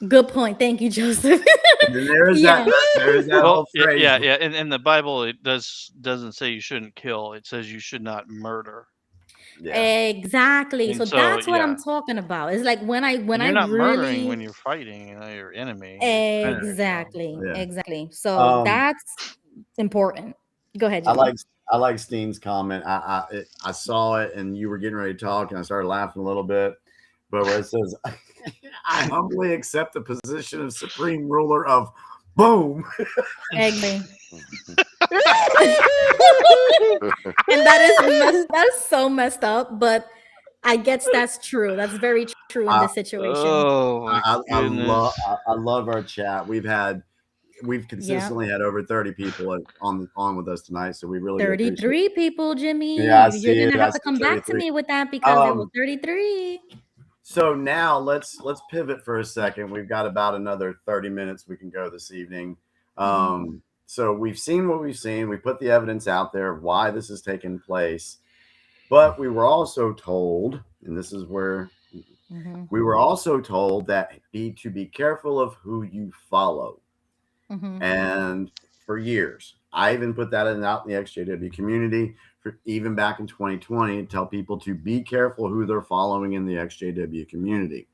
Good point. Thank you, Joseph. There is that old phrase. Yeah. And in the Bible, it doesn't say you shouldn't kill. It says you should not murder. Yeah. Exactly. And so that's what I'm talking about. It's like when you're not murdering when you're fighting your enemy. Exactly. Yeah. Exactly. So that's important. Go ahead, Jimmy. I like Steen's comment. I saw it and you were getting ready to talk and I started laughing a little bit. But where it says, I humbly accept the position of supreme ruler of boom. Exactly. And that's so messed up, but I guess that's true. That's very true in this situation. I love our chat. We've consistently had over 30 people on with us tonight, so we really 33 people, Jimmy. Yeah, you're gonna have to come back to me with that, because it was 33. So now let's pivot for a second. We've got about another 30 minutes we can go this evening. So we've seen what we've seen. We put the evidence out there of why this has taken place. But we were also told, and this is where we were also told that to be careful of who you follow. And for years, I even put that out in the XJW community, even back in 2020, to tell people to be careful who they're following in the XJW community.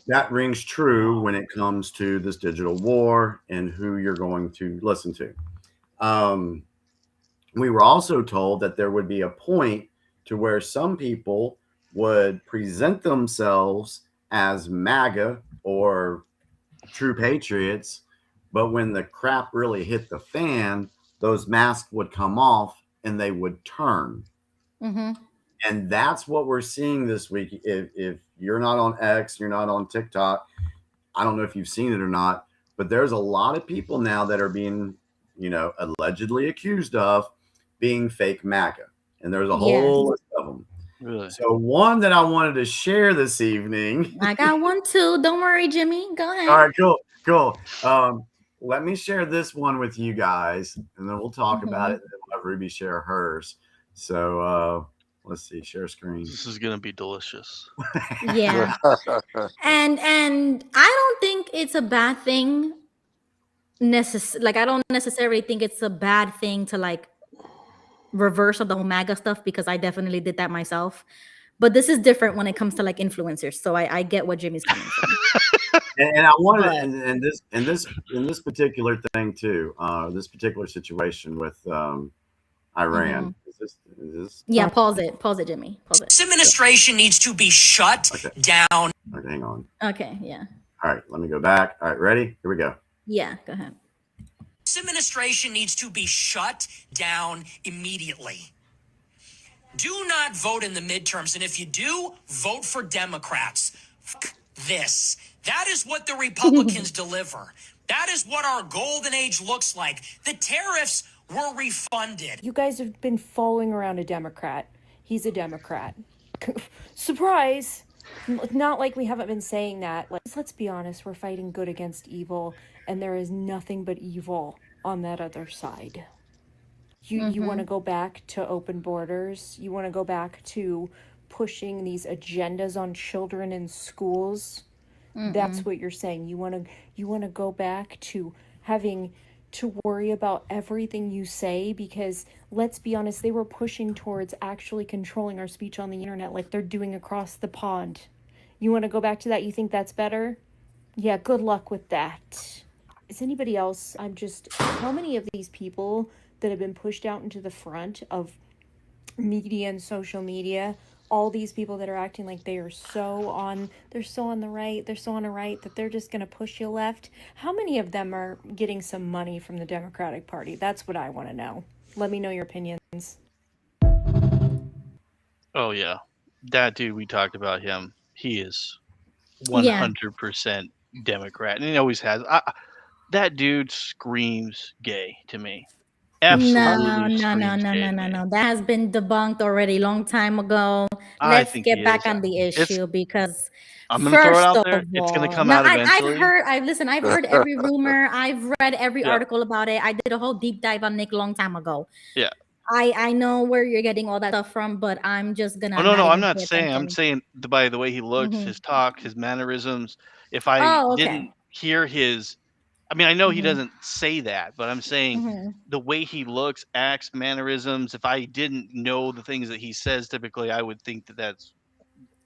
That rings true when it comes to this digital war and who you're going to listen to. We were also told that there would be a point to where some people would present themselves as MAGA or true patriots, but when the crap really hit the fan, those masks would come off and they would turn. And that's what we're seeing this week. If you're not on X, you're not on TikTok, I don't know if you've seen it or not, but there's a lot of people now that are being, allegedly accused of being fake MAGA. And there's a whole list of them. Really? So one that I wanted to share this evening. I got one too. Don't worry, Jimmy. Go ahead. All right, cool. Let me share this one with you guys, and then we'll talk about it, and then we'll have Ruby share hers. So let's see, share screen. This is gonna be delicious. Yeah. and I don't think it's a bad thing. I don't necessarily think it's a bad thing to reverse of the whole MAGA stuff, because I definitely did that myself. But this is different when it comes to like influencers. So I get what Jimmy's coming from. And I wanted, and this particular thing too, this particular situation with Iran. Is this? Yeah, pause it, Jimmy. Pause it. This administration needs to be shut down. Okay, hang on. Okay, yeah. All right, let me go back. All right, ready? Here we go. Yeah, go ahead. This administration needs to be shut down immediately. Do not vote in the midterms, and if you do, vote for Democrats. F this. That is what the Republicans deliver. That is what our golden age looks like. The tariffs were refunded. You guys have been following around a Democrat. He's a Democrat. Surprise! Not like we haven't been saying that. Let's be honest, we're fighting good against evil, and there is nothing but evil on that other side. You want to go back to open borders? You want to go back to pushing these agendas on children in schools? That's what you're saying. You want to go back to having to worry about everything you say, because let's be honest, they were pushing towards actually controlling our speech on the internet like they're doing across the pond. You want to go back to that? You think that's better? Yeah, good luck with that. Is anybody else? How many of these people that have been pushed out into the front of media and social media, all these people that are acting like they're so on the right that they're just going to push you left. How many of them are getting some money from the Democratic Party? That's what I want to know. Let me know your opinions. Oh yeah, that dude, we talked about him. He is 100% Democrat, and he always has. That dude screams gay to me. Absolutely No. That has been debunked already long time ago. Let's get back on the issue because I'm going to throw it out there. It's going to come out eventually. I've heard every rumor. I've read every article about it. I did a whole deep dive on Nick a long time ago. Yeah. I know where you're getting all that stuff from, but I'm just going to. Oh, no, I'm not saying. I'm saying by the way he looks, his talk, his mannerisms. If I didn't hear his. I mean, I know he doesn't say that, but I'm saying the way he looks, acts, mannerisms, if I didn't know the things that he says typically, I would think that that's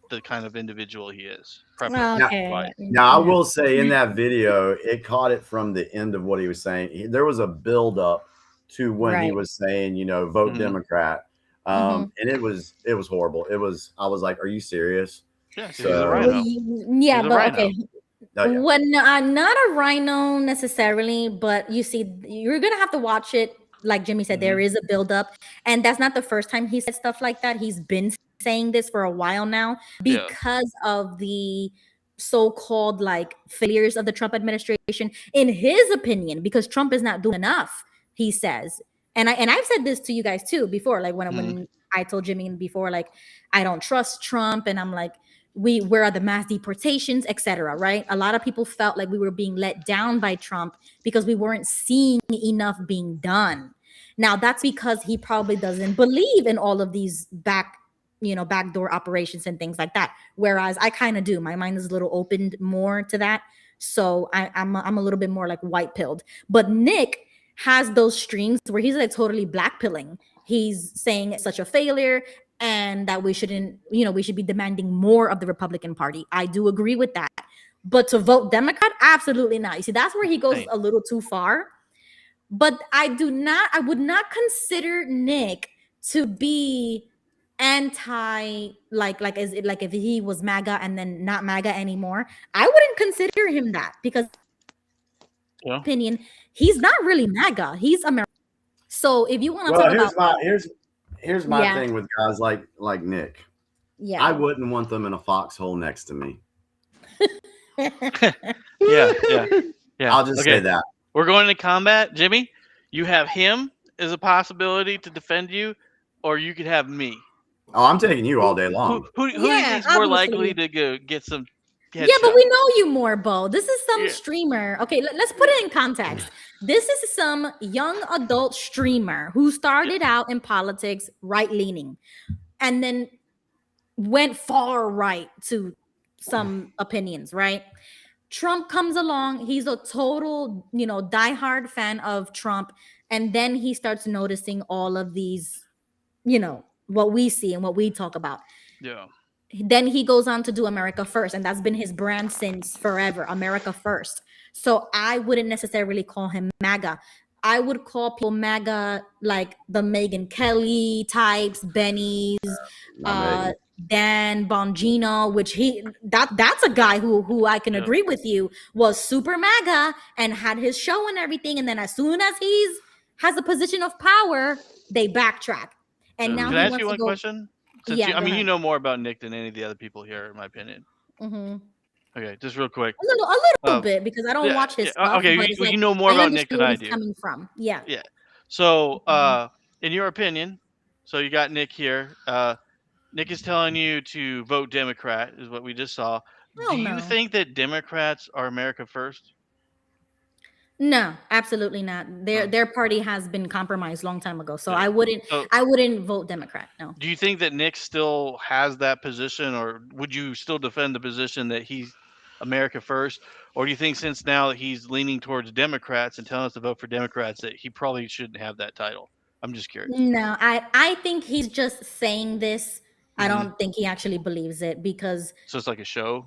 the kind of individual he is. Now, I will say in that video, it caught it from the end of what he was saying. There was a build up to when he was saying, vote Democrat. And it was horrible. I was like, are you serious? Yeah, he's a rhino. Yeah, but okay. Well, not a rhino necessarily, but you see, you're gonna have to watch it. Like Jimmy said, there is a buildup, and that's not the first time he said stuff like that. He's been saying this for a while now because of the so-called like failures of the Trump administration, in his opinion, because Trump is not doing enough. He says, and I've said this to you guys too before, like when I told Jimmy before, like I don't trust Trump, and I'm like, where are the mass deportations, etc., right? A lot of people felt like we were being let down by Trump because we weren't seeing enough being done. Now, that's because he probably doesn't believe in all of these backdoor operations and things like that. Whereas I kind of do. My mind is a little opened more to that. So I'm a little bit more like white-pilled. But Nick has those streams where he's like totally black-pilling. He's saying it's such a failure and that we shouldn't, we should be demanding more of the Republican Party. I do agree with that. But to vote Democrat, absolutely not. You see, that's where he goes a little too far. But I would not consider Nick to be anti, like if he was MAGA and then not MAGA anymore. I wouldn't consider him that because opinion, he's not really MAGA. He's American. So if you want to talk about here's my thing with guys like Nick. Yeah, I wouldn't want them in a foxhole next to me. Yeah. I'll just say that. We're going into combat, Jimmy. You have him as a possibility to defend you, or you could have me. Oh, I'm taking you all day long. Who do you think is more likely to go get some? Yeah, but we know you more, Bo. This is some streamer. Okay, let's put it in context. This is some young adult streamer who started out in politics right-leaning and then went far right to some opinions, right? Trump comes along. He's a total, diehard fan of Trump. And then he starts noticing all of these, what we see and what we talk about. Yeah. Then he goes on to do America First, and that's been his brand since forever, America First. So I wouldn't necessarily call him MAGA. I would call people MAGA like the Megyn Kelly types, Benny's, Dan Bongino, which that's a guy who I can agree with you was super MAGA and had his show and everything, and then as soon as has a position of power, they backtrack. And now can he I ask wants you to one go. question? Since Yeah, you know more about Nick than any of the other people here, in my opinion. Mm-hmm. Okay, just real quick. A little bit, because I don't watch his stuff. Okay, but it's you like, know more I about Nick understand than where I he's do. coming from. Yeah. Yeah. So, in your opinion, so you got Nick here. Nick is telling you to vote Democrat, is what we just saw. Do you think that Democrats are America first? No, absolutely not. Their party has been compromised long time ago. So I wouldn't vote Democrat. No. Do you think that Nick still has that position, or would you still defend the position that he's America first? Or do you think since now that he's leaning towards Democrats and telling us to vote for Democrats that he probably shouldn't have that title? I'm just curious. No, I think he's just saying this. I don't think he actually believes it, because So it's like a show?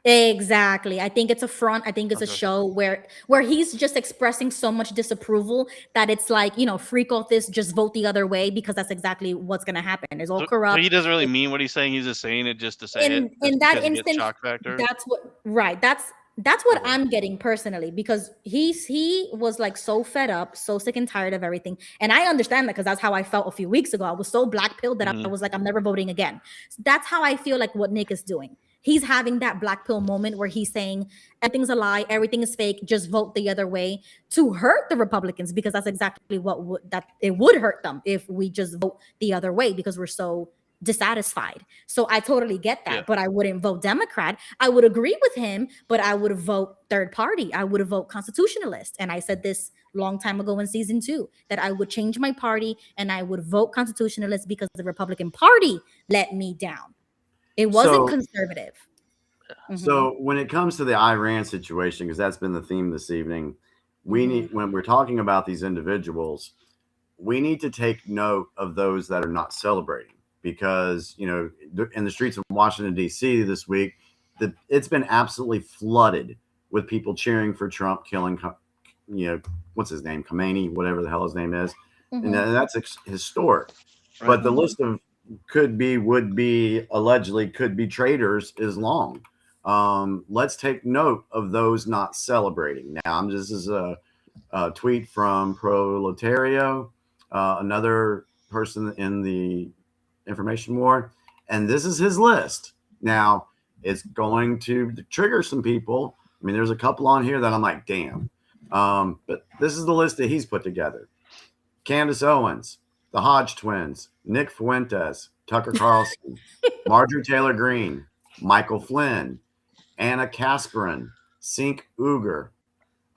Exactly. I think it's a front. I think it's a show where he's just expressing so much disapproval that it's like, freak off this, just vote the other way, because that's exactly what's going to happen. It's all corrupt. So he doesn't really mean what he's saying. He's just saying it just to say it. In that instance, shock factor. that's what I'm getting personally, because he was like so fed up, so sick and tired of everything. And I understand that, because that's how I felt a few weeks ago. I was so black pilled that I was like, I'm never voting again. So that's how I feel like what Nick is doing. He's having that black pill moment where he's saying everything's a lie, everything is fake, just vote the other way, to hurt the Republicans, because that's exactly it would hurt them if we just vote the other way, because we're so dissatisfied. So I totally get that, but I wouldn't vote Democrat. I would agree with him, but I would vote third party. I would vote constitutionalist. And I said this long time ago in season 2, that I would change my party and I would vote constitutionalist, because the Republican Party let me down. It wasn't conservative. So when it comes to the Iran situation, because that's been the theme this evening, we need, when we're talking about these individuals, we need to take note of those that are not celebrating, because, in the streets of Washington, D.C. this week, it's been absolutely flooded with people cheering for Trump killing, what's his name? Khamenei, whatever the hell his name is. And that's historic. Right. But the list of would be, allegedly could be traitors is long. Let's take note of those not celebrating. Now, this is a tweet from Proletario, another person in the information war, and this is his list. Now, it's going to trigger some people. I mean, there's a couple on here that I'm like, damn. But this is the list that he's put together. Candace Owens, the Hodge twins, Nick Fuentes, Tucker Carlson, Marjorie Taylor Greene, Michael Flynn, Anna Kasparin, Sink Uger,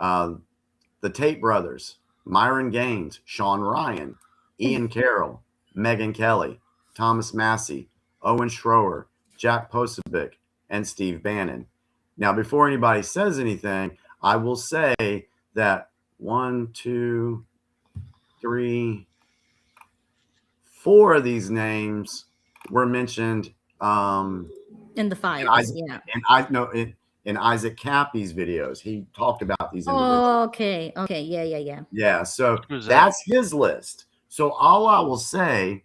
the Tate brothers, Myron Gaines, Sean Ryan, Ian Carroll, Megyn Kelly, Thomas Massey, Owen Schroer, Jack Posobiec, and Steve Bannon. Now, before anybody says anything, I will say that 1, 2, 3, 4 of these names were mentioned in the files. In Isaac Cappy's videos, he talked about these individuals. Oh, okay. Yeah, so that's his list. So all I will say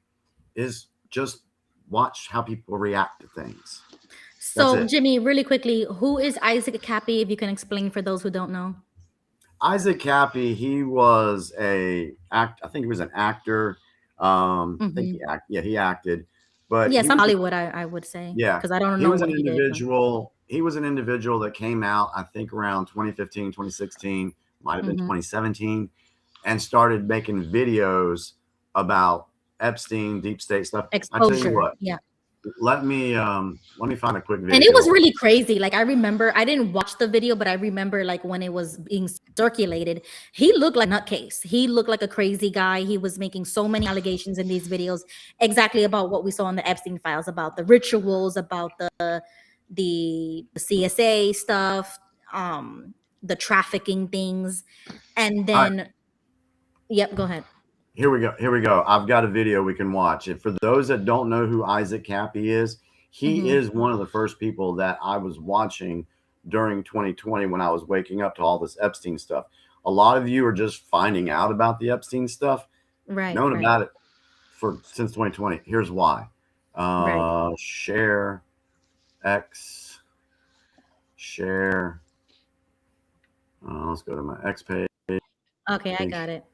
is just watch how people react to things. So, Jimmy, really quickly, who is Isaac Cappy, if you can explain for those who don't know? Isaac Cappy, he was I think he was an actor. I think he acted. But some Hollywood, I would say. Yeah. Because I don't know. He was an individual. He was an individual that came out, I think, around 2015, 2016, might have been 2017, and started making videos about Epstein, deep state stuff. Exposure. I tell you what. Yeah. Let me find a quick video. And it was really crazy. Like, I remember, I didn't watch the video, but I remember like when it was being circulated, he looked like a nutcase. He looked like a crazy guy. He was making so many allegations in these videos, exactly about what we saw in the Epstein files, about the rituals, about the CSA stuff, the trafficking things. And then, yep, go ahead. Here we go. I've got a video we can watch. And for those that don't know who Isaac Cappy is, He is one of the first people that I was watching during 2020 when I was waking up to all this Epstein stuff. A lot of you are just finding out about the Epstein stuff, known about it since 2020. Here's why. Share X, share. Let's go to my X page. Okay, I got it.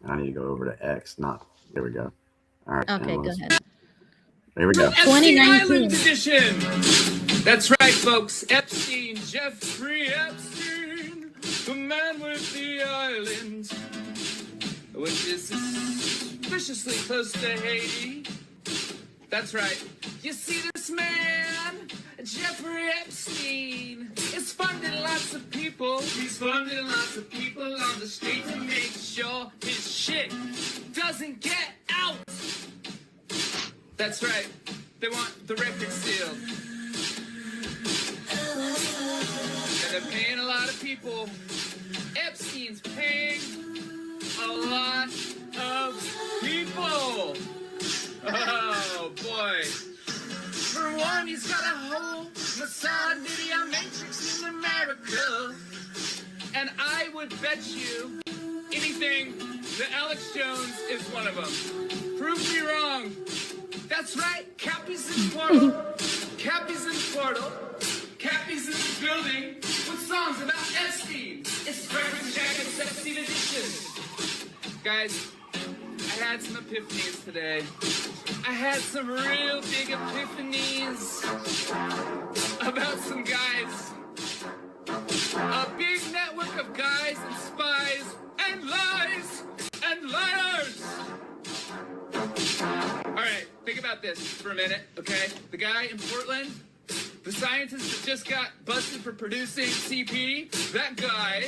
I need to go over to X. There we go. All right. Okay, go ahead. There we go. 2019 edition. That's right, folks. Epstein, Jeffrey Epstein, the man with the island, which is suspiciously close to Haiti. That's right. You see, this man, Jeffrey Epstein, is funding lots of people. He's funding lots of people on the street to make sure his shit doesn't get out. That's right. They want the record sealed. And they're paying a lot of people. Epstein's paying a lot of people. Oh, boy. For one, he's got a whole Mossad media matrix in America. And I would bet you anything that Alex Jones is one of them. Prove me wrong. That's right. Cappy's in the portal. Cappy's in the portal. Cappy's in the building with songs about Epstein. It's Breakfast Jacket's Epstein edition. Guys, I had some epiphanies today. I had some real big epiphanies about some guys. A big network of guys and spies and lies and liars. All right, think about this for a minute, okay? The guy in Portland, the scientist that just got busted for producing CP, that guy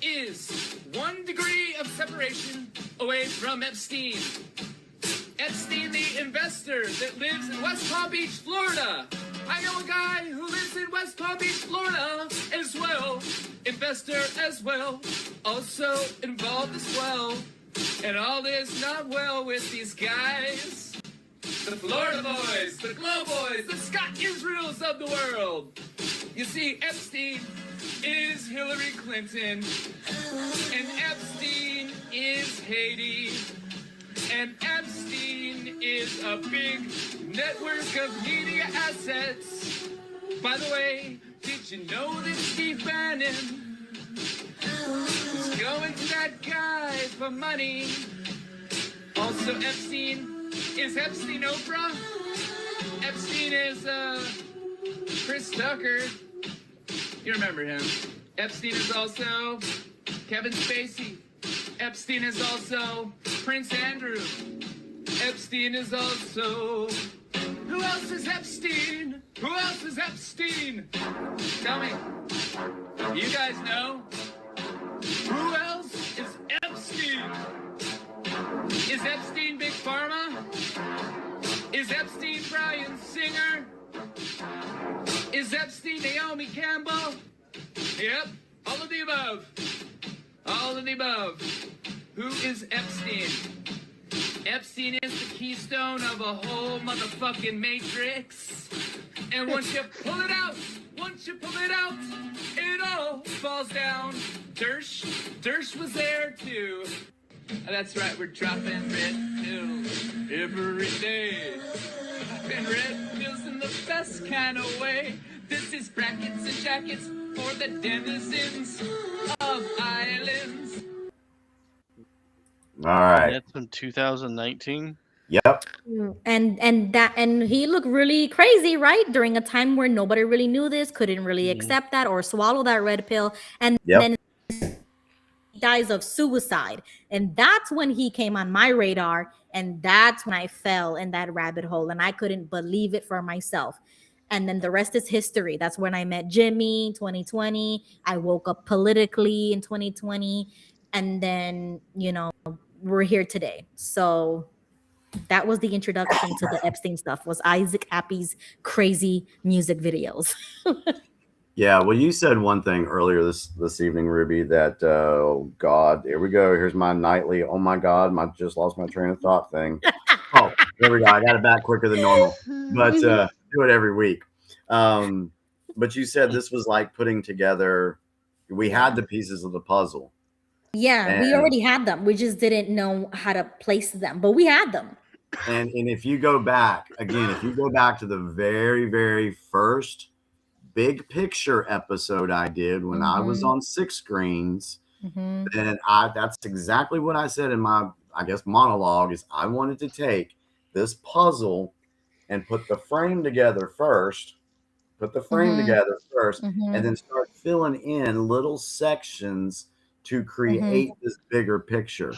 is 1 degree of separation away from Epstein. Epstein, the investor that lives in West Palm Beach, Florida. I know a guy who lives in West Palm Beach, Florida as well. Investor as well. Also involved as well. And all is not well with these guys. The Florida boys, the Glow boys, the Scott Israels of the world. You see, Epstein is Hillary Clinton. And Epstein is Haiti. And Epstein is a big network of media assets. By the way, did you know that Steve Bannon was going to that guy for money? Also, Epstein is Epstein Oprah. Epstein is Chris Tucker. You remember him. Epstein is also Kevin Spacey. Epstein is also Prince Andrew. Epstein is also... Who else is Epstein? Who else is Epstein? Tell me. You guys know? Who else is Epstein? Is Epstein Big Pharma? Is Epstein Brian Singer? Is Epstein Naomi Campbell? Yep, all of the above. All of the above. Who is Epstein? Epstein is the keystone of a whole motherfucking matrix. And once you pull it out, it all falls down. Dersh was there too. That's right, we're dropping red pills every day. Dropping red pills in the best kind of way. This is brackets and jackets for the denizens of islands. All right. That's from 2019. Yep. And he looked really crazy, right? During a time where nobody really knew this, couldn't really accept that or swallow that red pill, and then he dies of suicide. And that's when he came on my radar, and that's when I fell in that rabbit hole, and I couldn't believe it for myself. And then the rest is history. That's when I met Jimmy, 2020. I woke up politically in 2020, and then we're here today. So that was the introduction to the Epstein stuff, was Isaac Appy's crazy music videos. Yeah, well, you said one thing earlier this evening, Ruby, that, oh, God, here we go. Here's my nightly, oh, my God, I just lost my train of thought thing. Oh, There we go. I got it back quicker than normal, but do it every week. But you said this was like putting together. We had the pieces of the puzzle. Yeah, we already had them. We just didn't know how to place them, but we had them. And if you go back again, if you go back to the very, very first big picture episode I did when I was on 6 screens, then that's exactly what I said in my, I guess, monologue is I wanted to take this puzzle and put the frame together first, and then start filling in little sections to create this bigger picture.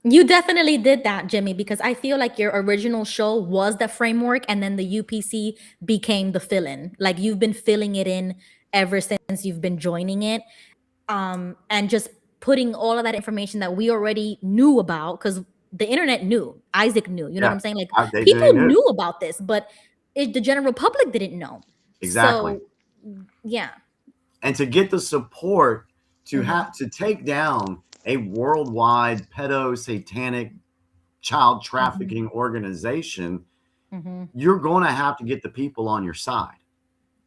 You definitely did that, Jimmy, because I feel like your original show was the framework and then the UPC became the fill-in. Like you've been filling it in ever since you've been joining it. And just putting all of that information that we already knew about, because the internet knew, Isaac knew, you know what I'm saying? Like people knew about this, but the general public didn't know. Exactly. So, yeah. And to get the support to have to take down a worldwide pedo satanic child trafficking organization, you're going to have to get the people on your side.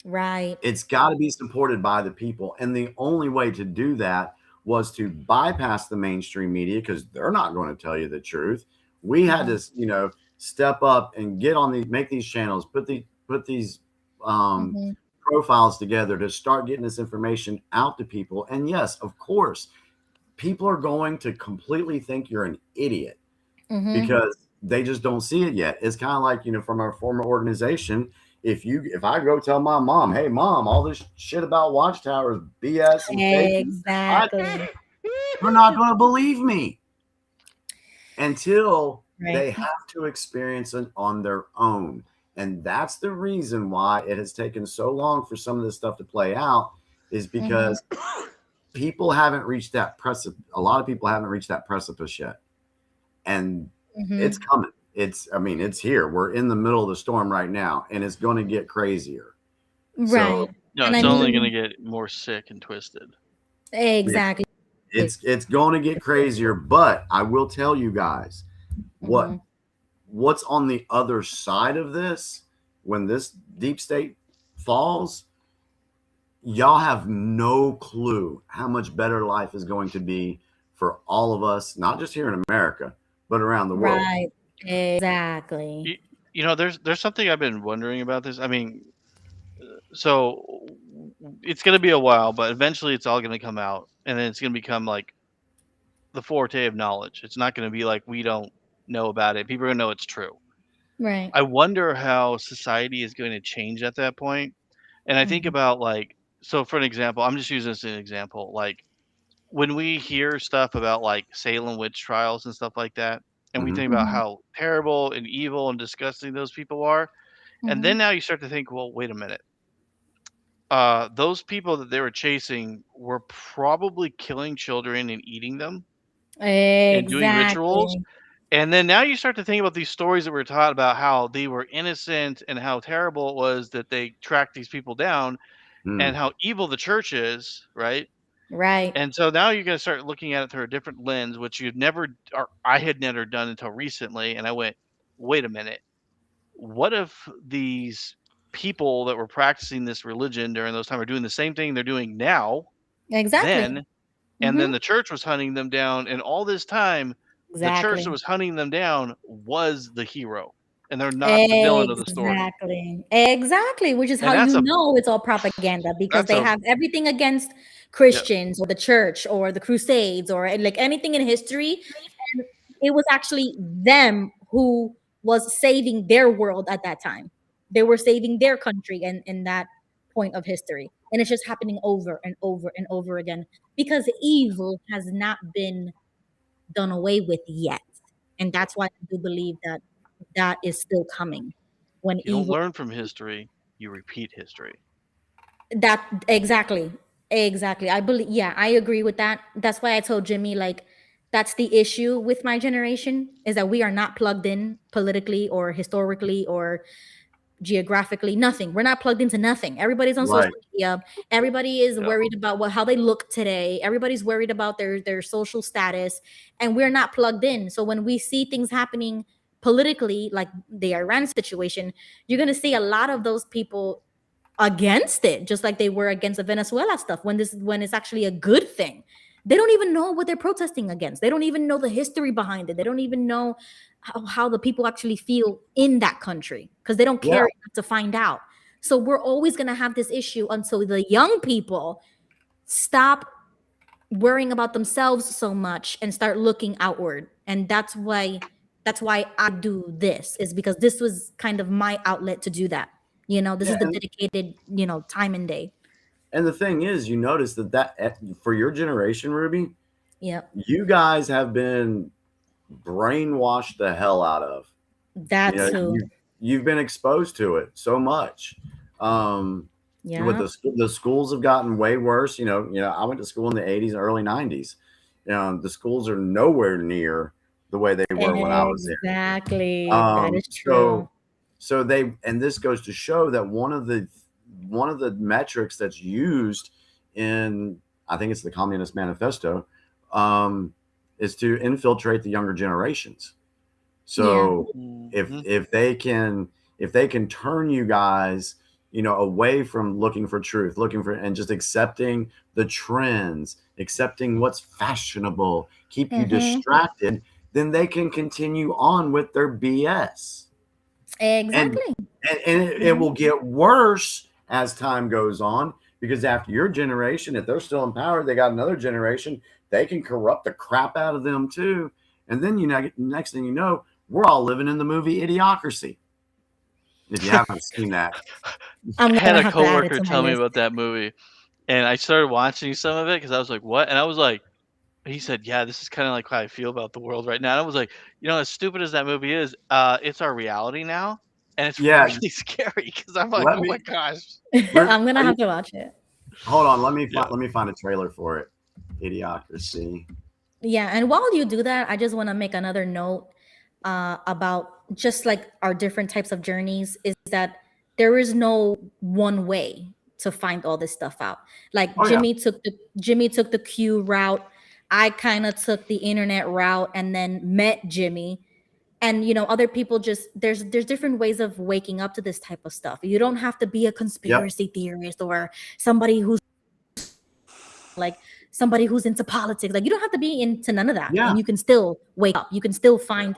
Right. It's got to be supported by the people. And the only way to do that was to bypass the mainstream media because they're not going to tell you the truth. We had to, you know, step up and get on these, make these channels, put these profiles together to start getting this information out to people. And yes, of course, people are going to completely think you're an idiot because they just don't see it yet. It's kind of like, you know, from our former organization, if I go tell my mom, hey mom, all this shit about Watchtower is BS and fake, they're not going to believe me until they have to experience it on their own. And that's the reason why it has taken so long for some of this stuff to play out, is because people haven't reached that precipice. A lot of people haven't reached that precipice yet. And it's coming. I mean, it's here. We're in the middle of the storm right now, and it's going to get crazier. Right. So, no, it's only going to get more sick and twisted. Exactly. It's going to get crazier, but I will tell you guys what's on the other side of this when this deep state falls. Y'all have no clue how much better life is going to be for all of us, not just here in America, but around the world. Right. Exactly. You know, there's something I've been wondering about this. I mean, so it's going to be a while, but eventually it's all going to come out, and then it's going to become like the forte of knowledge. It's not going to be like we don't know about it. People are going to know it's true. Right. I wonder how society is going to change at that point. And I think about like, so for an example, I'm just using this as an example, like when we hear stuff about like Salem witch trials and stuff like that, and we think about how terrible and evil and disgusting those people are. And then now you start to think, well, wait a minute. Those people that they were chasing were probably killing children and eating them and doing rituals. And then now you start to think about these stories that we're taught about how they were innocent and how terrible it was that they tracked these people down and how evil the church is, right? Right. And so now you're going to start looking at it through a different lens, which you've never, or I had never done until recently. And I went, wait a minute. What if these people that were practicing this religion during those times are doing the same thing they're doing now? Exactly. And then the church was hunting them down. And all this time, the church that was hunting them down was the hero. And they're not the villain of the story. Exactly. Which is how you know it's all propaganda, because they have everything against Christians or the church or the Crusades or like anything in history. And it was actually them who was saving their world at that time. They were saving their country and in that point of history. And it's just happening over and over and over again because evil has not been done away with yet. And that's why I do believe that that is still coming. When you don't learn from history, you repeat history. That exactly. I believe, yeah, I agree with that. That's why I told Jimmy, like, that's the issue with my generation, is that we are not plugged in politically or historically or geographically, nothing. We're not plugged into nothing. Everybody's on social media. Everybody is worried about how they look today. Everybody's worried about their social status, and we're not plugged in. So when we see things happening politically, like the Iran situation, you're going to see a lot of those people against it, just like they were against the Venezuela stuff when it's actually a good thing. They don't even know what they're protesting against. They don't even know the history behind it. They don't even know how the people actually feel in that country because they don't care enough to find out. So we're always going to have this issue until the young people stop worrying about themselves so much and start looking outward. And that's why I do this, is because this was kind of my outlet to do that. This is the dedicated, time and day. And the thing is, you notice that for your generation, Ruby, yep, you guys have been brainwashed the hell out of. That's who. You've been exposed to it so much. With the schools have gotten way worse. I went to school in the 80s and early 90s. The schools are nowhere near the way they were when I was there. Exactly. That is true. So this goes to show that one of the metrics that's used in, I think it's the Communist Manifesto, is to infiltrate the younger generations. So if they can turn you guys, away from looking for truth, and just accepting the trends, accepting what's fashionable, keep you distracted, then they can continue on with their BS. Exactly. And it will get worse as time goes on, because after your generation, if they're still in power, they got another generation, they can corrupt the crap out of them too. And then next thing you know, we're all living in the movie Idiocracy. If you haven't seen that. I had a coworker tell me about that movie, and I started watching some of it because I was like, what? And I was like, he said, yeah, this is kind of like how I feel about the world right now. And I was like, as stupid as that movie is, it's our reality now. And it's really scary because I'm like, my gosh. I'm going to have to watch it. Hold on. Let me find a trailer for it. Idiocracy. Yeah. And while you do that, I just want to make another note about just like our different types of journeys, is that there is no one way to find all this stuff out. Like Jimmy took the Q route. I kind of took the internet route and then met Jimmy. And, other people there's different ways of waking up to this type of stuff. You don't have to be a conspiracy theorist or somebody who's into politics. Like, you don't have to be into none of that. Yeah. And you can still wake up. You can still find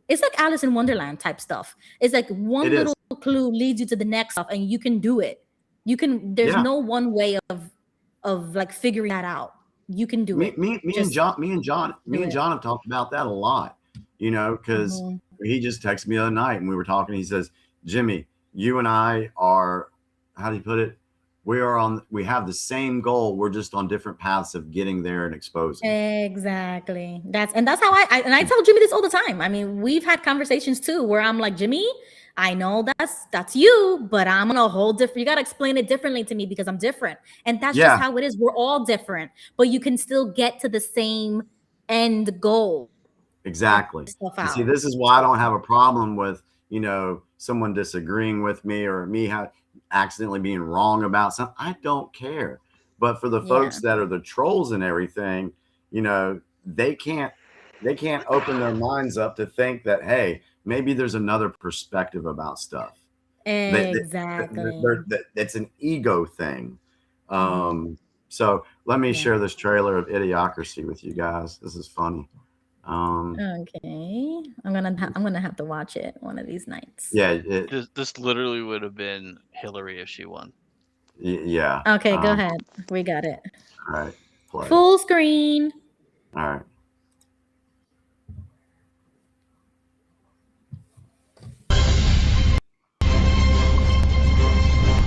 it's like Alice in Wonderland type stuff. It's like one little clue leads you to the next stuff, and you can do it. There's no one way of like figuring that out. You can do it. Me and John have talked about that a lot, because he just texted me the other night and we were talking. He says, Jimmy, you and I are, how do you put it? We have the same goal. We're just on different paths of getting there and exposing. Exactly. That's how I tell Jimmy this all the time. I mean, we've had conversations too, where I'm like, Jimmy, I know that's you, but I'm on a whole different, you got to explain it differently to me because I'm different. And that's just how it is. We're all different, but you can still get to the same end goal. Exactly. See, this is why I don't have a problem with, someone disagreeing with me or me accidentally being wrong about something. I don't care. But for the folks that are the trolls and everything, they can't open their minds up to think that, hey, maybe there's another perspective about stuff. Exactly. It's an ego thing. So let me share this trailer of Idiocracy with you guys. This is funny. Okay, I'm gonna have to watch it one of these nights. Yeah, this literally would have been Hillary if she won. Yeah. Okay, go ahead. We got it. All right. Play. Full screen. All right.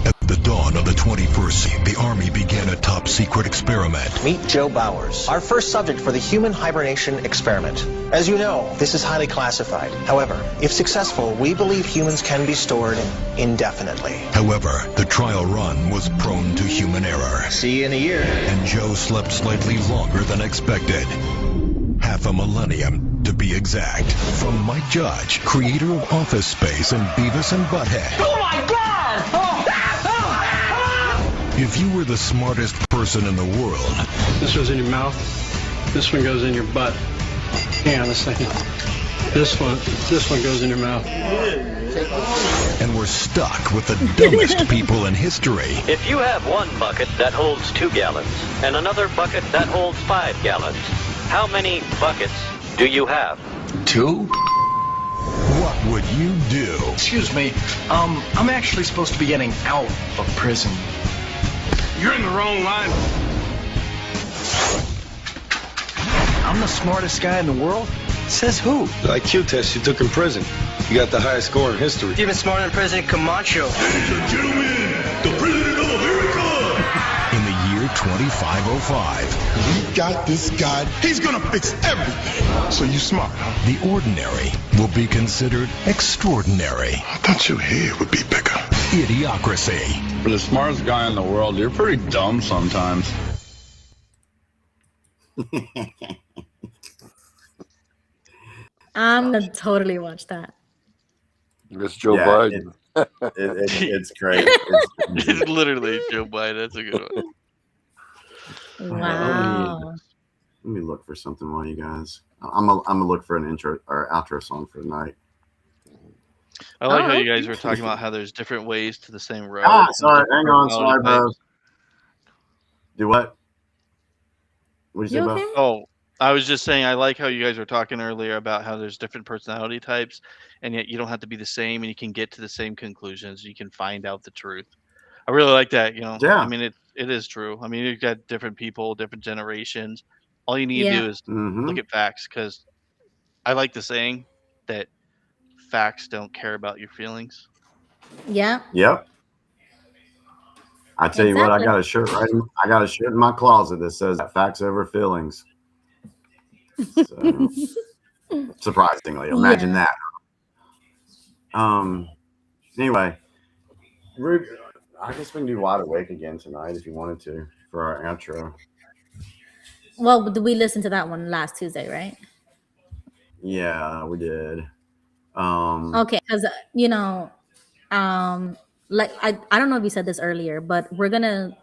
At the dawn of the 21st, the Army began a top-secret experiment. Meet Joe Bowers, our first subject for the human hibernation experiment. As you know, this is highly classified. However, if successful, we believe humans can be stored indefinitely. However, the trial run was prone to human error. See you in a year. And Joe slept slightly longer than expected. Half a millennium, to be exact. From Mike Judge, creator of Office Space and Beavis and Butthead. Oh my God! Oh. If you were the smartest person in the world... This goes in your mouth. This one goes in your butt. Hang on a second. This one goes in your mouth. And we're stuck with the dumbest people in history. If you have one bucket that holds 2 gallons and another bucket that holds 5 gallons, how many buckets do you have? 2? What would you do? Excuse me, I'm actually supposed to be getting out of prison. You're in the wrong line. I'm the smartest guy in the world? Says who? The IQ test you took in prison. You got the highest score in history. Even smarter than President Camacho. Ladies and gentlemen, the President of America! In the year 2505, We got this guy. He's gonna fix everything. So you smart, huh? the ordinary will be considered extraordinary. I thought your head would be bigger. Idiocracy. For the smartest guy in the world, you're pretty dumb sometimes. I'm gonna totally watch that. It's Joe Yeah, Biden. It's great. It's literally Joe Biden. That's a good one. Wow. Let me look for something while you guys. I'm gonna look for an intro or outro song for tonight. I like how you guys were talking about how there's different ways to the same road. Sorry, and hang on, different sorry, bro. personality Do what? What did you say, You Bo? okay? Oh, I was just saying I like how you guys were talking earlier about how there's different personality types, and yet you don't have to be the same, and you can get to the same conclusions. You can find out the truth. I really like that. Yeah. I mean, it is true. I mean, you've got different people, different generations. All you need Yeah. to do is Mm-hmm. look at facts, because I like the saying that facts don't care about your feelings. Yeah. Yep. I tell you what, I Exactly. got a shirt I got a shirt in my closet that says "Facts over feelings." So, surprisingly, imagine Yeah. that. Anyway, Ruby, I guess we can do Wide Awake again tonight if you wanted to for our outro. Well, we listened to that one last Tuesday, right? Yeah, we did. Okay, because like I don't know if you said this earlier, but we're gonna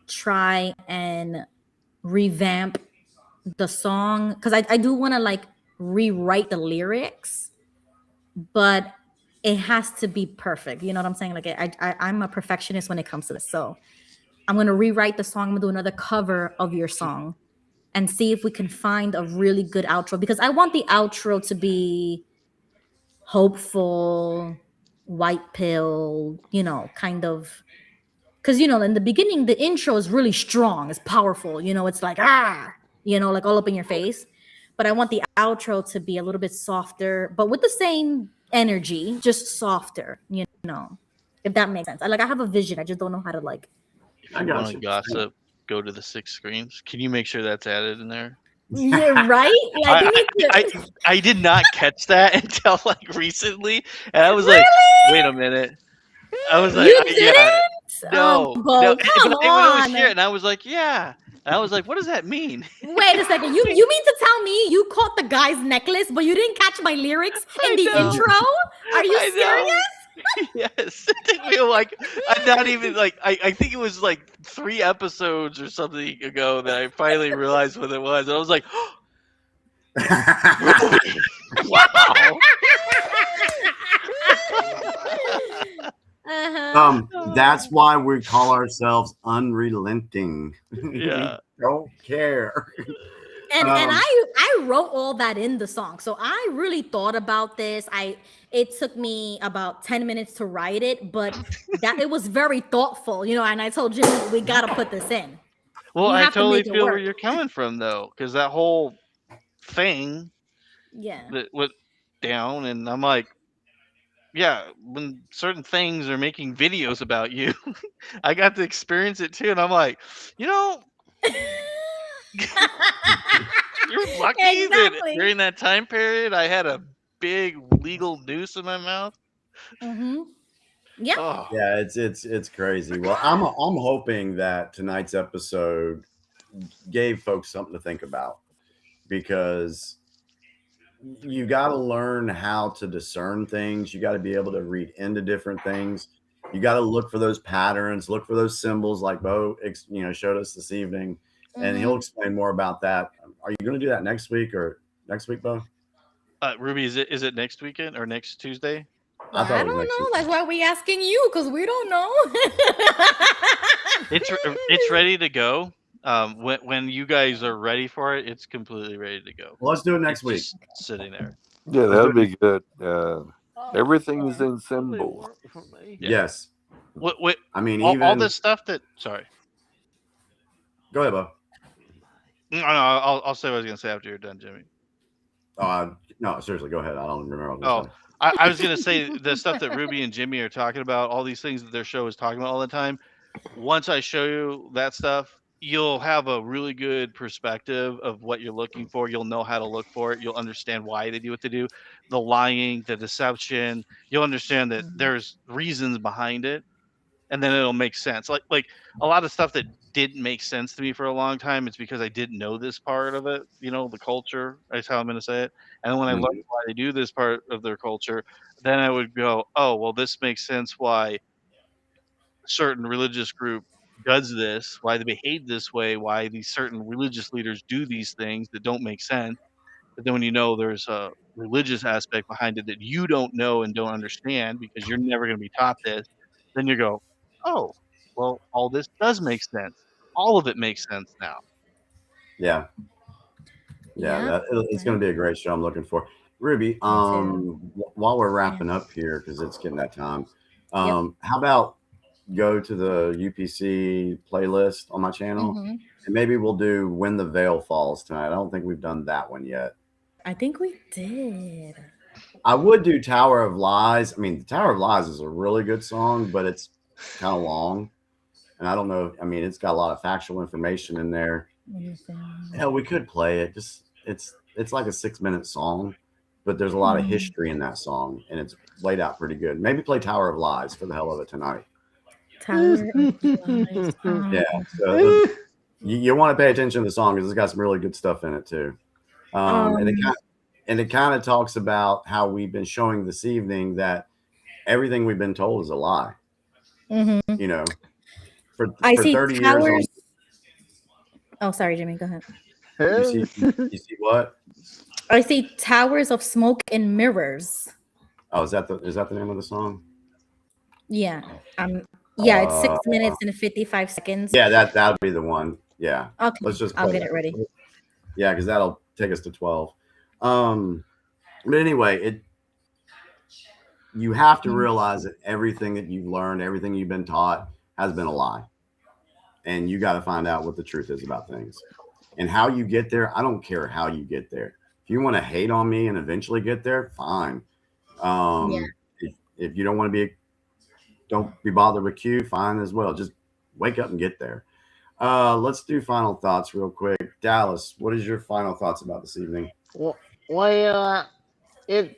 try and revamp the song because I do want to like rewrite the lyrics, but it has to be perfect. You know what I'm saying? Like I'm a perfectionist when it comes to this, so I'm gonna rewrite the song. I'm gonna do another cover of your song and see if we can find a really good outro because I want the outro to be hopeful, white pill, kind of. Because, in the beginning, the intro is really strong, it's powerful, it's like, like all up in your face. But I want the outro to be a little bit softer, but with the same energy, just softer, if that makes sense. I have a vision. I just don't know how to If you want to gossip, go to the 6 screens. Can you make sure that's added in there? Yeah, right? Like, I did not catch that until like recently, and I was like, "Wait a minute!" I was like, You didn't? no, Oh, Bo, no." come But I was on. here, and I was like, "Yeah," and I was like, "What does that mean?" Wait a second. You mean to tell me you caught the guy's necklace, but you didn't catch my lyrics in the know. intro? Are you I know. serious? Yes, it took me like I'm not even like I think it was like 3 episodes or something ago that I finally realized what it was, and I was like, "Wow!" That's why we call ourselves unrelenting. Yeah. We don't care. And I wrote all that in the song. So I really thought about this. It took me about 10 minutes to write it, but that it was very thoughtful, and I told Jimmy we gotta put this in. Well, We I have to totally make it feel where work. you're coming from, though, because that whole thing Yeah. that went down, and I'm like, yeah, when certain things are making videos about you, I got to experience it too, and I'm like, you're lucky that Exactly. during that time period I had a big legal noose in my mouth. Mm-hmm. Yeah. Oh. Yeah, it's crazy. Well, I'm hoping that tonight's episode gave folks something to think about because you got to learn how to discern things. You got to be able to read into different things. You got to look for those patterns, look for those symbols like Bo, showed us this evening, and he'll explain more about that. Are you going to do that next week, Bo? Ruby, is it next weekend or next Tuesday? I thought I it was don't next know. week. That's why we asking you, because we don't know. It's ready to go. When you guys are ready for it, it's completely ready to go. Well, let's do it next It's week. just sitting there. Yeah, Let's do that'd it. be good. Everything is in symbol. Yeah. Yes. What I mean, all even this stuff that. Sorry. Go ahead, Bo. No, I'll say what I was gonna say after you're done, Jimmy. No, seriously, go ahead. I don't remember what I was Oh, gonna say. I was gonna say the stuff that Ruby and Jimmy are talking about, all these things that their show is talking about all the time. Once I show you that stuff, you'll have a really good perspective of what you're looking for. You'll know how to look for it. You'll understand why they do what they do, the lying, the deception. You'll understand that there's reasons behind it, and then it'll make sense. Like a lot of stuff that didn't make sense to me for a long time. It's because I didn't know this part of it. The culture is how I'm going to say it. And then when I learned Mhm. why they do this part of their culture, then I would go, oh, well, this makes sense why a certain religious group does this, why they behave this way, why these certain religious leaders do these things that don't make sense. But then when you know there's a religious aspect behind it that you don't know and don't understand because you're never going to be taught this, then you go, oh, well, all this does make sense. All of it makes sense now. Yeah. Yeah. It's going to be a great show. I'm looking for Ruby. While we're wrapping up here because it's getting that time, how about go to the UPC playlist on my channel, and maybe we'll do "When the Veil Falls" tonight. I don't think we've done that one yet. I think we did. I would do "Tower of Lies." I mean, the "Tower of Lies" is a really good song, but it's kind of long, and I don't know. I mean, it's got a lot of factual information in there. Hell, we could play it. Just it's like a 6-minute song, but there's a lot of history in that song, and it's laid out pretty good. Maybe play "Tower of Lies" for the hell of it tonight. Tower of Lies. Yeah, so you want to pay attention to the song because it's got some really good stuff in it too. And it kind of talks about how we've been showing this evening that everything we've been told is a lie. For I see 30 towers. years. Oh, sorry, Jimmy. Go ahead. You see what? I see towers of smoke and mirrors. Oh, is that the name of the song? Yeah. Yeah, it's 6 minutes and 55 seconds. Yeah, that'll be the one. Yeah. Okay. Let's just I'll get it ready. Yeah, because that'll take us to 12. But anyway, you have to realize that everything that you've learned, everything you've been taught has been a lie. And you got to find out what the truth is about things. And how you get there, I don't care how you get there. If you want to hate on me and eventually get there, fine. If you don't want to don't be bothered with Q, fine as well. Just wake up and get there. Let's do final thoughts real quick. Dallas, what is your final thoughts about this evening? Well, it's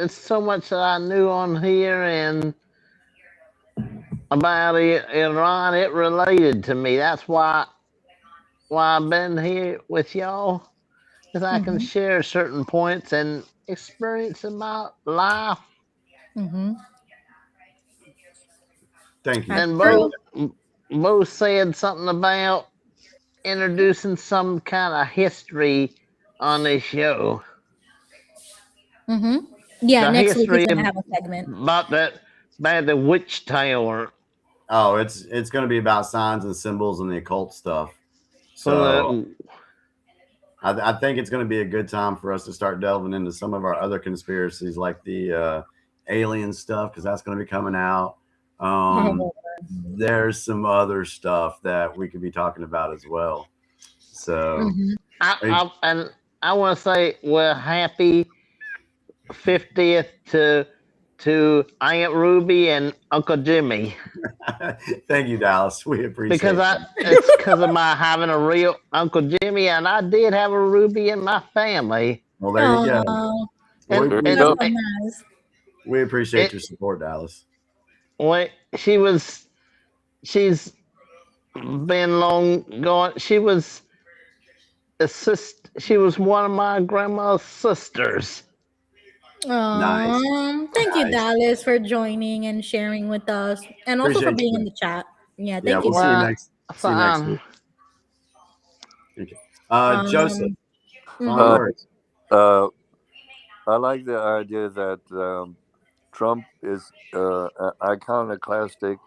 so much that I knew on here and about Iran. It related to me. That's why I've been here with y'all, because I can share certain points and experience in my life. Thank you. And both said something about introducing some kind of history on this show. Yeah, The next week history we're gonna have a segment about the witch tale. Oh, it's going to be about signs and symbols and the occult stuff. So I think it's going to be a good time for us to start delving into some of our other conspiracies, like the alien stuff, because that's going to be coming out. There's some other stuff that we could be talking about as well. So, I want to say, well, happy 50th to Aunt Ruby and Uncle Jimmy. Thank you, Dallas. We appreciate it's because of my having a real Uncle Jimmy, and I did have a Ruby in my family. Well, there you go. We appreciate your support, Dallas. Well, she's been long gone. She was She was one of my grandma's sisters. Thank you, Dallas, for joining and sharing with us, and also for being in the chat. Yeah, thank you. We'll see you next week. Okay. Joseph, final words. I like the idea that Trump is an iconoclastic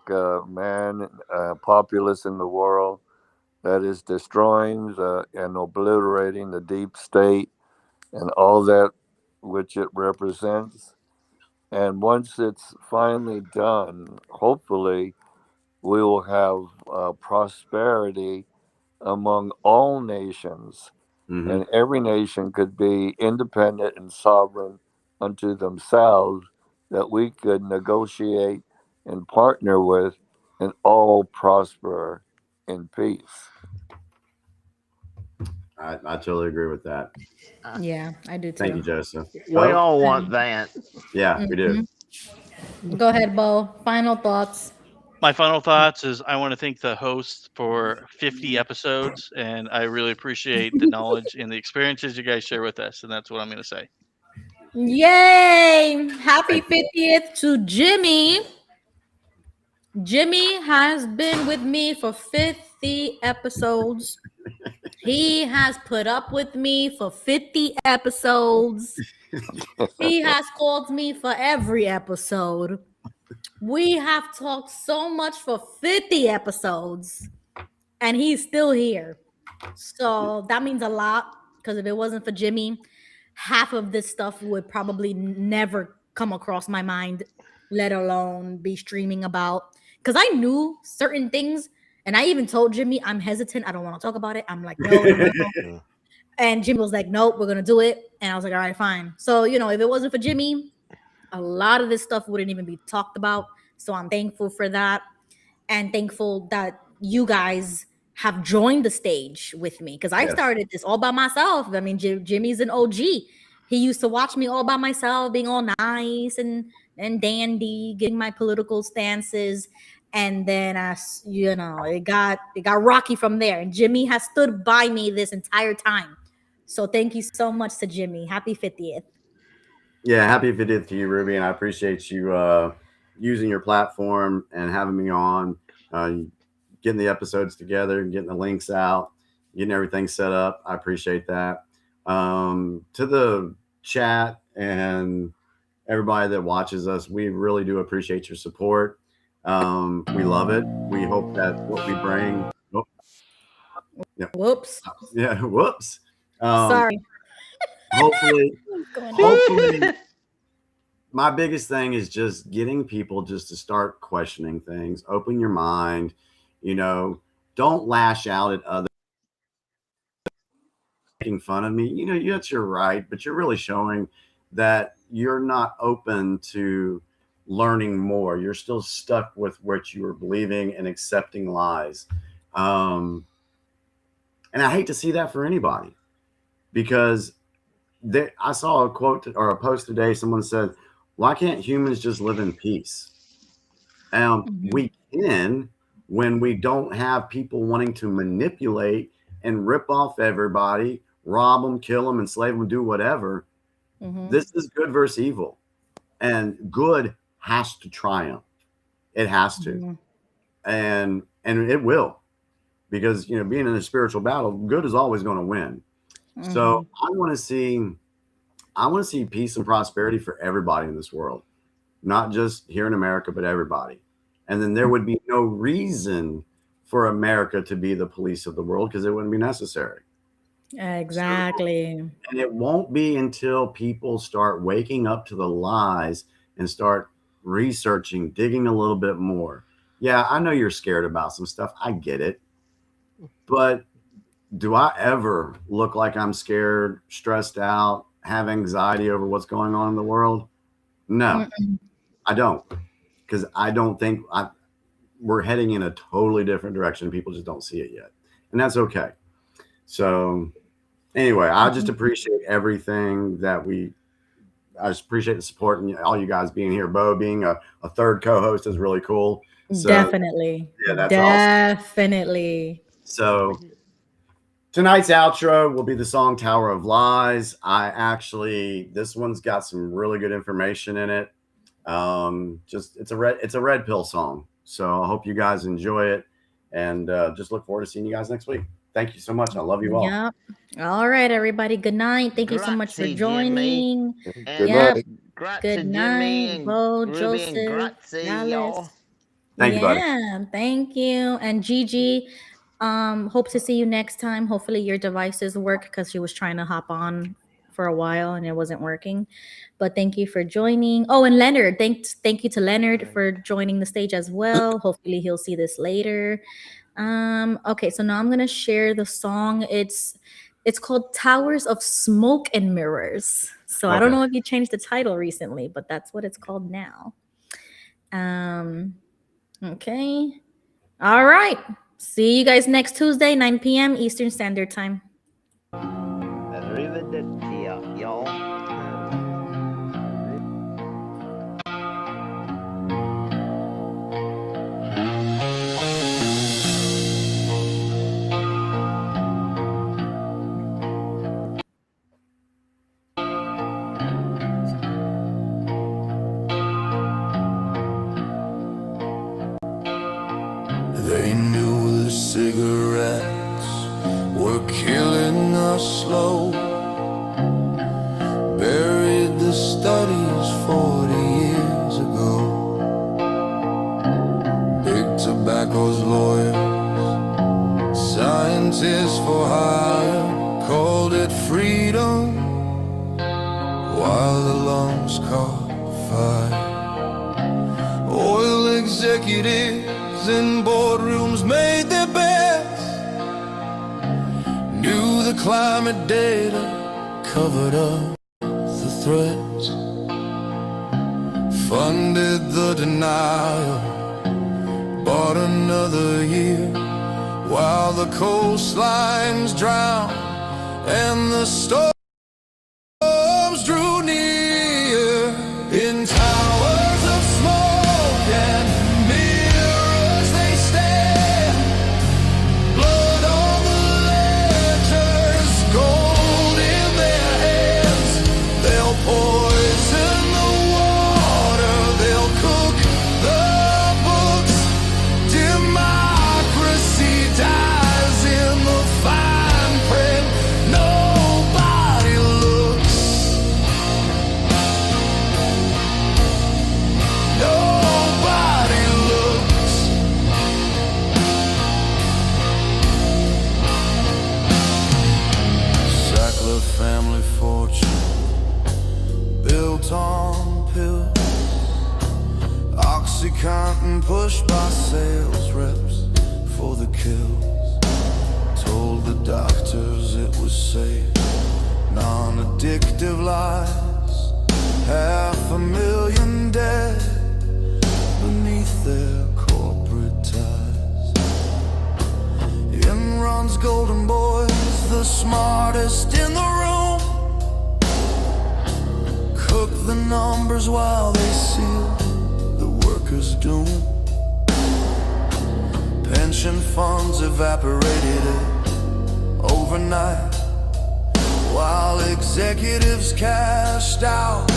man, populist in the world that is destroying and obliterating the deep state and all that which it represents. And once it's finally done, hopefully, we will have prosperity among all nations, and every nation could be independent and sovereign unto themselves, that we could negotiate and partner with and all prosper in peace. I totally agree with that. Yeah, I do too. Thank you, Joseph. We Bo? all want that. Yeah, we do. Go ahead, Bo. Final thoughts. My final thoughts is I want to thank the host for 50 episodes, and I really appreciate the knowledge and the experiences you guys share with us, and that's what I'm going to say. Yay! Happy 50th to Jimmy. Jimmy has been with me for 50 episodes. He has put up with me for 50 episodes. He has called me for every episode. We have talked so much for 50 episodes, and he's still here. So that means a lot, because if it wasn't for Jimmy, half of this stuff would probably never come across my mind, let alone be streaming about. Because I knew certain things, and I even told Jimmy I'm hesitant. I don't want to talk about it. I'm like, no. And Jimmy was like, nope, we're going to do it. And I was like, all right, fine. So, if it wasn't for Jimmy, a lot of this stuff wouldn't even be talked about. So I'm thankful for that, and thankful that you guys have joined the stage with me, because I started this all by myself. I mean, Jimmy's an OG. He used to watch me all by myself, being all nice and dandy, getting my political stances. And then it got rocky from there. And Jimmy has stood by me this entire time. So thank you so much to Jimmy. Happy 50th. Yeah, happy 50th to you, Ruby, and I appreciate you using your platform and having me on, getting the episodes together, getting the links out, getting everything set up. I appreciate that. To the chat and everybody that watches us, we really do appreciate your support. We love it. We hope that what we bring. Whoops. Yeah, whoops. Sorry. Hopefully, my biggest thing is just getting people just to start questioning things. Open your mind. Don't lash out at others making fun of me. That's your right, but you're really showing that you're not open to learning more. You're still stuck with what you are believing and accepting lies. And I hate to see that for anybody, because I saw a quote or a post today. Someone said, why can't humans just live in peace? We can, when we don't have people wanting to manipulate and rip off everybody, rob them, kill them, enslave them, do whatever. This is good versus evil, and good has to triumph. It has to, and it will, because being in a spiritual battle, good is always going to win. So I want to see peace and prosperity for everybody in this world, not just here in America, but everybody. And then there would be no reason for America to be the police of the world, because it wouldn't be necessary. Exactly. And it won't be until people start waking up to the lies and start researching, digging a little bit more. Yeah, I know you're scared about some stuff. I get it. But do I ever look like I'm scared, stressed out, have anxiety over what's going on in the world? No, I don't, because I don't think we're heading in a totally different direction. People just don't see it yet, and that's okay. So anyway, I just appreciate everything that I just appreciate the support and all you guys being here. Bo being a third co-host is really cool. So, definitely. Yeah, that's definitely. Awesome. So tonight's outro will be the song Tower of Lies. This one's got some really good information in it. It's a red pill song. So I hope you guys enjoy it, and just look forward to seeing you guys next week. Thank you so much. I love you all. Yep. All right, everybody. Good night. Thank you so much for Grazie, joining. Jimmy. Good Yep. night. Grazie, Good Jimmy night, and Bo, Ruby and Joseph, grazie, Dallas. y'all. Thank you, buddy. Yeah, thank you. And Gigi, hope to see you next time. Hopefully your devices work because she was trying to hop on for a while and it wasn't working. But thank you for joining. Oh, and Leonard, thank you to Leonard for joining the stage as well. Hopefully he'll see this later. Okay, so now I'm gonna share the song. It's called Towers of Smoke and Mirrors. So I don't Okay. know if you changed the title recently, but that's what it's called now. Okay. All right. See you guys next Tuesday, 9 p.m. Eastern Standard Time. Arrivederci, y'all. They knew the cigarettes were killing us slow. Buried the studies 40 years ago. Big tobacco's lawyers, scientists for hire, called it freedom while the lungs caught fire. Oil executives in boardrooms made their bets, knew the climate data covered up the threats, funded the denial, bought another year while the coastlines drowned and the storms drew near. In towers of smoke and mirrors they stand, blood on the ledgers, gold in their hands. They'll poison the water, they'll cook the books. Democracy dies in the fine print. Nobody looks. Nobody looks. Sackler family fortune built on pills, OxyContin pushed by sales reps for the kills. Told the doctors it was safe, non-addictive lies, 500,000 dead beneath their corporate ties. Enron's golden boys, the smartest in the room, cook the numbers while they seal the workers' doom. Pension funds evaporated overnight, while executives cashed out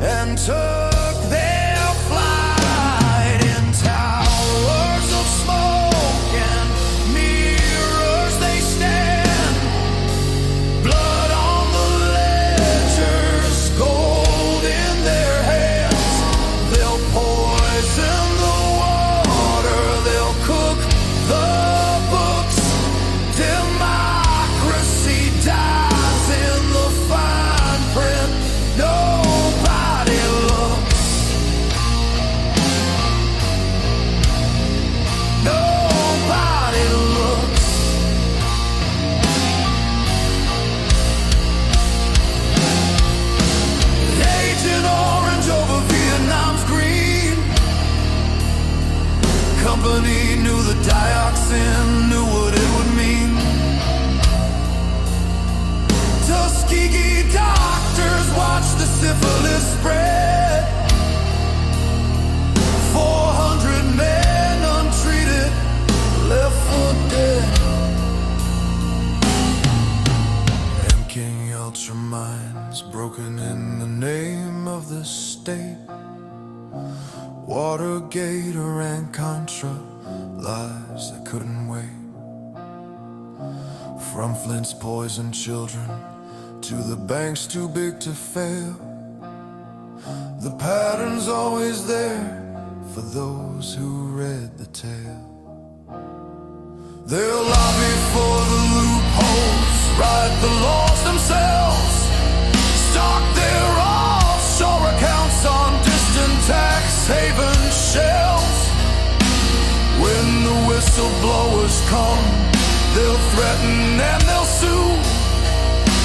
and took their flight. In towers of smoke and mirrors they stand, blood on the ledgers, gold in their hands. They'll poison the water, they'll cook the books. Democracy dies in the fine print. Nobody looks. Nobody looks. Agent Orange over Vietnam's green. Company knew the dioxin, knew what it would mean. Tuskegee doctors watched the syphilis spread. 400 men untreated, left for dead. MK Ultra minds broken in the name of the state. Watergate, Iran Contra, lies that couldn't wait. From Flint's poisoned children to the banks too big to fail, the pattern's always there for those who read the tale. They'll lobby for the loopholes, write the laws themselves, stock their offshore accounts on distant tax haven shelves. When the whistleblowers come, they'll threaten and they'll sue,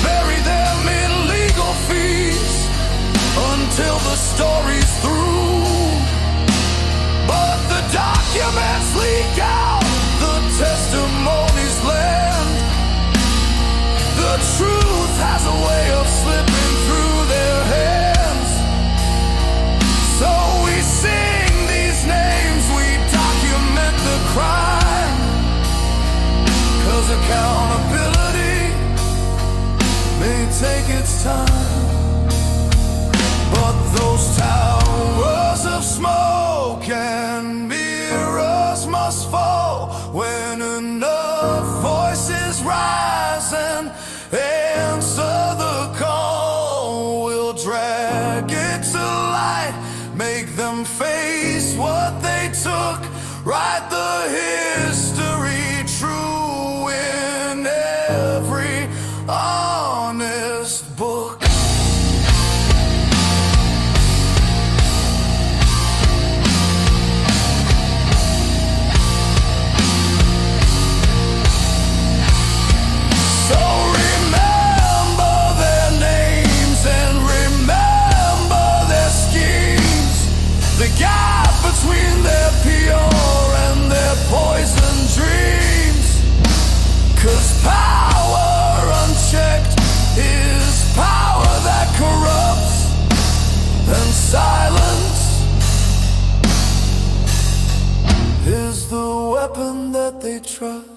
bury them in legal fees until the story's through. But the documents leak out, the testimonies land. The truth has a way of slipping through their hands. So we sing these names, we document the crime, 'cause accountability may take its time. But those towers of smoke and mirrors must fall when enough voices rise and answer the call. We'll drag it to light, make them face what they took, write the history true in every honest book. So remember their names and remember their schemes, the gap between their pure and their poison dreams. 'Cause power unchecked is power that corrupts, and silence is the weapon that they trust.